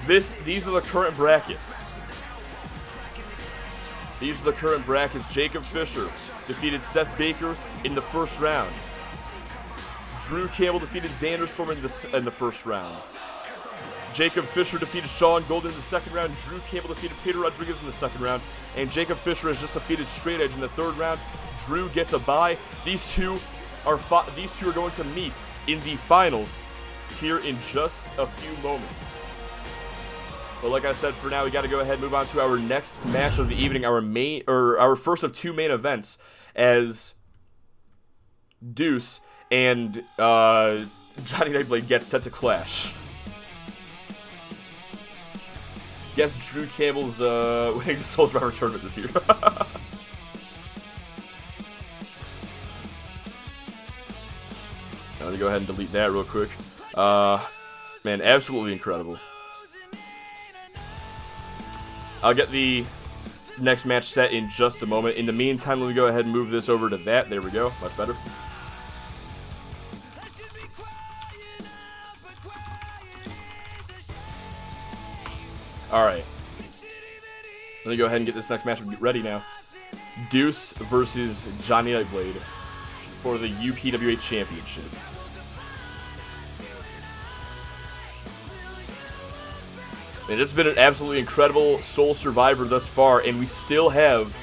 These are the current brackets. These are the current brackets. Jacob Fisher defeated Seth Baker in the first round. Drew Campbell defeated Xander Storm in the first round. Jacob Fisher defeated Sean Golden in the second round. Drew Campbell defeated Peter Rodriguez in the second round. And Jacob Fisher has just defeated Straight Edge in the third round. Drew gets a bye. These two are going to meet in the finals here in just a few moments. But like I said, for now we got to go ahead and move on to our next match of the evening, our first of two main events, as Deuce and Johnny Nightblade get set to clash. Guess Drew Campbell's winning the Soul Survivor tournament this year. I'm gonna go ahead and delete that real quick. Man, absolutely incredible. I'll get the next match set in just a moment. In the meantime, let me go ahead and move this over to that. There we go. Much better. Alright. Let me go ahead and get this next match ready now. Deuce versus Johnny Nightblade for the UPWA Championship. And this has been an absolutely incredible Soul Survivor thus far, and we still have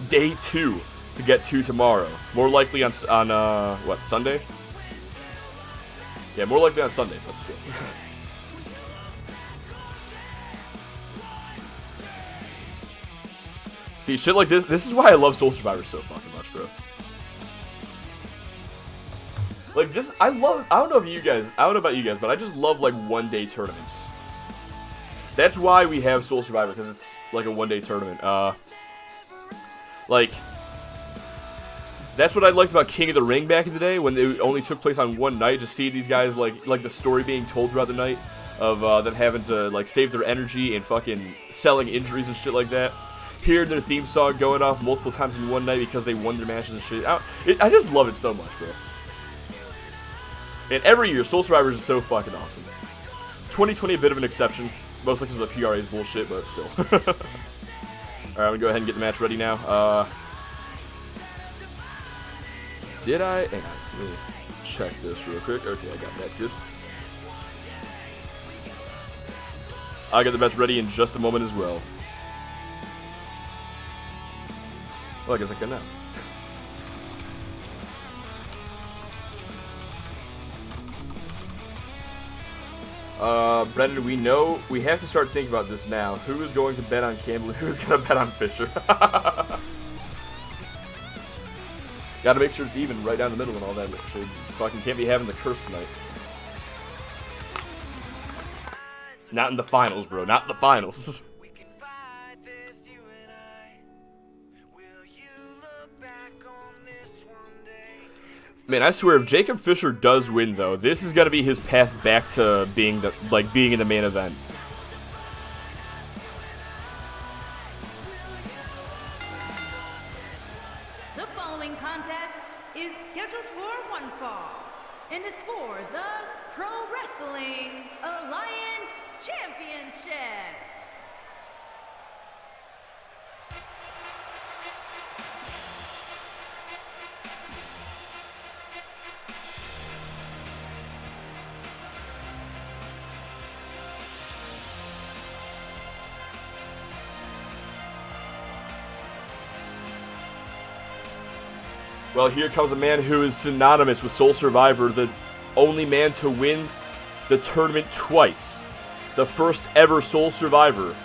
day 2 to get to tomorrow. More likely on what, Sunday? Yeah, more likely on Sunday, but still. See, shit like this. This is why I love Soul Survivor so fucking much, bro. Like this, I don't know about you guys, but I just love like one-day tournaments. That's why we have Soul Survivor, because it's like a one-day tournament. Like, that's what I liked about King of the Ring back in the day, when it only took place on one night. Just see these guys, like the story being told throughout the night of them having to like save their energy and fucking selling injuries and shit like that. Hear their theme song going off multiple times in one night because they won their matches and shit. I just love it so much, bro. And every year, Soul Survivor is so fucking awesome. 2020 a bit of an exception, mostly because of the PRA's bullshit, but still. Alright, I'm gonna go ahead and get the match ready now. Did I? Hang on, let me check this real quick. Okay, I got that good. I'll get the match ready in just a moment as well. Well, I guess I can now. Brendan, we have to start thinking about this now. Who is going to bet on Campbell and who is going to bet on Fisher? Gotta make sure it's even right down the middle and all that shit. Fucking can't be having the curse tonight. Not in the finals, bro. Not in the finals. Man, I swear, if Jacob Fisher does win, though, this is gonna be his path back to being in the main event. The following contest is scheduled for one fall and is for the Pro Wrestling Alliance Championship. Well, here comes a man who is synonymous with Soul Survivor, the only man to win the tournament twice. The first ever Soul Survivor.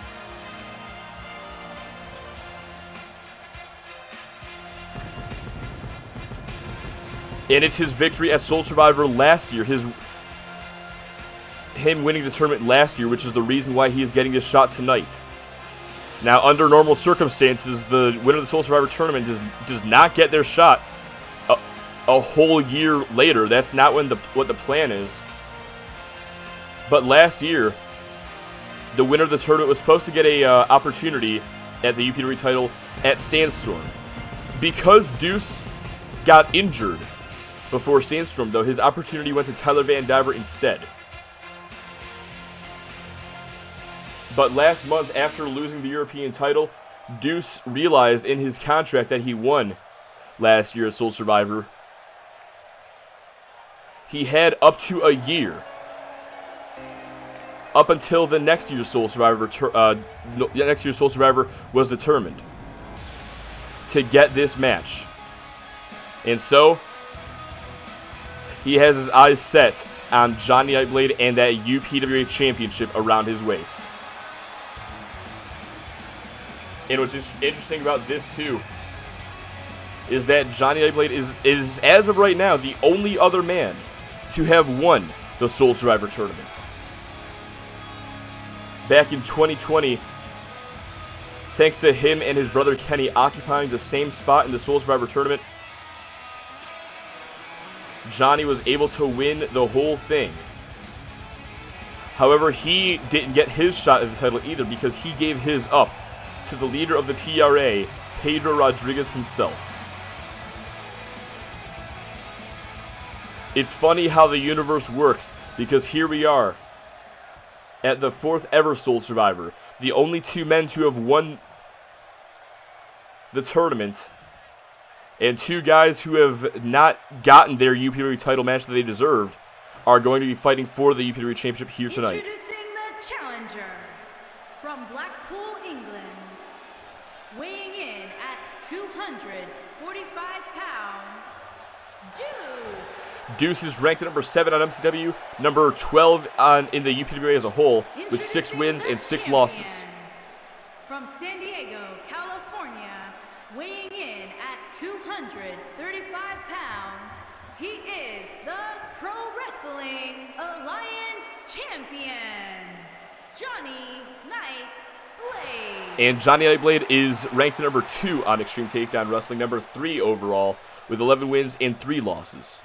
And it's his victory at Soul Survivor last year, him winning the tournament last year, which is the reason why he is getting this shot tonight. Now, under normal circumstances, the winner of the Soul Survivor tournament does not get their shot a whole year later. That's not what the plan is. But last year, the winner of the tournament was supposed to get a opportunity at the UPW title at Sandstorm. Because Deuce got injured before Sandstorm, though, his opportunity went to Tyler Van Diver instead. But last month, after losing the European title, Deuce realized in his contract that he won last year at Soul Survivor, he had up to a year, up until the next year's Soul Survivor was determined, to get this match. And so, he has his eyes set on Johnny Nightblade and that UPWA Championship around his waist. And what's interesting about this, too, is that Johnny Nightblade is, as of right now, the only other man to have won the Soul Survivor tournament. Back in 2020, thanks to him and his brother Kenny occupying the same spot in the Soul Survivor tournament, Johnny was able to win the whole thing. However, he didn't get his shot at the title either, because he gave his up to the leader of the PRA, Pedro Rodriguez himself. It's funny how the universe works, because here we are at the 4th ever Soul Survivor, the only two men to have won the tournament, and two guys who have not gotten their UPW title match that they deserved are going to be fighting for the UPW Championship here tonight. Introducing the challenger from Blackpool, England, weighing in at 245 pounds, Deuce. Deuce is ranked at number 7 on MCW, number 12 in the UPWA as a whole, with 6 wins and 6 losses. From San Diego, California, weighing in at 235 pounds, he is the Pro Wrestling Alliance Champion, Johnny Nightblade. And Johnny Nightblade is ranked at number 2 on Extreme Takedown Wrestling, number 3 overall, with 11 wins and 3 losses.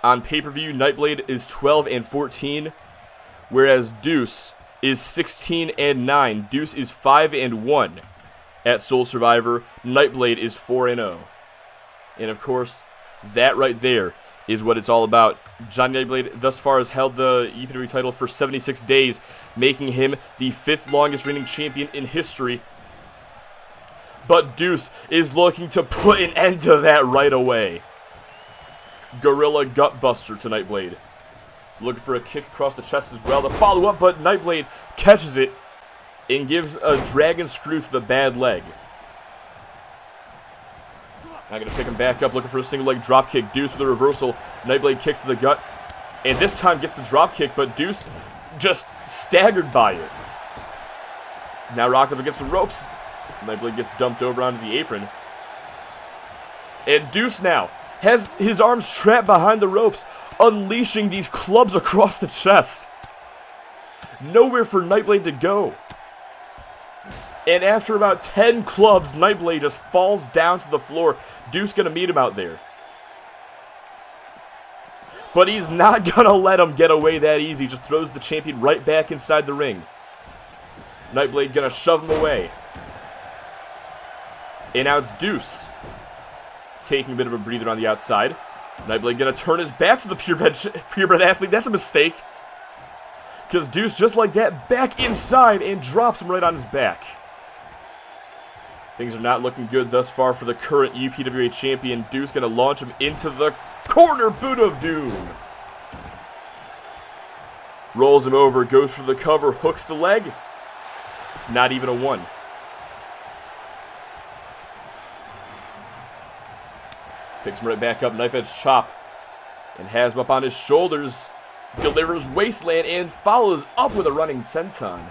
On pay-per-view, Nightblade is 12-14, whereas Deuce is 16-9. Deuce is 5-1 at Soul Survivor. Nightblade is 4-0. And of course, that right there is what it's all about. Johnny Nightblade thus far has held the UPW title for 76 days, making him the 5th longest reigning champion in history. But Deuce is looking to put an end to that right away. Gorilla Gutbuster to Nightblade. Looking for a kick across the chest as well. The follow-up, but Nightblade catches it and gives a dragon screw to the bad leg. Now going to pick him back up, looking for a single leg drop kick. Deuce with a reversal. Nightblade kicks to the gut. And this time gets the drop kick, but Deuce just staggered by it. Now rocked up against the ropes. Nightblade gets dumped over onto the apron. And Deuce now has his arms trapped behind the ropes, unleashing these clubs across the chest. Nowhere for Nightblade to go. And after about 10 clubs, Nightblade just falls down to the floor. Deuce gonna meet him out there. But he's not gonna let him get away that easy. Just throws the champion right back inside the ring. Nightblade gonna shove him away. And now it's Deuce taking a bit of a breather on the outside. Nightblade gonna turn his back to the purebred athlete. That's a mistake, because Deuce, just like that, back inside and drops him right on his back. Things are not looking good thus far for the current UPWA champion. Deuce gonna launch him into the corner boot of doom. Rolls him over, goes for the cover, hooks the leg. Not even a 1. Picks him right back up, knife edge chop. And has him up on his shoulders. Delivers Wasteland and follows up with a running senton.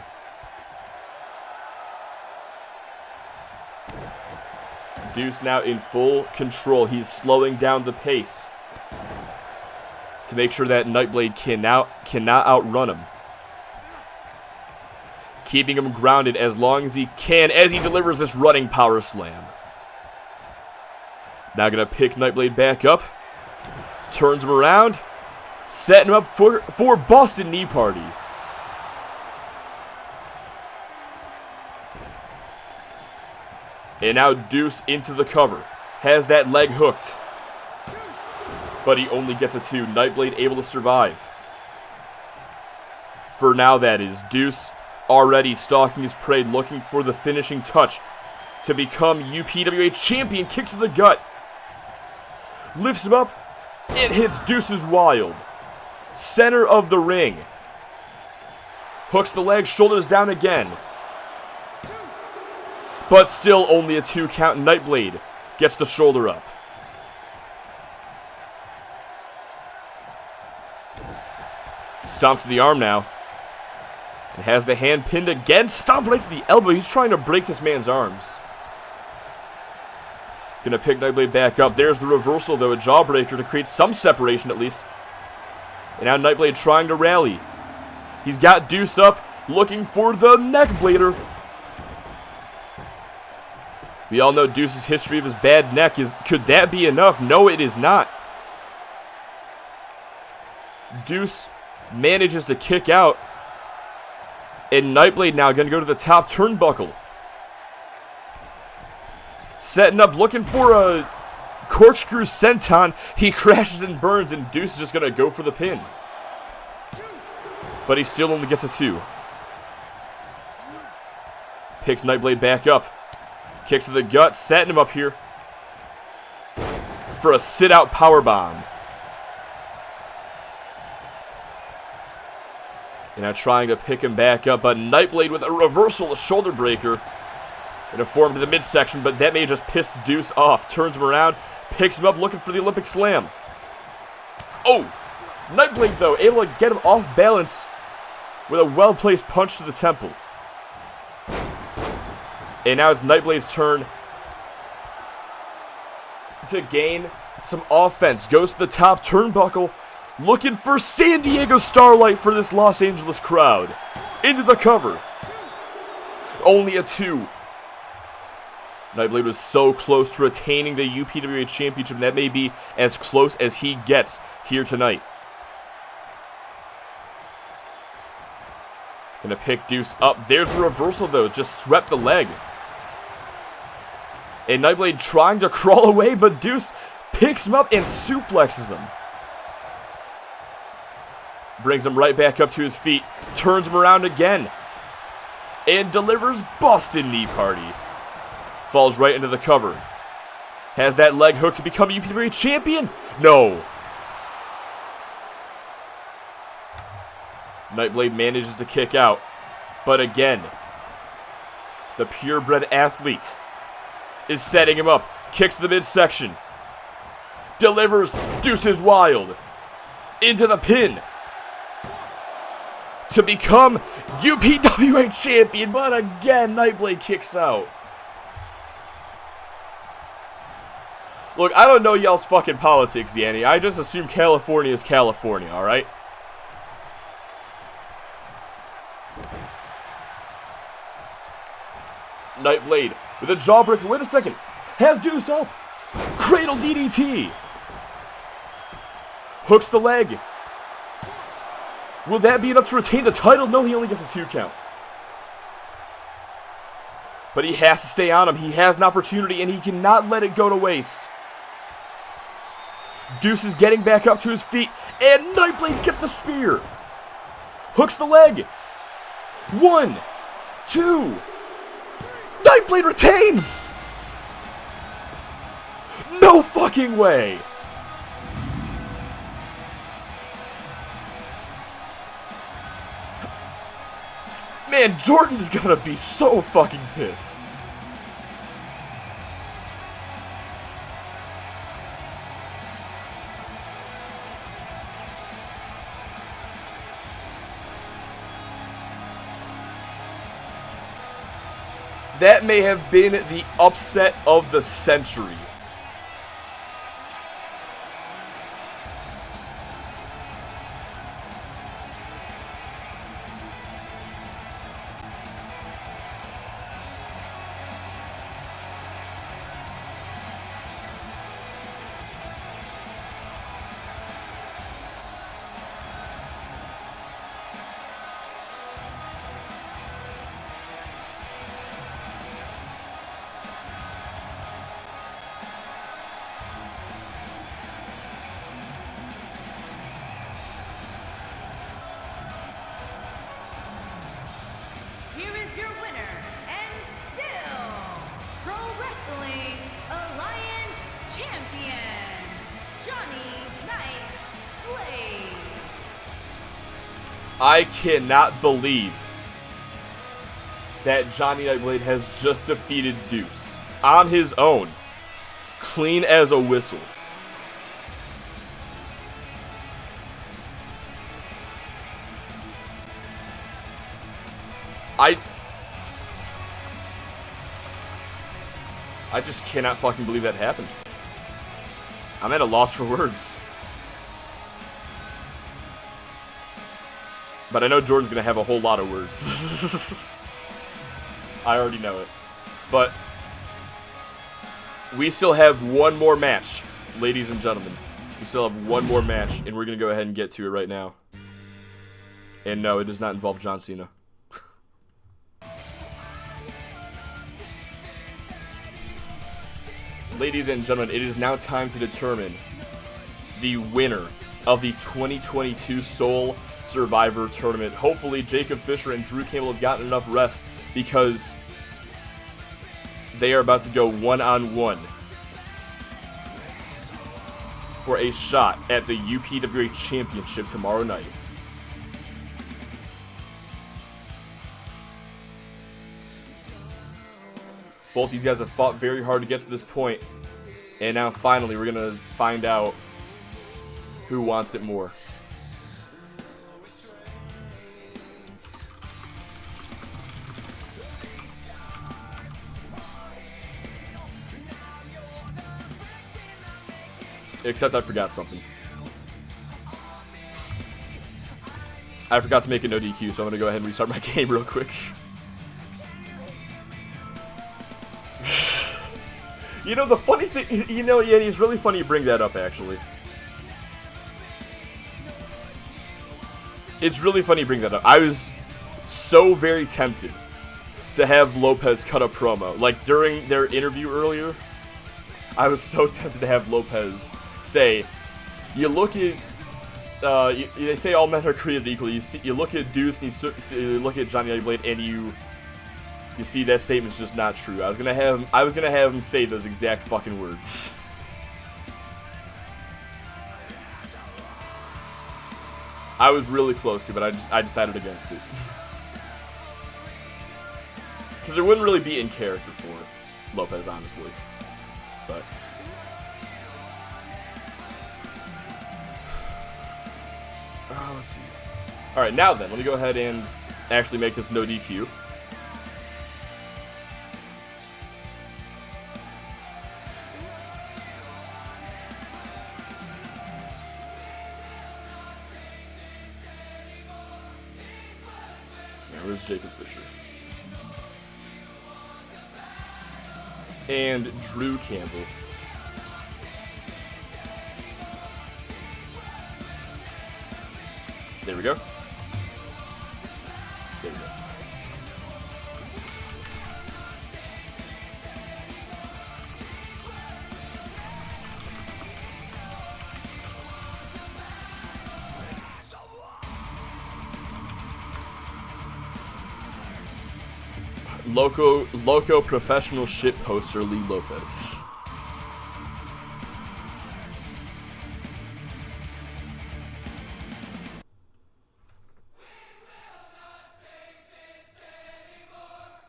Deuce now in full control. He's slowing down the pace to make sure that Nightblade cannot outrun him. Keeping him grounded as long as he can as he delivers this running power slam. Now gonna pick Nightblade back up. Turns him around. Setting him up for Boston Knee Party. And now Deuce into the cover. Has that leg hooked. But he only gets a 2. Nightblade able to survive. For now, that is. Deuce already stalking his prey, looking for the finishing touch to become UPWA champion. Kicks to the gut. Lifts him up. It hits Deuce's Wild. Center of the ring. Hooks the leg, shoulders down again. But still only a 2 count. Nightblade gets the shoulder up. Stomps to the arm now. And has the hand pinned again. Stomp right to the elbow. He's trying to break this man's arms. Gonna pick Nightblade back up. There's the reversal though. A jawbreaker to create some separation at least. And now Nightblade trying to rally. He's got Deuce up. Looking for the neck blader. We all know Deuce's history of his bad neck. Could that be enough? No, it is not. Deuce manages to kick out. And Nightblade now going to go to the top turnbuckle. Setting up, looking for a corkscrew senton. He crashes and burns, and Deuce is just going to go for the pin. But he still only gets a 2. Picks Nightblade back up. Kicks to the gut, setting him up here for a sit-out powerbomb. And now trying to pick him back up, but Nightblade with a reversal, a shoulder breaker. And a form to the midsection, but that may just piss Deuce off. Turns him around, picks him up, looking for the Olympic Slam. Oh! Nightblade, though, able to get him off balance with a well-placed punch to the temple. And now it's Nightblade's turn to gain some offense. Goes to the top turnbuckle, looking for San Diego Starlight for this Los Angeles crowd. Into the cover. Only a 2. Nightblade was so close to retaining the UPWA Championship, and that may be as close as he gets here tonight. Gonna pick Deuce up. There's the reversal, though. Just swept the leg. And Nightblade trying to crawl away, but Deuce picks him up and suplexes him. Brings him right back up to his feet. Turns him around again. And delivers Boston Knee Party. Falls right into the cover. Has that leg hook to become UPWA champion? No. Nightblade manages to kick out. But again, the purebred athlete is setting him up. Kicks to the midsection. Delivers Deuce's Wild. Into the pin. To become UPWA champion. But again, Nightblade kicks out. Look, I don't know y'all's fucking politics, Yanny. I just assume California is California, alright? Nightblade with a jawbreaker. Wait a second. Has Deuce up. Cradle DDT. Hooks the leg. Will that be enough to retain the title? No, he only gets a 2 count. But he has to stay on him. He has an opportunity, and he cannot let it go to waste. Deuce is getting back up to his feet, and Nightblade gets the spear. Hooks the leg. 1, 2. Nightblade retains! No fucking way! Man, Jordan's gonna be so fucking pissed. That may have been the upset of the century. Here is your winner, and still Pro Wrestling Alliance Champion, Johnny Nightblade. I cannot believe that Johnny Nightblade has just defeated Deuce on his own, clean as a whistle. I just cannot fucking believe that happened. I'm at a loss for words. But I know Jordan's gonna have a whole lot of words. I already know it. But we still have one more match, ladies and gentlemen. We still have one more match, and we're gonna go ahead and get to it right now. And no, it does not involve John Cena. Ladies and gentlemen, it is now time to determine the winner of the 2022 Soul Survivor Tournament. Hopefully, Jacob Fisher and Drew Campbell have gotten enough rest because they are about to go one-on-one for a shot at the UPWA Championship tomorrow night. Both these guys have fought very hard to get to this point, and now finally we're going to find out who wants it more. Except I forgot something. I forgot to make a no DQ, so I'm going to go ahead and restart my game real quick. You know, the funny thing, you know, yeah, it's really funny you bring that up, actually. It's really funny you bring that up. I was so very tempted to have Lopez cut a promo. Like, during their interview earlier, I was so tempted to have Lopez say, you look at, they say all men are created equally. You look at Deuce and you look at Johnny Nightblade, and you see that statement's just not true. I was gonna have him say those exact fucking words. I was really close to, but I decided against it. Because it wouldn't really be in character for Lopez, honestly. But let's see. All right, now then, let me go ahead and actually make this no DQ. Where's Jacob Fisher? And Drew Campbell. There we go. There we go. Loco professional shit poster Lee Lopez.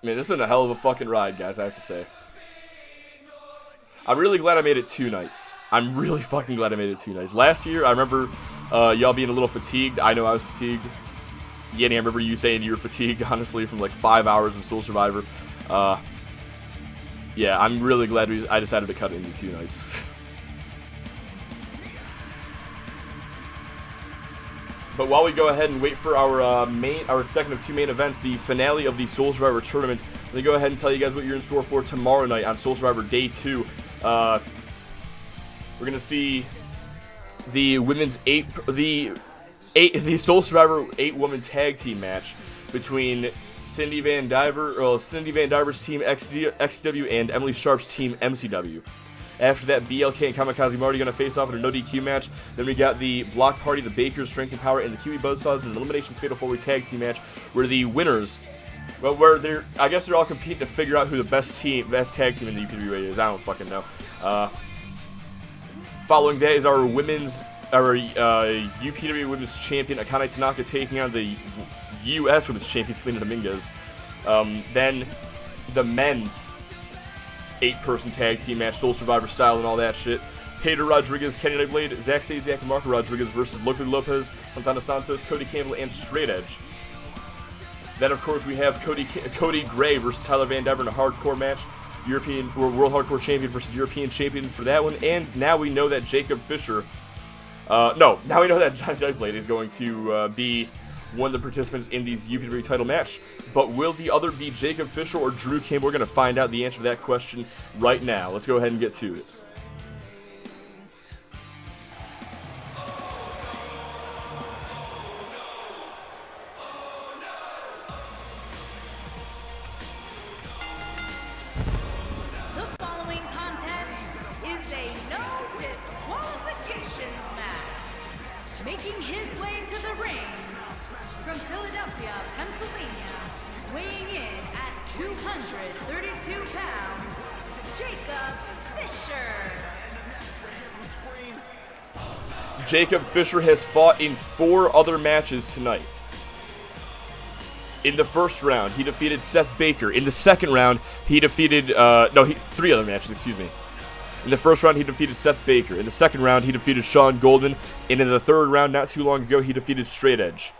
Man, this has been a hell of a fucking ride, guys, I have to say. I'm really glad I made it 2 nights. I'm really fucking glad I made it 2 nights. Last year, I remember y'all being a little fatigued. I know I was fatigued. Yenny, I remember you saying you were fatigued, honestly, from like 5 hours of Soul Survivor. yeah, I'm really glad I decided to cut it into 2 nights. But while we go ahead and wait for our second of 2 main events, the finale of the Soul Survivor tournament, let me go ahead and tell you guys what you're in store for tomorrow night on Soul Survivor Day 2. We're gonna see the the Soul Survivor 8-woman tag team match between Cindy Van Diver's team XCW and Emily Sharp's team MCW. After that, BLK and Kamikaze Marty going to face off in a no DQ match. Then we got the Block Party, the Bakers, Strength and Power, and the Kiwi Buzzsaws in an elimination fatal 4-way tag team match, where the winners, well, I guess they're all competing to figure out who the best tag team in the UPWA is. I don't fucking know. Following that is our UPW Women's Champion Akane Tanaka taking on the U.S. Women's Champion Selena Dominguez. Then the men's 8-person tag team match, Soul Survivor style and all that shit. Pedro Rodriguez, Kenny Nightblade, Zack Stasiak, and Marco Rodriguez versus Loco Lopez, Santana Santos, Cody Campbell, and Straight Edge. Then, of course, we have Cody Gray versus Tyler Van Diver in a hardcore match. World Hardcore Champion versus European Champion for that one. And now we know that Jacob Fisher... now we know that Johnny Nightblade is going to be one of the participants in the UPW title match. But will the other be Jacob Fisher or Drew Campbell? We're going to find out the answer to that question right now. Let's go ahead and get to it. The following contest is a no disqualifications match. Making his way to the ring from Philadelphia, Pennsylvania, weighing in at 232 pounds, Jacob Fisher. Jacob Fisher has fought in 4 other matches tonight. In the first round, he defeated Seth Baker. In the second round, he defeated... 3 other matches, excuse me. In the first round, he defeated Seth Baker. In the second round, he defeated Sean Goldman. And in the third round, not too long ago, he defeated Straight Edge.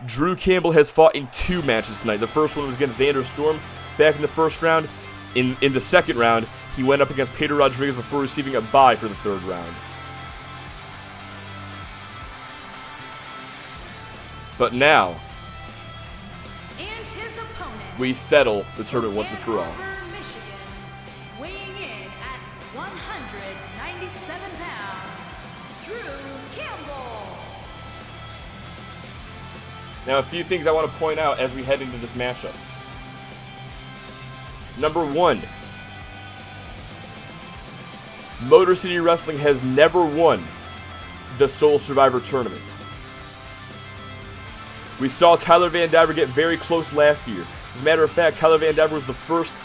Drew Campbell has fought in 2 matches tonight. The first one was against Xander Storm back in the first round. In the second round, he went up against Pedro Rodriguez before receiving a bye for the third round. But now, And his opponent, we settle the tournament once and for all. Ann Arbor, Michigan, weighing in at 197 pounds, Drew Campbell. Now, a few things I want to point out as we head into this matchup. Number 1, Motor City Wrestling has never won the Soul Survivor tournament. We saw Tyler Van Diver get very close last year. As a matter of fact, Tyler Van Diver was the first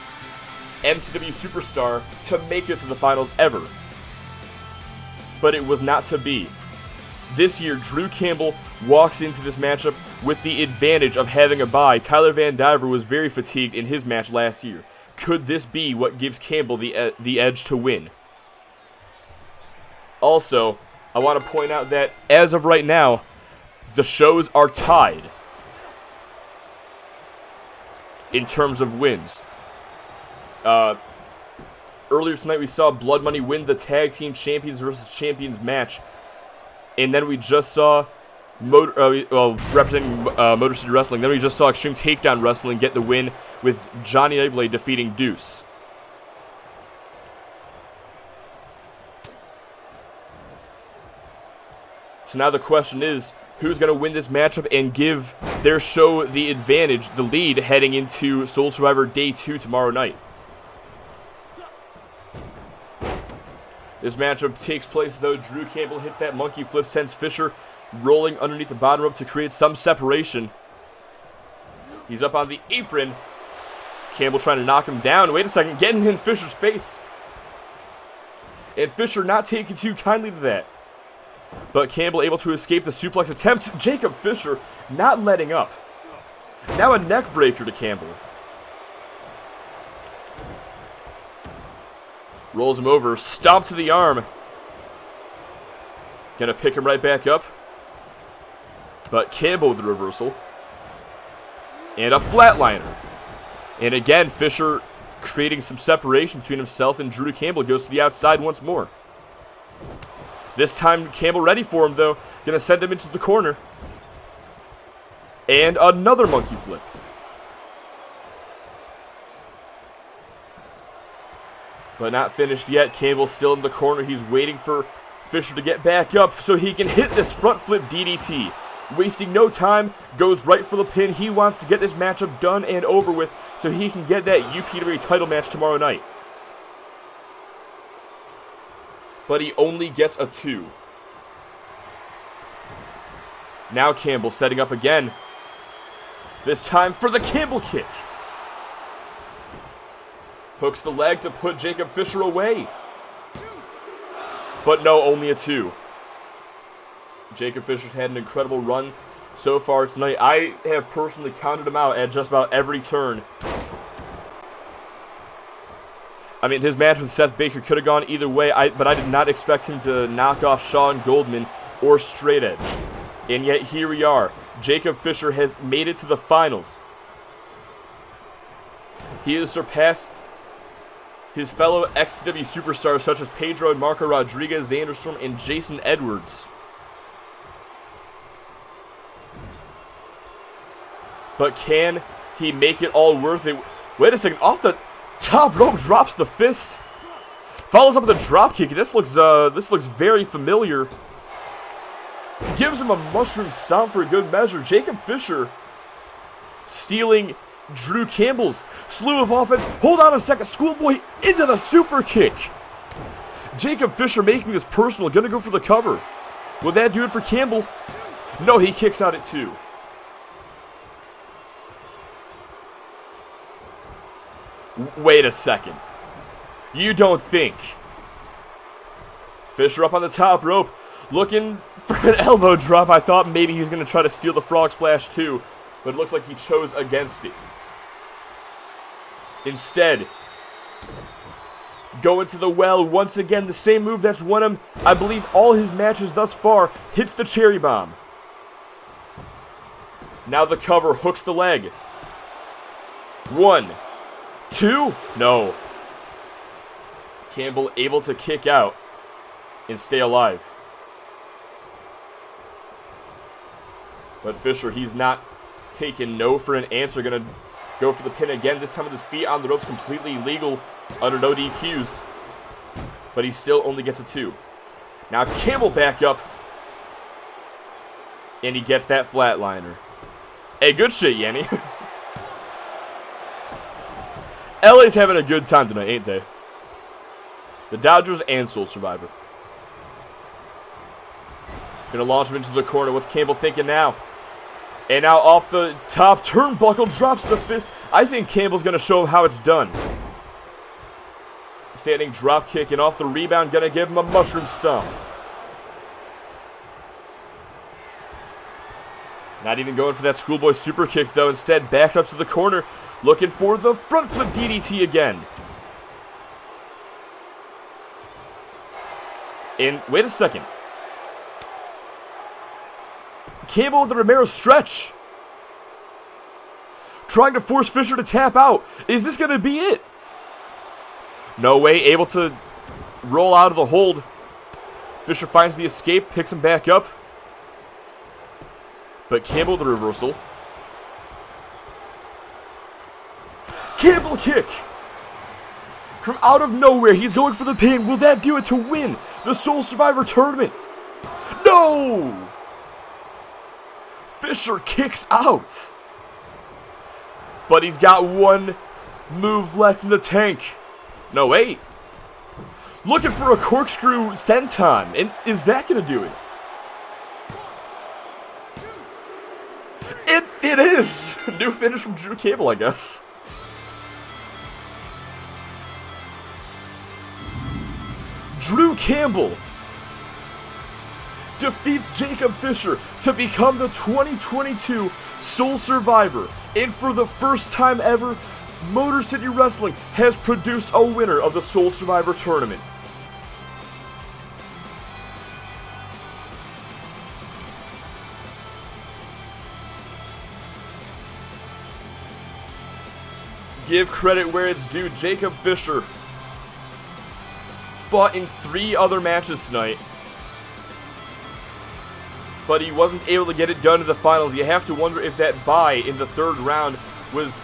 MCW superstar to make it to the finals ever. But it was not to be. This year, Drew Campbell walks into this matchup with the advantage of having a bye. Tyler Van Diver was very fatigued in his match last year. Could this be what gives Campbell the edge to win? Also, I want to point out that as of right now, the shows are tied in terms of wins. Earlier tonight, we saw Blood Money win the Tag Team Champions versus Champions match. And then we just saw, representing Motor City Wrestling, then we just saw Extreme Takedown Wrestling get the win with Johnny Nightblade defeating Deuce. So now the question is, who's going to win this matchup and give their show the advantage, the lead, heading into Soul Survivor Day 2 tomorrow night? This matchup takes place, though. Drew Campbell hits that monkey flip, sends Fisher rolling underneath the bottom rope to create some separation. He's up on the apron. Campbell trying to knock him down. Wait a second, getting in Fisher's face. And Fisher not taking too kindly to that. But Campbell able to escape the suplex attempt. Jacob Fisher not letting up. Now a neck breaker to Campbell. Rolls him over. Stomp to the arm. Gonna pick him right back up. But Campbell with the reversal. And a flatliner. And again, Fisher creating some separation between himself and Drew Campbell. Goes to the outside once more. This time, Campbell ready for him, though. Gonna send him into the corner. And another monkey flip. But not finished yet. Campbell's still in the corner. He's waiting for Fisher to get back up so he can hit this front flip DDT. Wasting no time, goes right for the pin. He wants to get this matchup done and over with so he can get that UPW title match tomorrow night. But he only gets a 2. Now Campbell setting up again. This time for the Campbell kick. Hooks the leg to put Jacob Fisher away. But no, only a 2. Jacob Fisher's had an incredible run so far tonight. I have personally counted him out at just about every turn. I mean, his match with Seth Baker could have gone either way, but I did not expect him to knock off Sean Goldman or Straight Edge. And yet here we are. Jacob Fisher has made it to the finals. He has surpassed his fellow XCW superstars such as Pedro and Marco Rodriguez, Xander Storm, and Jason Edwards. But can he make it all worth it? Wait a second, off the top rope, drops the fist. Follows up with a drop kick. This looks very familiar. Gives him a mushroom stomp for a good measure. Jacob Fisher stealing Drew Campbell's slew of offense. Hold on a second. Schoolboy into the super kick. Jacob Fisher making this personal. Gonna go for the cover. Will that do it for Campbell? No, he kicks out at 2. Wait a second. You don't think. Fisher up on the top rope. Looking for an elbow drop. I thought maybe he was going to try to steal the frog splash too. But it looks like he chose against it. Instead, going to the well. Once again, the same move that's won him, I believe, all his matches thus far. Hits the cherry bomb. Now the cover. Hooks the leg. 1, 2. No. Campbell able to kick out and stay alive. But Fisher, he's not taking no for an answer. Gonna go for the pin again. This time with his feet on the ropes, completely legal under no DQs. But he still only gets a 2. Now Campbell back up. And he gets that flatliner. Hey, good shit, Yanni. LA's having a good time tonight, ain't they? The Dodgers and Soul Survivor. Gonna launch him into the corner. What's Campbell thinking now? And now off the top turnbuckle, drops the fist. I think Campbell's gonna show him how it's done. Standing drop kick, and off the rebound, gonna give him a mushroom stomp. Not even going for that schoolboy super kick though. Instead, backs up to the corner, looking for the front flip DDT again. And wait a second. Campbell with the Romero stretch. Trying to force Fisher to tap out. Is this going to be it? No way. Able to roll out of the hold. Fisher finds the escape. Picks him back up. But Campbell the reversal. Campbell kick. From out of nowhere. He's going for the pin. Will that do it to win the Soul Survivor tournament? No! Fisher kicks out. But he's got one move left in the tank. No, wait. Looking for a corkscrew senton. And is that going to do it? It is. New finish from Drew Campbell, I guess. Drew Campbell defeats Jacob Fisher to become the 2022 Soul Survivor. And for the first time ever, Motor City Wrestling has produced a winner of the Soul Survivor tournament. give credit where it's due. Jacob Fisher fought in 3 other matches tonight, but he wasn't able to get it done in the finals. You have to wonder if that bye in the 3rd round was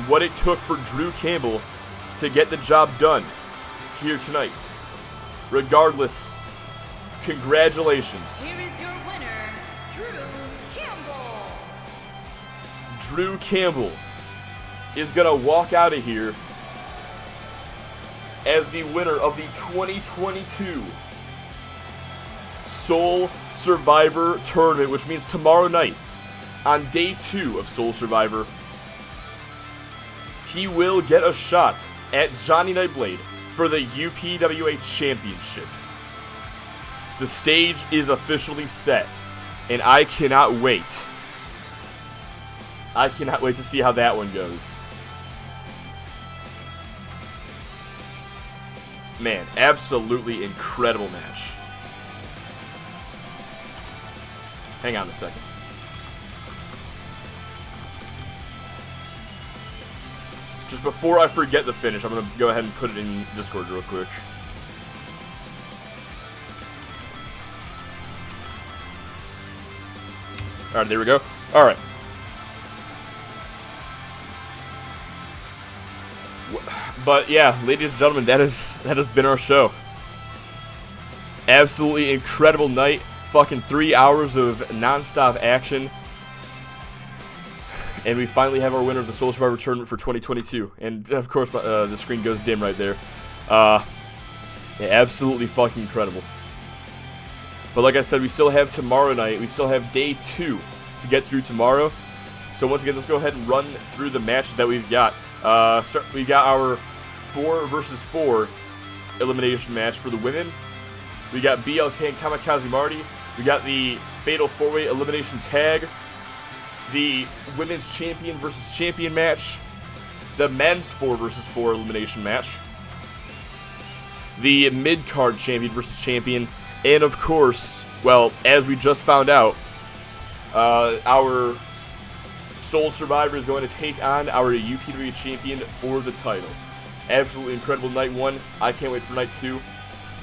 what it took for Drew Campbell to get the job done here tonight. Regardless, congratulations. Here is your winner, Drew Campbell. Drew Campbell is going to walk out of here as the winner of the 2022 Soul Survivor Tournament, which means tomorrow night, on day 2 of Soul Survivor, he will get a shot at Johnny Nightblade for the UPWA Championship. The stage is officially set, and I cannot wait. I cannot wait to see how that one goes. Man, absolutely incredible match. Hang on a second. Just before I forget the finish, I'm going to go ahead and put it in Discord real quick. Alright, there we go. Alright. But yeah, ladies and gentlemen, that has been our show. Absolutely incredible night. Fucking 3 hours of non-stop action. And we finally have our winner of the Soul Survivor Tournament for 2022. And of course, the screen goes dim right there. Yeah, absolutely fucking incredible. But like I said, we still have tomorrow night. We still have day 2 to get through tomorrow. So once again, let's go ahead and run through the matches that we've got. We got our 4 versus 4 elimination match for the women. We got BLK and Kamikaze Marty. We got the Fatal 4-Way elimination tag. The women's champion versus champion match. The men's 4 versus 4 elimination match. The mid-card champion versus champion. And of course, well, as we just found out, our Soul Survivor is going to take on our UPW champion for the title. Absolutely incredible night 1. I can't wait for night 2.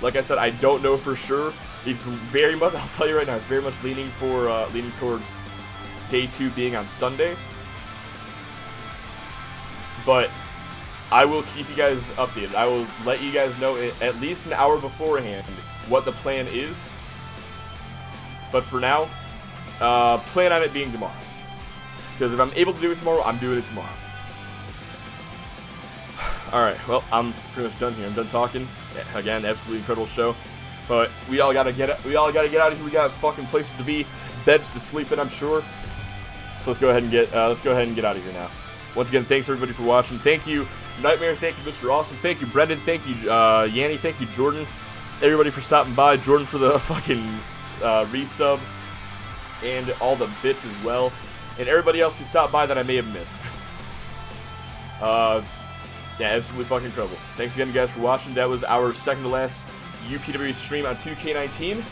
Like I said, I don't know for sure. It's very much, I'll tell you right now, it's very much leaning towards day 2 being on Sunday. But I will keep you guys updated. I will let you guys know at least an hour beforehand what the plan is. But for now, plan on it being tomorrow. Because if I'm able to do it tomorrow, I'm doing it tomorrow. Alright, well, I'm pretty much done here. I'm done talking. Yeah, again, absolutely incredible show. But we all gotta get out of here. We got fucking places to be, beds to sleep in, I'm sure. So let's go ahead and get out of here now. Once again, thanks everybody for watching. Thank you, Nightmare. Thank you, Mr. Awesome. Thank you, Brendan. Thank you, Yanni. Thank you, Jordan. Everybody for stopping by. Jordan for the fucking resub and all the bits as well. And everybody else who stopped by that I may have missed. Yeah, absolutely fucking incredible. Thanks again, guys, for watching. That was our second to last UPW stream on 2K19.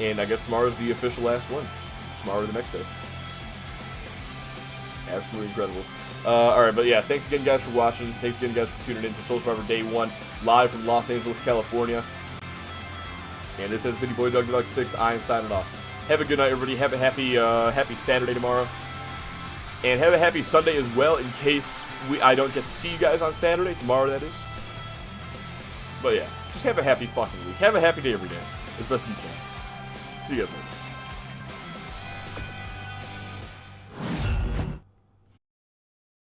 And I guess tomorrow's the official last one. Tomorrow or the next day. Absolutely incredible. Alright, but yeah, thanks again, guys, for watching. Thanks again, guys, for tuning in to Soul Survivor Day 1, live from Los Angeles, California. And this has been your boy, Doug6. I am signing off. Have a good night, everybody. Have a happy Saturday tomorrow. And have a happy Sunday as well, in case I don't get to see you guys on Saturday. Tomorrow, that is. But yeah, just have a happy fucking week. Have a happy day every day, as best as you can. See you guys later.